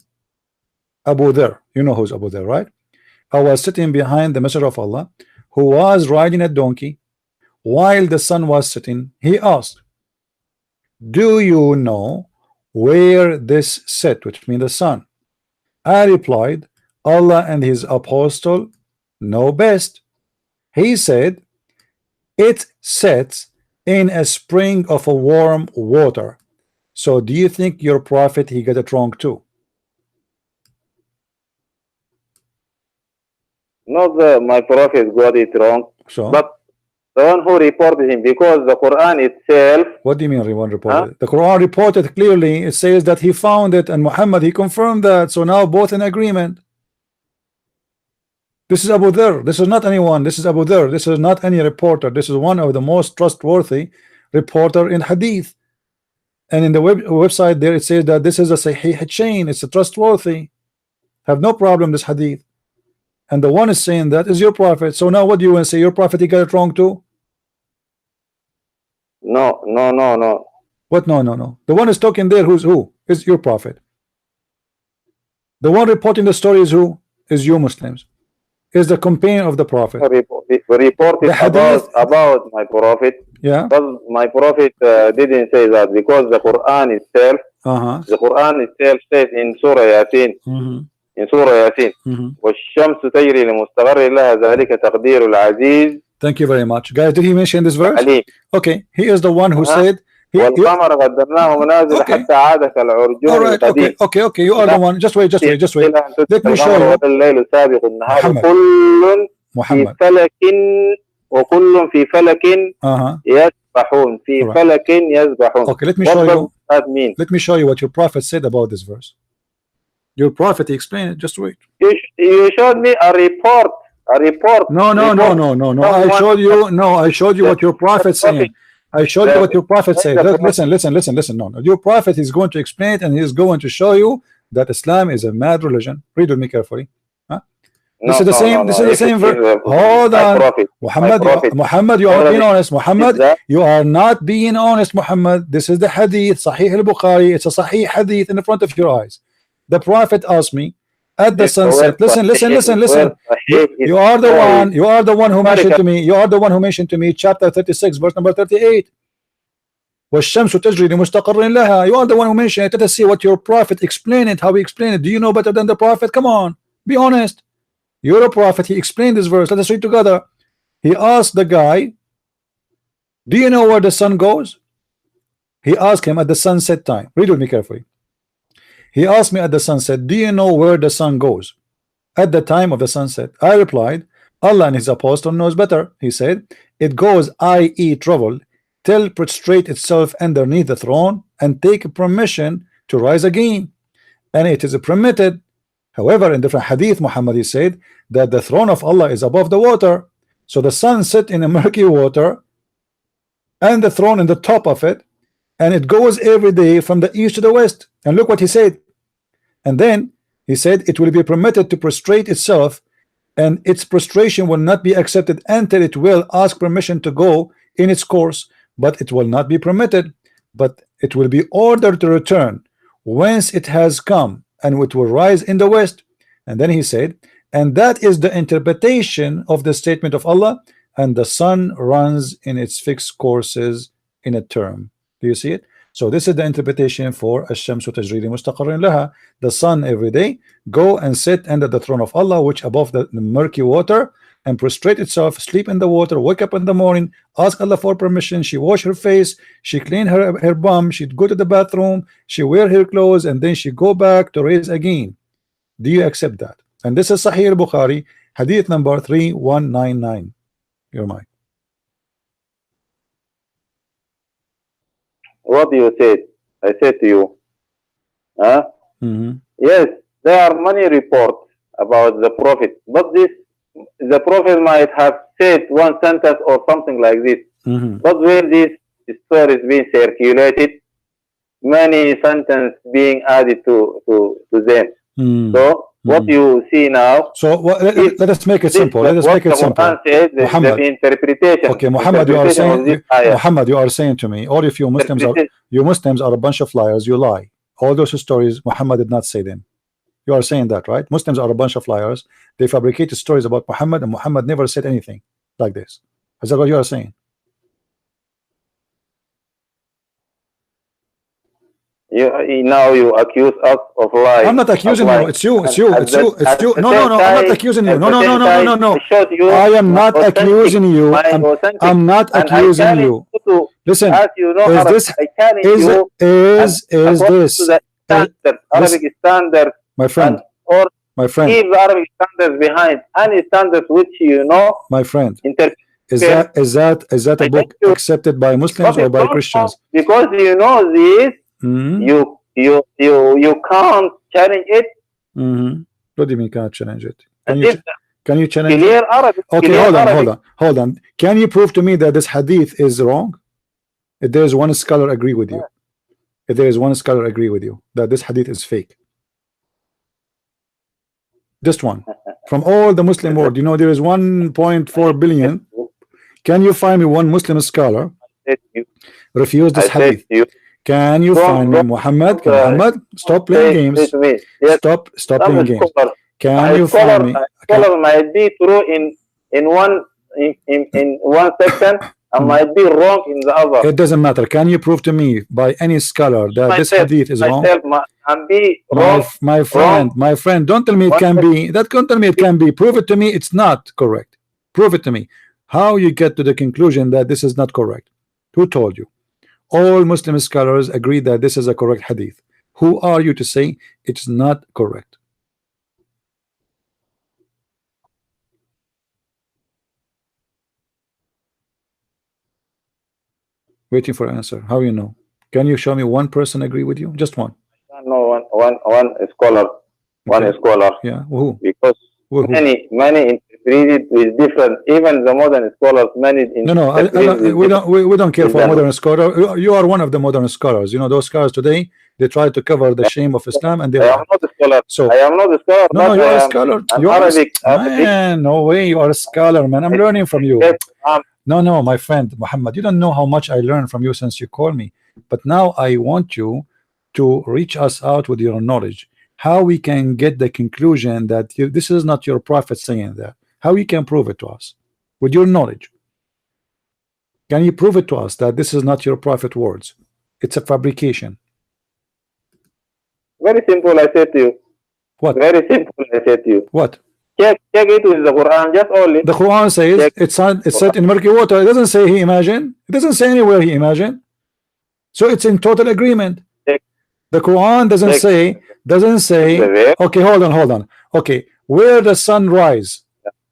Abu Dharr. You know who's Abu Dharr, right? I was sitting behind the messenger of Allah, who was riding a donkey while the sun was setting. He asked, do you know where this set, which means the sun? I replied, Allah and his apostle know best. He said, it sets in a spring of a warm water. So do you think your prophet he got it wrong too? Not my prophet got it wrong, So but the one who reported him, because the Quran itself. what do you mean everyone reported? The Quran reported clearly. It says that he found it, and Muhammad he confirmed that. So now both in agreement. This is Abu Dharr. This is not anyone. This is Abu Dharr. This is not any reporter. This is one of the most trustworthy reporter in Hadith. And in the website there it says that this is a Sahih chain. It's a trustworthy. Have no problem this Hadith. And the one is saying that is your prophet. So now what do you want to say? Your prophet he got it wrong too? No. What? No. The one is talking there. Who is your prophet? The one reporting the story is who? Is you Muslims. Is the companion of the prophet. Reported The hadith- about my prophet. Yeah. But my prophet didn't say that, because the Quran itself, the Quran itself says in Surah Yasin, in Surah Yasin, والشمس تجري لمستقر لها ذلك تقدير العزيز Thank you very much, guys. Did he mention this verse? عليم. Okay, he is the one who said. والقمر قدرناه منازل Okay. حتى عاد كالعرجون All right. القديم. Okay. You are the one. Just wait. Let me show you. الليل سابق النهار محمد. كل في Muhammad. فلك وكل في فلك يسبحون في Alright. فلك يسبحون. Okay, let me What show does you. that mean? Let me show you what your prophet said about this verse. Your prophet he explained it. Just wait. You showed me a report. No. I showed you what your prophet saying. I showed you what your prophet said. Listen. No. Your prophet is going to explain it, and he is going to show you that Islam is a mad religion. Read with me carefully. This is the same verse. Hold on. Muhammad, you are being honest. Muhammad, you are not being honest, Muhammad. This is the hadith, Sahih al-Bukhari. It's a Sahih hadith in the front of your eyes. The prophet asked me at the sunset. Listen. You are the one who mentioned to me. Chapter 36, verse number 38. وَالشَّمْسُ تَجْرِي لِمُسْتَقَرٍ لَهَا. You are the one who mentioned it. Let us see what your prophet explained it, how he explained it. Do you know better than the prophet? Come on, be honest. You're a prophet. He explained this verse. Let us read together. He asked the guy, do you know where the sun goes? He asked him at the sunset time. Read with me carefully. He asked me at the sunset, do you know where the sun goes? At the time of the sunset. I replied, Allah and his apostle knows better. He said, it goes, i.e. travel, till prostrate itself underneath the throne and take permission to rise again. And it is permitted. However, in different hadith, Muhammad he said that the throne of Allah is above the water. So the sun set in a murky water and the throne in the top of it, and it goes every day from the east to the west. And look what he said. And then he said it will be permitted to prostrate itself, and its prostration will not be accepted until it will ask permission to go in its course, but it will not be permitted, but it will be ordered to return whence it has come, and it will rise in the west. And then he said, and that is the interpretation of the statement of Allah, and the sun runs in its fixed courses in a term. Do you see it? So this is the interpretation for Ash-Shamsu Tajri li Mustaqarrin Laha. The sun every day go and sit under the throne of Allah, which above the murky water, and prostrate itself, sleep in the water, wake up in the morning, ask Allah for permission. She wash her face, she clean her bum, she'd go to the bathroom, she wear her clothes, and then she go back to raise again. Do you accept that? And this is Sahih al-Bukhari, hadith number 3199. Your mic. What do you say? I said to you, huh? Mm-hmm. Yes, there are many reports about the Prophet, but the Prophet might have said one sentence or something like this. Mm-hmm. But when this story is being circulated, many sentences being added to them. Mm-hmm. So what you see now. So let us make it simple. Let us make it simple. The interpretation. Okay, Muhammad, you are saying, Muhammad, you are saying to me, all of you Muslims are a bunch of liars. You lie. All those stories, Muhammad did not say them. You are saying that, right? Muslims are a bunch of liars. They fabricated stories about Muhammad, and Muhammad never said anything like this. Is that what you are saying? Now you accuse us of lying. I'm not accusing you. It's you. It's you. It's you. It's you. No, no, no. I'm not accusing you. No, no, no, no, no, no, no. I am not accusing you. I'm not accusing you. Listen. Is this? Is this? Arabic standard, my friend? Or my friend? Keep the Arabic standards behind any standards which you know. My friend. Is that a book accepted by Muslims or by Christians? Because you know this. Mm-hmm. You can't challenge it. Mm-hmm. What do you mean can't challenge it? Can you challenge it? Arabic, okay, hold on. Can you prove to me that this hadith is wrong? If there is one scholar agree with you, if there is one scholar agree with you that this hadith is fake, just one from all the Muslim world, you know there is 1.4 billion. Can you find me one Muslim scholar refuse this hadith? Can you find me Muhammad? Muhammad, stop playing games. Stop playing games. Can you find me? Scholar might be true in one section and might be wrong in the other. It doesn't matter. Can you prove to me by any scholar that this hadith is wrong? My friend, don't tell me it can be. Don't tell me it can be. Prove it to me. It's not correct. Prove it to me. How you get to the conclusion that this is not correct? Who told you? All Muslim scholars agree that this is a correct hadith. Who are you to say it's not correct? Waiting for an answer. How you know? Can you show me one person agree with you? Just one. No, one scholar. One scholar. Yeah. Who? Because many interpreted with different. Even the modern scholars, many. We don't care for modern scholar. You are one of the modern scholars. You know those scholars today. They try to cover the shame of Islam, and they. I am not a scholar. So I am not a scholar. No, you are a scholar. You are Arabic. Man, no way. You are a scholar, man. I'm learning from you. No, my friend Muhammad. You don't know how much I learned from you since you called me. But now I want you to reach us out with your knowledge. How we can get the conclusion that this is not your prophet saying that? How you can prove it to us with your knowledge? Can you prove it to us that this is not your prophet words? It's a fabrication. Very simple, I said to you. What? Very simple, I said to you. What? Check it with the Quran, just only. The Quran says it's set in murky water. It doesn't say he imagined. It doesn't say anywhere he imagined. So it's in total agreement. The Quran doesn't say. Okay, hold on. Okay, where the sun rise?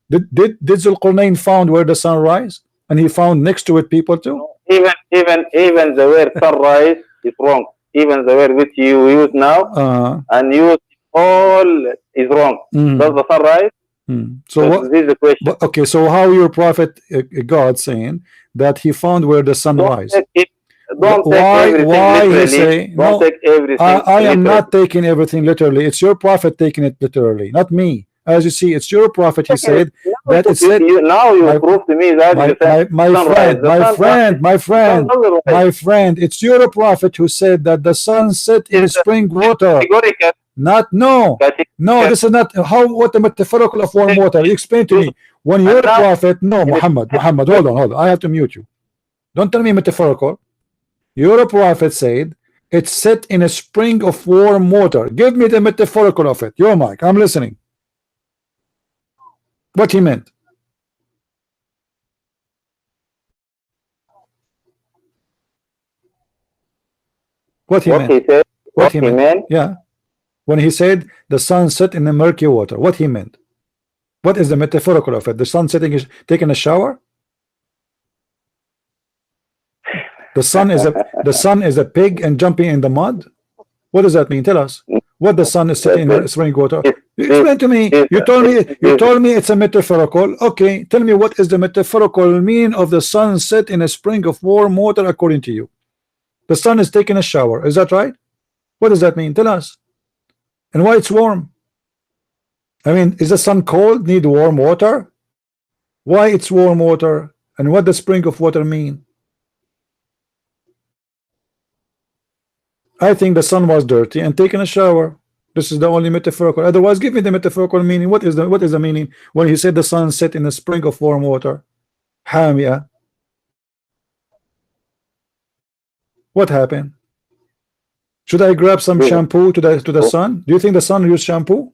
Did Zulqarnain found where the sun rise, and he found next to it people too? Even the word sunrise is wrong. Even the word which you use now and use all is wrong. Does the sun rise? So what? This is the question. Okay, so how your prophet God saying that he found where the sun rise? Why he say no? Take everything I am not taking everything literally. It's your prophet taking it literally, not me. As you see, it's your prophet. He said that it said. Now you prove to me that my friend. It's your prophet who said that the sun set in spring water. No. This is not what the metaphorical of warm water. You explain to me when your prophet. No, Muhammad. Hold on. I have to mute you. Don't tell me metaphorical. Your prophet said it's set in a spring of warm water. Give me the metaphorical of it. Your mic. I'm listening. What he meant. What he meant. What he meant. Yeah. when he said the sun set in the murky water? What he meant? What is the metaphorical of it? The sun setting is taking a shower? The sun is a pig and jumping in the mud? What does that mean? Tell us. What the sun is sitting in spring water? Explain to me. You told me it's a metaphorical. Okay, tell me what is the metaphorical meaning of the sun set in a spring of warm water according to you? The sun is taking a shower. Is that right? What does that mean? Tell us. And why it's warm? I mean, is the sun cold? Need warm water? Why it's warm water? And what does spring of water mean? I think the sun was dirty and taking a shower. This is the only metaphorical. Otherwise, give me the metaphorical meaning. What is the meaning when he said the sun set in a spring of warm water? Hamia. What happened? Should I grab some shampoo to the sun? Do you think the sun used shampoo?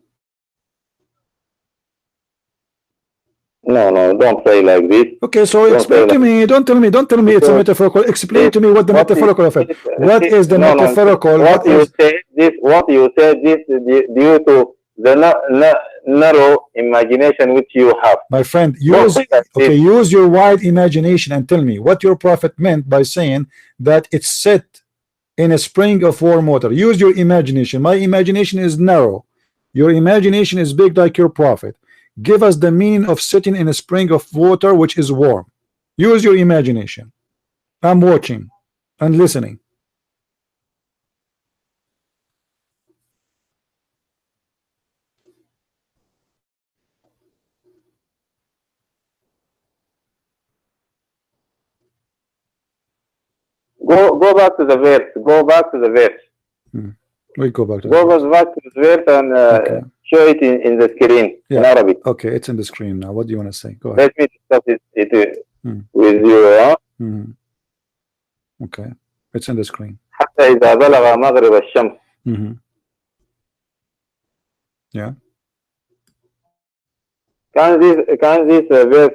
No, don't say like this. Okay, so explain to me. Don't tell me it's a metaphorical. Explain to me what the metaphorical of it. What is the metaphorical? What you said this due to the narrow imagination which you have. My friend, use your wide imagination and tell me what your prophet meant by saying that it's set in a spring of warm water. Use your imagination. My imagination is narrow. Your imagination is big like your prophet. Give us the meaning of sitting in a spring of water which is warm. Use your imagination. I'm watching and listening. Go back to the verse. Go back to the verse. We go back to Go back to the verse and okay. Show it in the screen in Arabic. Okay, it's in the screen now. What do you want to say? Go ahead. Let me discuss it with you. Okay, it's in the screen. حتى إذا بلغ مغرب الشمس. Yeah. Can this verse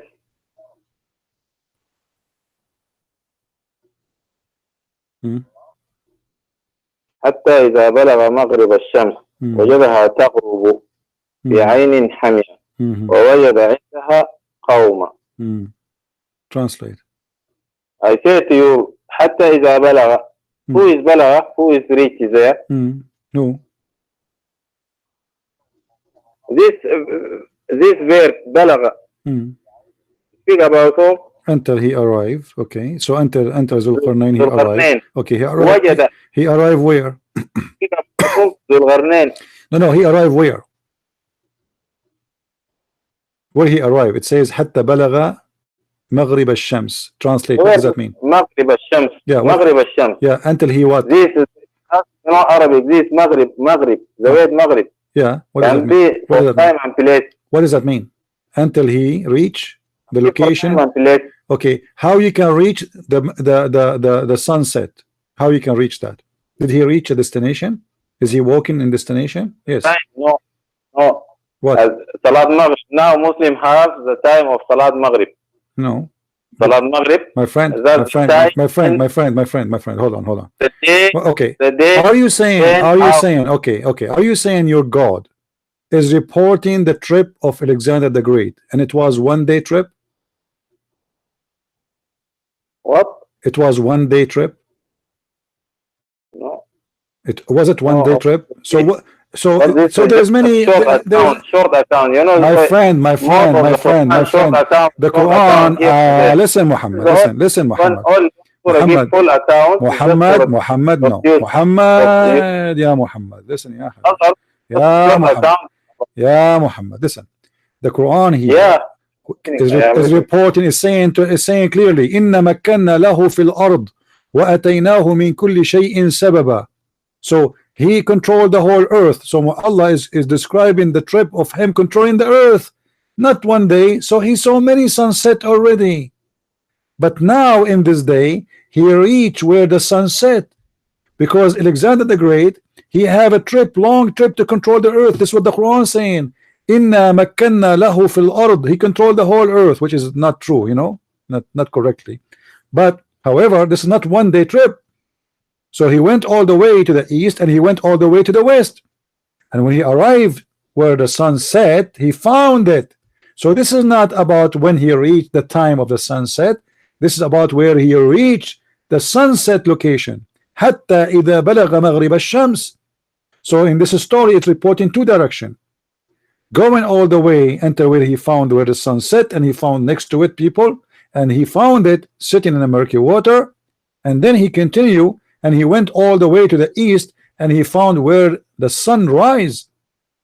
حتى إذا بلغ مغرب الشمس وجدها تغرب في عين حمية ووجد عندها قوما. Translate. I say to you حتى إذا بلغ. Who is بلغ? Who is reached there? No. This verb بلغ speak about whom? Until he arrived. Okay, so until Zulqarnain he arrived. Okay, he arrived. وجد. He arrived where? ذو No, he arrived where? Where he arrived? It says حتى بلغ مغرب الشمس. Translate. What does that mean? مغرب الشمس. Yeah. مغرب الشمس. Yeah. Until he what? This is not Arabic. This مغرب. The word مغرب. Yeah. What does that mean? What does that time mean? and place. What does that mean? Until he reach the location. Time and place. Okay. How you can reach the sunset? How you can reach that? Did he reach a destination? Is he walking in destination? Yes. Time, no. What? Salat Maghrib. Now Muslim have the time of Salat Maghrib. No. Salat Maghrib. My friend. Hold on. The day. Okay. The day. Are you saying? Okay. Are you saying your God is reporting the trip of Alexander the Great, and it was 1 day trip? What? It was 1 day trip. No. It was it 1 day trip. So what? So there's many. Short account. You know. My friend. The Quran. Listen, Muhammad. Listen, Muhammad. Muhammad. No. Muhammad. Ya Muhammad. Listen, Ya Muhammad. Listen. The Quran here. Is reporting, is saying clearly, إِنَّ مَكَّنَّا لَهُ فِي الْأَرْضِ وَأَتَيْنَاهُ مِنْ كُلِّ شَيْءٍ سَبَبًا. So he controlled the whole earth. So Allah is describing the trip of him controlling the earth, not 1 day. So he saw many sunset already, but now in this day he reached where the sun set, because Alexander the Great, he have a long trip to control the earth. This is what the Quran is saying. Inna makkanna lahu fil ard. He controlled the whole earth, which is not true, you know, not correctly. But however, this is not 1 day trip. So he went all the way to the east and he went all the way to the west. And when he arrived where the sun set, he found it. So this is not about when he reached the time of the sunset. This is about where he reached the sunset location. حتى إذا بلغ مغرب الشمس. So in this story, it's reporting two directions. Going all the way until where he found where the sun set, and he found next to it people, and he found it sitting in the murky water. And then he continued, and he went all the way to the east, and he found where the sun rise.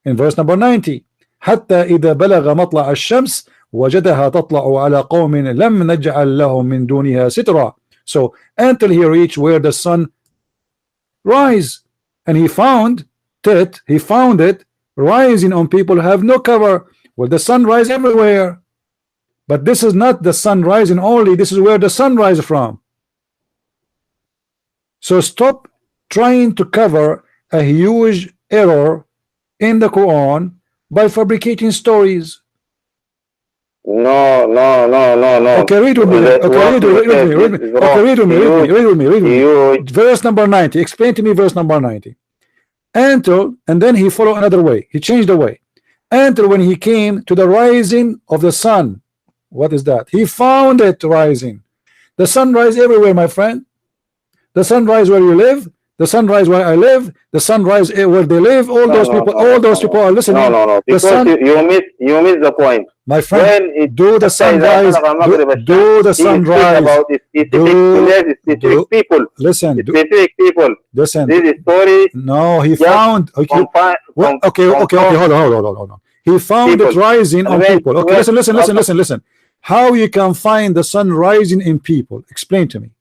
In verse number 90, حتى إذا بلغ مطلع الشمس وجدها تطلع على قوم لم نجعل لهم من دونها سترا. So until he reached where the sun rise, and he found it rising on people who have no cover. Well, the sun rise everywhere, but this is not the sun rising only. This is where the sun rise from. So stop trying to cover a huge error in the Quran by fabricating stories. No. Okay, read with me. Okay, read with me. Okay, read with me. Verse number 90. Explain to me verse number 90. Until, and then he followed another way. He changed the way. Until when he came to the rising of the sun. What is that? He found it rising. The sun rise everywhere, my friend. The sun rise where you live. The sun rise where I live. The sun rise where they live. All those people are listening. No. Because you miss the point. My friend, do the sunrise. Do the sunrise. About specific people. Listen. Specific people. Listen. This story. No, he found. Okay. Hold on. He found people. it rising on people. Okay, listen. How you can find the sun rising in people? Explain to me.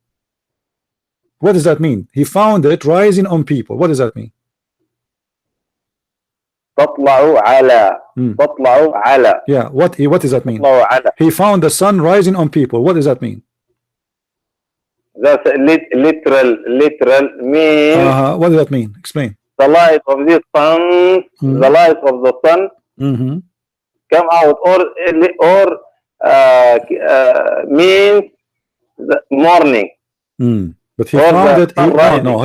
What does that mean? He found it rising on people. What does that mean? تطلع على. Yeah, what does that mean? تطلع على. He found the sun rising on people. What does that mean? That's literal means what does that mean? Explain. the light of the sun, the light of the sun come out, or means the morning. But he found it.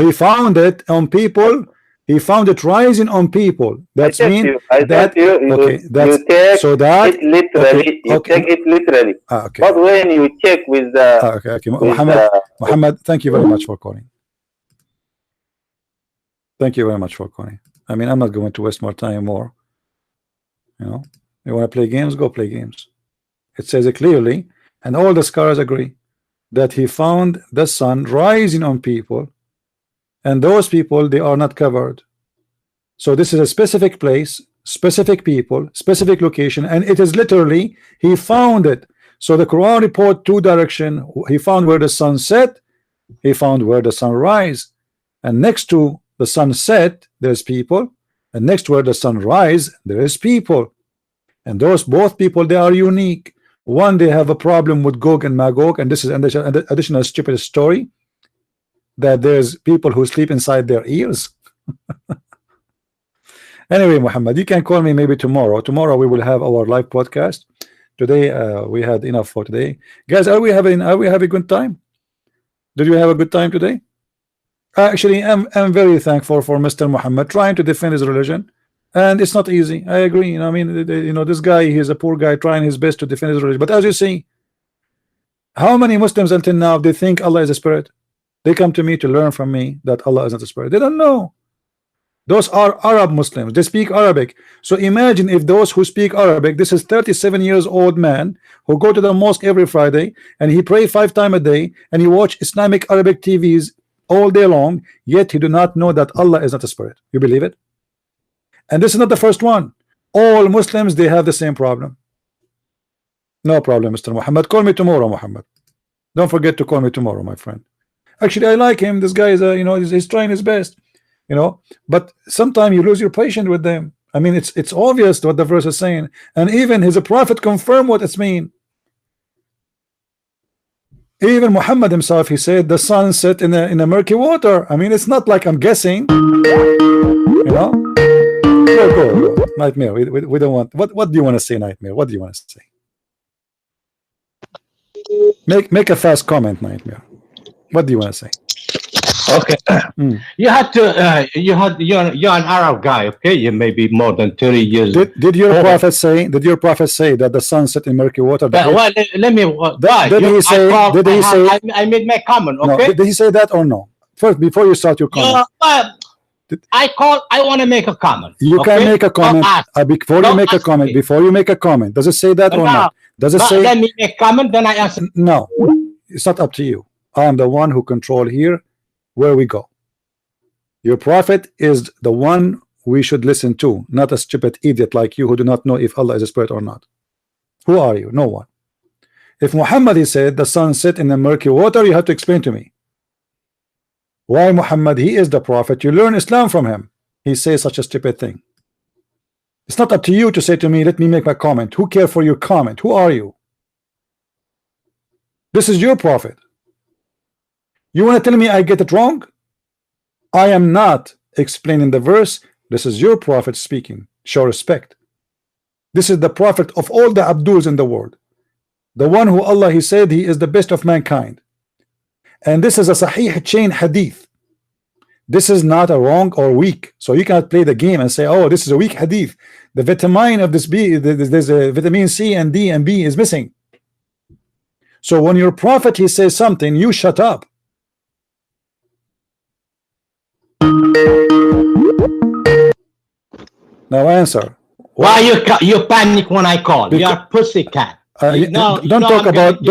He found it on people. He found it rising on people. That's mean you that take so that it literally. You take it literally. Okay. But when you check with the Okay. Muhammad, thank you very much for calling. Thank you very much for calling. I mean, I'm not going to waste more time more. You know, you want to play games, go play games. It says it clearly, and all the scholars agree that he found the sun rising on people, and those people, they are not covered. So this is a specific place, specific people, specific location, and it is literally he found it. So the Quran report two direction. He found where the sun set, he found where the sun rise, and next to the sun set there's people, and next where the sun rise there is people, and those both people, they are unique. One, they have a problem with Gog and Magog, and this is an additional stupid story that there's people who sleep inside their ears. Anyway, Muhammad, you can call me maybe tomorrow. Tomorrow we will have our live podcast. Today we had enough for today, guys. Are we having a good time? Did you have a good time today? Actually, I'm very thankful for Mr. Muhammad trying to defend his religion. And it's not easy. I agree. You know, I mean, this guy, he's a poor guy trying his best to defend his religion. But as you see, how many Muslims until now they think Allah is a spirit? They come to me to learn from me that Allah is not a spirit. They don't know. Those are Arab Muslims. They speak Arabic. So imagine if those who speak Arabic, this is 37 years old man who go to the mosque every Friday and he pray 5 times a day and he watch Islamic Arabic TVs all day long, yet he do not know that Allah is not a spirit. You believe it? And this is not the first one. All Muslims, they have the same problem. No problem, Mr. Muhammad. Call me tomorrow, Muhammad. Don't forget to call me tomorrow, my friend. Actually, I like him. This guy is he's trying his best, but sometimes you lose your patience with them. I mean, it's obvious what the verse is saying, and even his prophet confirmed what it's mean. Even Muhammad himself, he said the sun set in a murky water. I mean, it's not like I'm guessing. Go. Nightmare. We don't want. What do you want to say, Nightmare? What do you want to say? Make a fast comment, Nightmare. What do you want to say? Okay. Mm. You had to. You're an Arab guy. Okay. You may be more than 30 years. Did your old. prophet say? Did your prophet say that the sun set in murky water? But, well, let me. Why? Did he say? Did he say? I made my comment. No. Okay. Did he say that or no? First, before you start your comment, Well, I want to make a comment. you okay? can make a comment. Before you Don't make a ask comment, me. before you make a comment, does it say that or No. not? Does it But say? let me make a comment, then I answer. No, it's not up to you. I am the one who control here where we go. Your prophet is the one we should listen to, not a stupid idiot like you who do not know if Allah is a spirit or not. Who are you? No one. If Muhammad he said the sun set in the murky water, you have to explain to me why Muhammad, he is the prophet, you learn Islam from him, he says such a stupid thing. It's not up to you to say to me, let me make my comment. Who cares for your comment? Who are you? This is your prophet. You want to tell me I get it wrong? I am not explaining the verse. This is your prophet speaking. Show respect. This is the prophet of all the Abduls in the world, the one who Allah he said he is the best of mankind. And this is a Sahih chain hadith. This is not a wrong or weak. So you cannot play the game and say, oh, this is a weak hadith. The vitamin of this B, there's a vitamin C and D and B is missing. So when your prophet he says something, you shut up. Now answer. Why you panic when I call? You're a pussycat. Don't talk about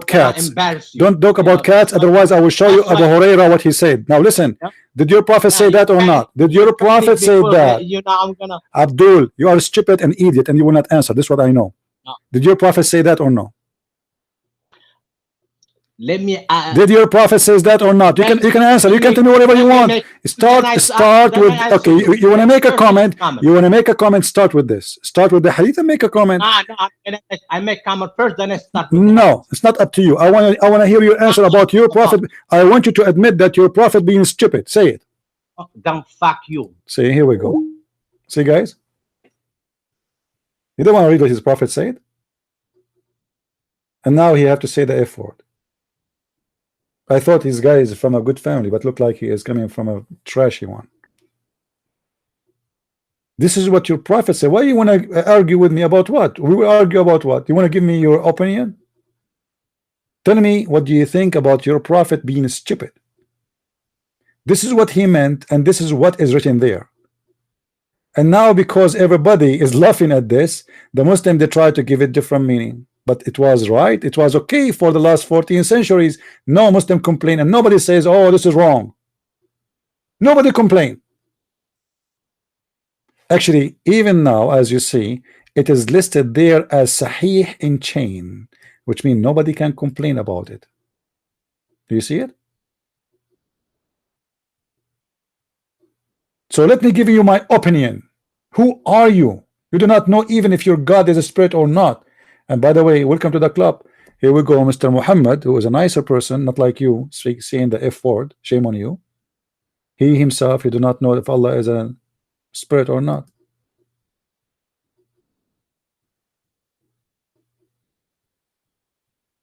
cats. Don't talk about cats. Otherwise, I will show you Abu Huraira what he said. Now listen. Did your prophet say that or not? Did your prophet say that? Abdul, you are stupid and idiot, and you will not answer. This is what I know. Did your prophet say that or no? Let me. Did your prophet says that or not? You can answer. You can tell me whatever you want. Start with. Okay, you want to make a comment. You want to make a comment. Start with this. Start with the hadith and make a comment. I make comment first, then I start. No, it's not up to you. I want to hear your answer about your prophet. I want you to admit that your prophet being stupid. Say it. Then fuck you. See, here we go. See, guys. You don't want to read what his prophet said, and now he have to say the F word. I thought this guy is from a good family, but look like he is coming from a trashy one. This is what your prophet said. Why you want to argue with me about what? We will argue about what? You want to give me your opinion? Tell me, what do you think about your prophet being stupid? This is what he meant, and this is what is written there. And now, because everybody is laughing at this, the Muslim they try to give it different meaning. But it was right. It was okay for the last 14 centuries. No Muslim complain, and nobody says, "Oh, this is wrong." Nobody complain. Actually, even now, as you see, it is listed there as Sahih in chain, which means nobody can complain about it. Do you see it? So let me give you my opinion. Who are you? You do not know even if your God is a spirit or not. And by the way, welcome to the club. Here we go, Mr. Muhammad, who is a nicer person, not like you, saying the F word. Shame on you. He himself, he do not know if Allah is a spirit or not.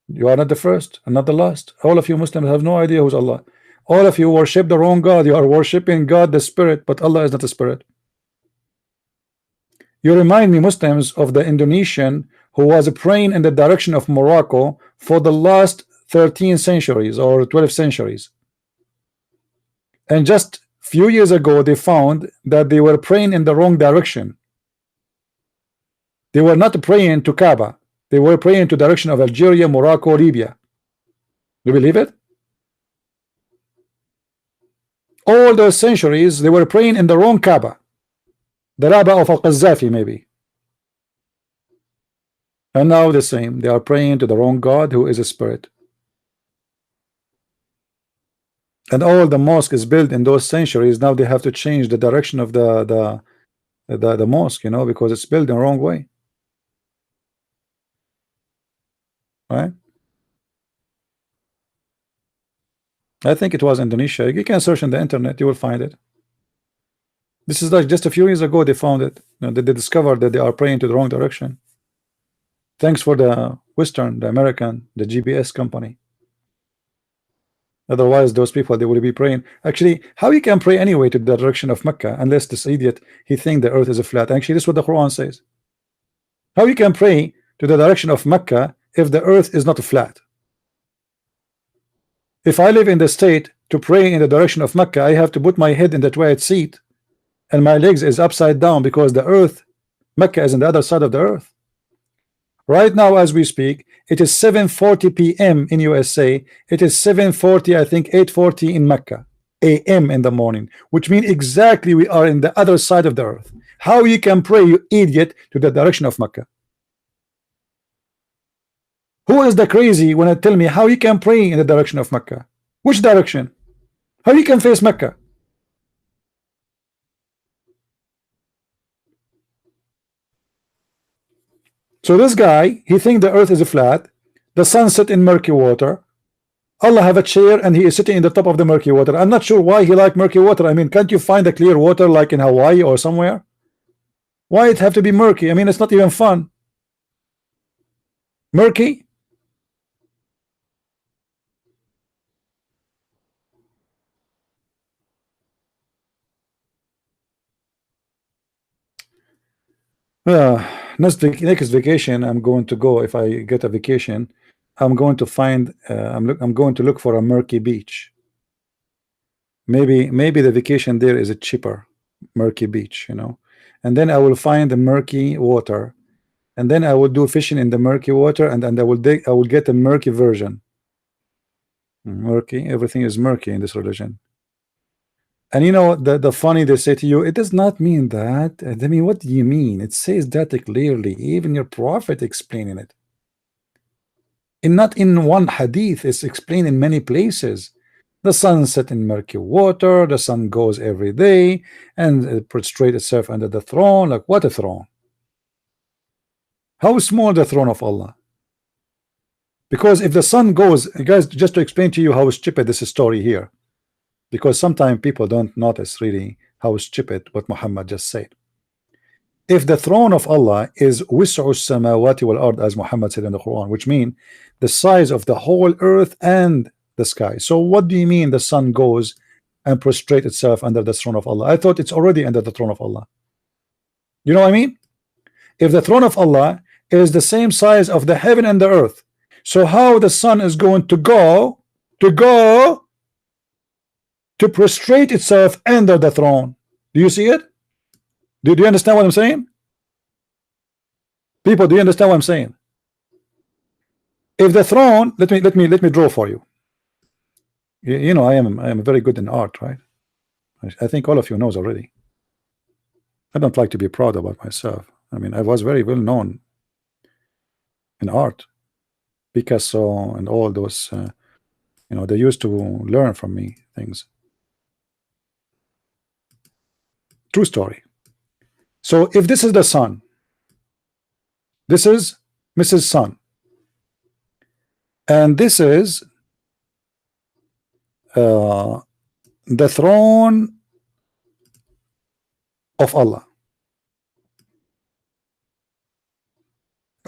You are not the first and not the last. All of you Muslims have no idea who's Allah. All of you worship the wrong God. You are worshiping God the spirit, but Allah is not a spirit. You remind me, Muslims, of the Indonesian who was praying in the direction of Morocco for the last 13 centuries or 12 centuries. And just few years ago, they found that they were praying in the wrong direction. They were not praying to Kaaba. They were praying to the direction of Algeria, Morocco, Libya. Do you believe it? All those centuries, they were praying in the wrong Kaaba. The Kaaba of Al-Qaddafi, maybe. And now the same. They are praying to the wrong God who is a spirit. And all the mosque is built in those centuries. Now they have to change the direction of the mosque, you know, because it's built in the wrong way. Right? I think it was Indonesia. You can search on the internet, you will find it. This is like just a few years ago they found it. You know, they discovered that they are praying to the wrong direction. Thanks for the Western, the American, the GPS company. Otherwise, those people, they will be praying. Actually, how you can pray anyway to the direction of Mecca unless this idiot, he think the earth is a flat. Actually, this is what the Quran says. How you can pray to the direction of Mecca if the earth is not flat? If I live in the state to pray in the direction of Mecca, I have to put my head in the toilet seat and my legs is upside down because the earth, Mecca, is on the other side of the earth. Right now, as we speak, it is 7:40 p.m. in USA. It is 7:40, I think 8:40 in Mecca, a.m. in the morning, which means exactly we are in the other side of the earth. How you can pray, you idiot, to the direction of Mecca? Who is the crazy when I tell me how you can pray in the direction of Mecca? Which direction? How you can face Mecca? So this guy, he think the earth is flat, the sun set in murky water, Allah have a chair and he is sitting in the top of the murky water. I'm not sure why he like murky water. I mean, can't you find a clear water like in Hawaii or somewhere? Why it have to be murky? I mean, it's not even fun. Murky? Next vacation I'm going to go, if I get a vacation, I'm going to find I'm going to look for a murky beach. Maybe the vacation there is a cheaper murky beach, you know, and then I will find the murky water, and then I will do fishing in the murky water, and I will get a murky version. Murky, everything is murky in this religion. And you know, the funny, they say to you, it does not mean that. I mean, what do you mean? It says that clearly, even your prophet explaining it. And not in one hadith, it's explained in many places. The sun set in murky water, the sun goes every day, and it prostrates itself under the throne. Like, what a throne? How small the throne of Allah? Because if the sun goes, guys, just to explain to you how stupid this story here, because sometimes people don't notice really how stupid what Muhammad just said. If the throne of Allah is wis'u samawati wal ard, as Muhammad said in the Quran, which means the size of the whole earth and the sky. So what do you mean the sun goes and prostrate itself under the throne of Allah? I thought it's already under the throne of Allah. You know what I mean? If the throne of Allah is the same size of the heaven and the earth, so how the sun is going to go to prostrate itself under the throne? Do you see it? Do you understand what I'm saying? People, do you understand what I'm saying? If the throne, let me draw for you. You know, I am very good in art, right? I think all of you knows already. I don't like to be proud about myself. I mean, I was very well known in art. Picasso and all those, you know, they used to learn from me things. True story. So if this is the sun, this is Mrs. Sun, and this is the throne of Allah.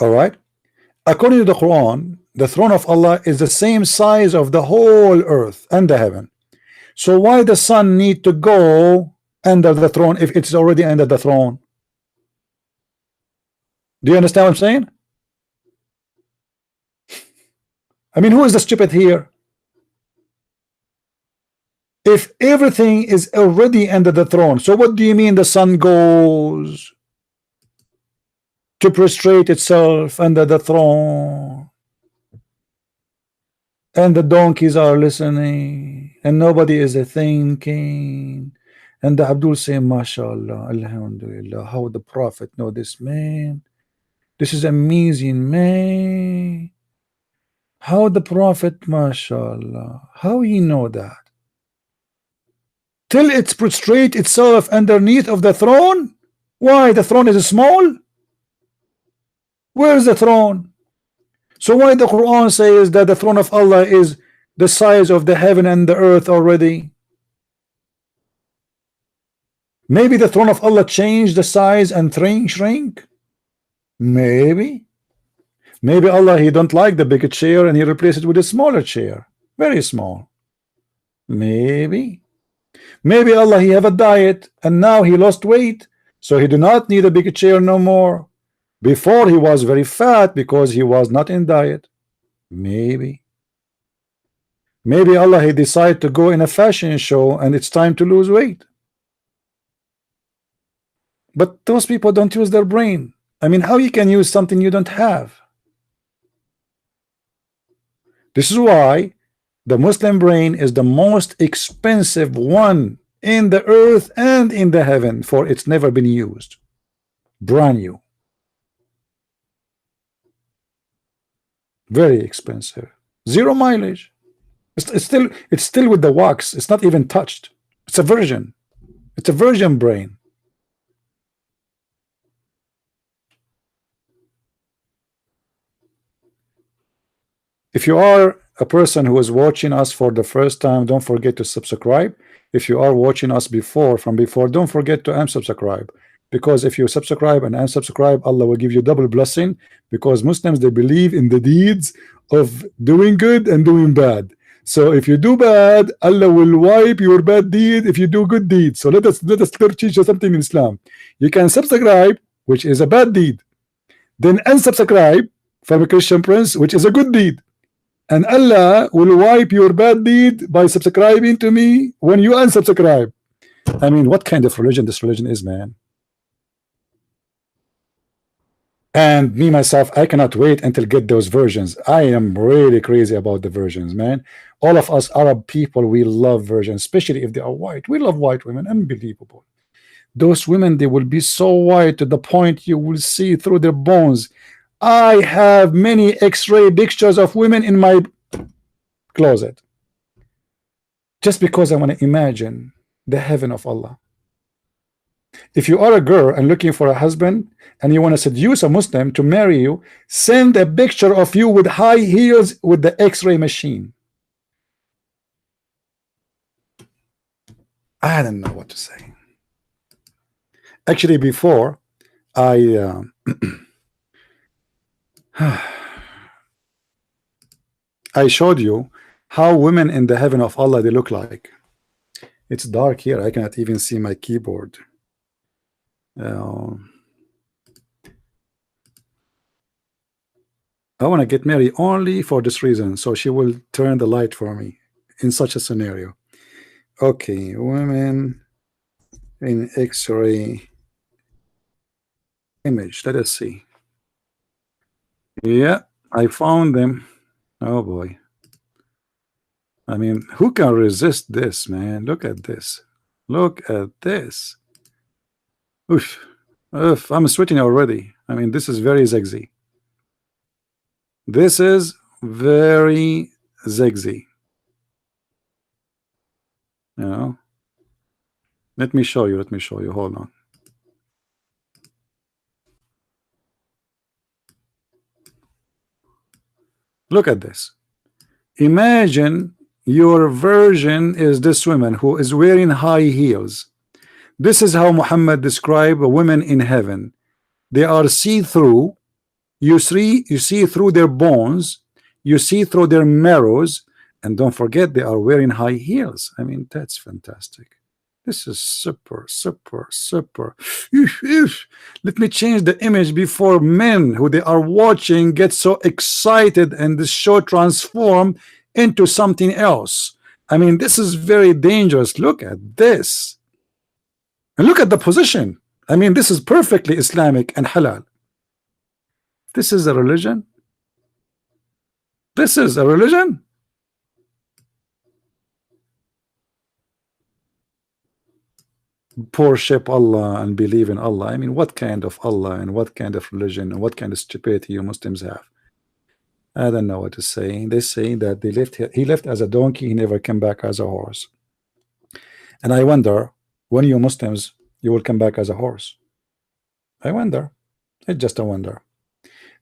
All right. According to the Quran, the throne of Allah is the same size of the whole earth and the heaven. So why the sun need to go under the throne if it's already under the throne? Do you understand what I'm saying? I mean, who is the stupid here? If everything is already under the throne, so what do you mean the sun goes to prostrate itself under the throne, and the donkeys are listening, and nobody is thinking, and the Abdul say, MashaAllah, Alhamdulillah, how the Prophet know this, man? This is amazing, man. How the Prophet, MashaAllah, how he know that? Till it's prostrate itself underneath of the throne? Why? The throne is small? Where is the throne? So why the Quran says that the throne of Allah is the size of the heaven and the earth already? Maybe the throne of Allah changed the size and shrink. Maybe Allah, he don't like the bigger chair and he replaced it with a smaller chair, very small. Maybe. Maybe Allah, he have a diet and now he lost weight, so he do not need a big chair no more. Before he was very fat because he was not in diet. Maybe. Maybe Allah, he decided to go in a fashion show and it's time to lose weight. But those people don't use their brain. I mean, how you can use something you don't have? This is why the Muslim brain is the most expensive one in the earth and in the heaven, for it's never been used. Brand new. Very expensive. 0 mileage. It's still with the wax. It's not even touched. It's a virgin. It's a virgin brain. If you are a person who is watching us for the first time, don't forget to subscribe. If you are watching us from before, don't forget to unsubscribe. Because if you subscribe and unsubscribe, Allah will give you double blessing. Because Muslims, they believe in the deeds of doing good and doing bad. So if you do bad, Allah will wipe your bad deed if you do good deeds. So let us teach you something in Islam. You can subscribe, which is a bad deed, then unsubscribe from a Christian prince, which is a good deed. And Allah will wipe your bad deed by subscribing to me when you unsubscribe. I mean, what kind of religion this religion is, man? And me myself, I cannot wait until get those versions. I am really crazy about the versions, man. All of us Arab people, we love versions, especially if they are white. We love white women, unbelievable. Those women, they will be so white to the point you will see through their bones. I have many X-ray pictures of women in my closet just because I want to imagine the heaven of Allah. If you are a girl and looking for a husband and you want to seduce a Muslim to marry you, send a picture of you with high heels with the X-ray machine. I don't know what to say. Actually, before I I showed you how women in the heaven of Allah, they look like. It's dark here. I cannot even see my keyboard. I want to get married only for this reason, so she will turn the light for me in such a scenario. Okay, women in X-ray image. Let us see. Yeah, I found them. Oh boy. I mean, who can resist this, man? Look at this. Look at this. Oof. Oof. I'm sweating already. I mean, this is very sexy. This is very sexy. You know? Let me show you. Let me show you. Hold on. Look at this. Imagine your version is this woman who is wearing high heels. This is how Muhammad described women in heaven. They are see-through. You see through their bones. You see through their marrows. And don't forget, they are wearing high heels. I mean, that's fantastic. This is super, super, super. Let me change the image before men who they are watching get so excited and the show transform into something else. I mean, this is very dangerous. Look at this. And look at the position. I mean, this is perfectly Islamic and halal. This is a religion. This is a religion. Worship Allah and believe in Allah. I mean, what kind of Allah and what kind of religion and what kind of stupidity you Muslims have? I don't know what to say. They say that he left as a donkey, he never came back as a horse. And I wonder, when you Muslims, you will come back as a horse. I wonder. It's just a wonder.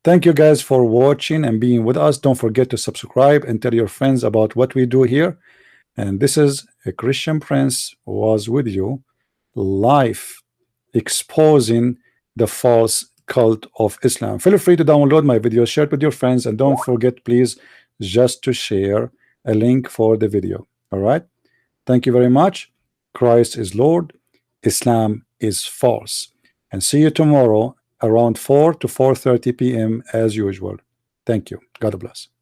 Thank you guys for watching and being with us. Don't forget to subscribe and tell your friends about what we do here. And this is a Christian Prince was with you, live, exposing the false cult of Islam. Feel free to download my video, share it with your friends, and don't forget, please, just to share a link for the video. All right. Thank you very much. Christ is Lord. Islam is false. And see you tomorrow around 4 to 4:30 p.m. as usual. Thank you. God bless.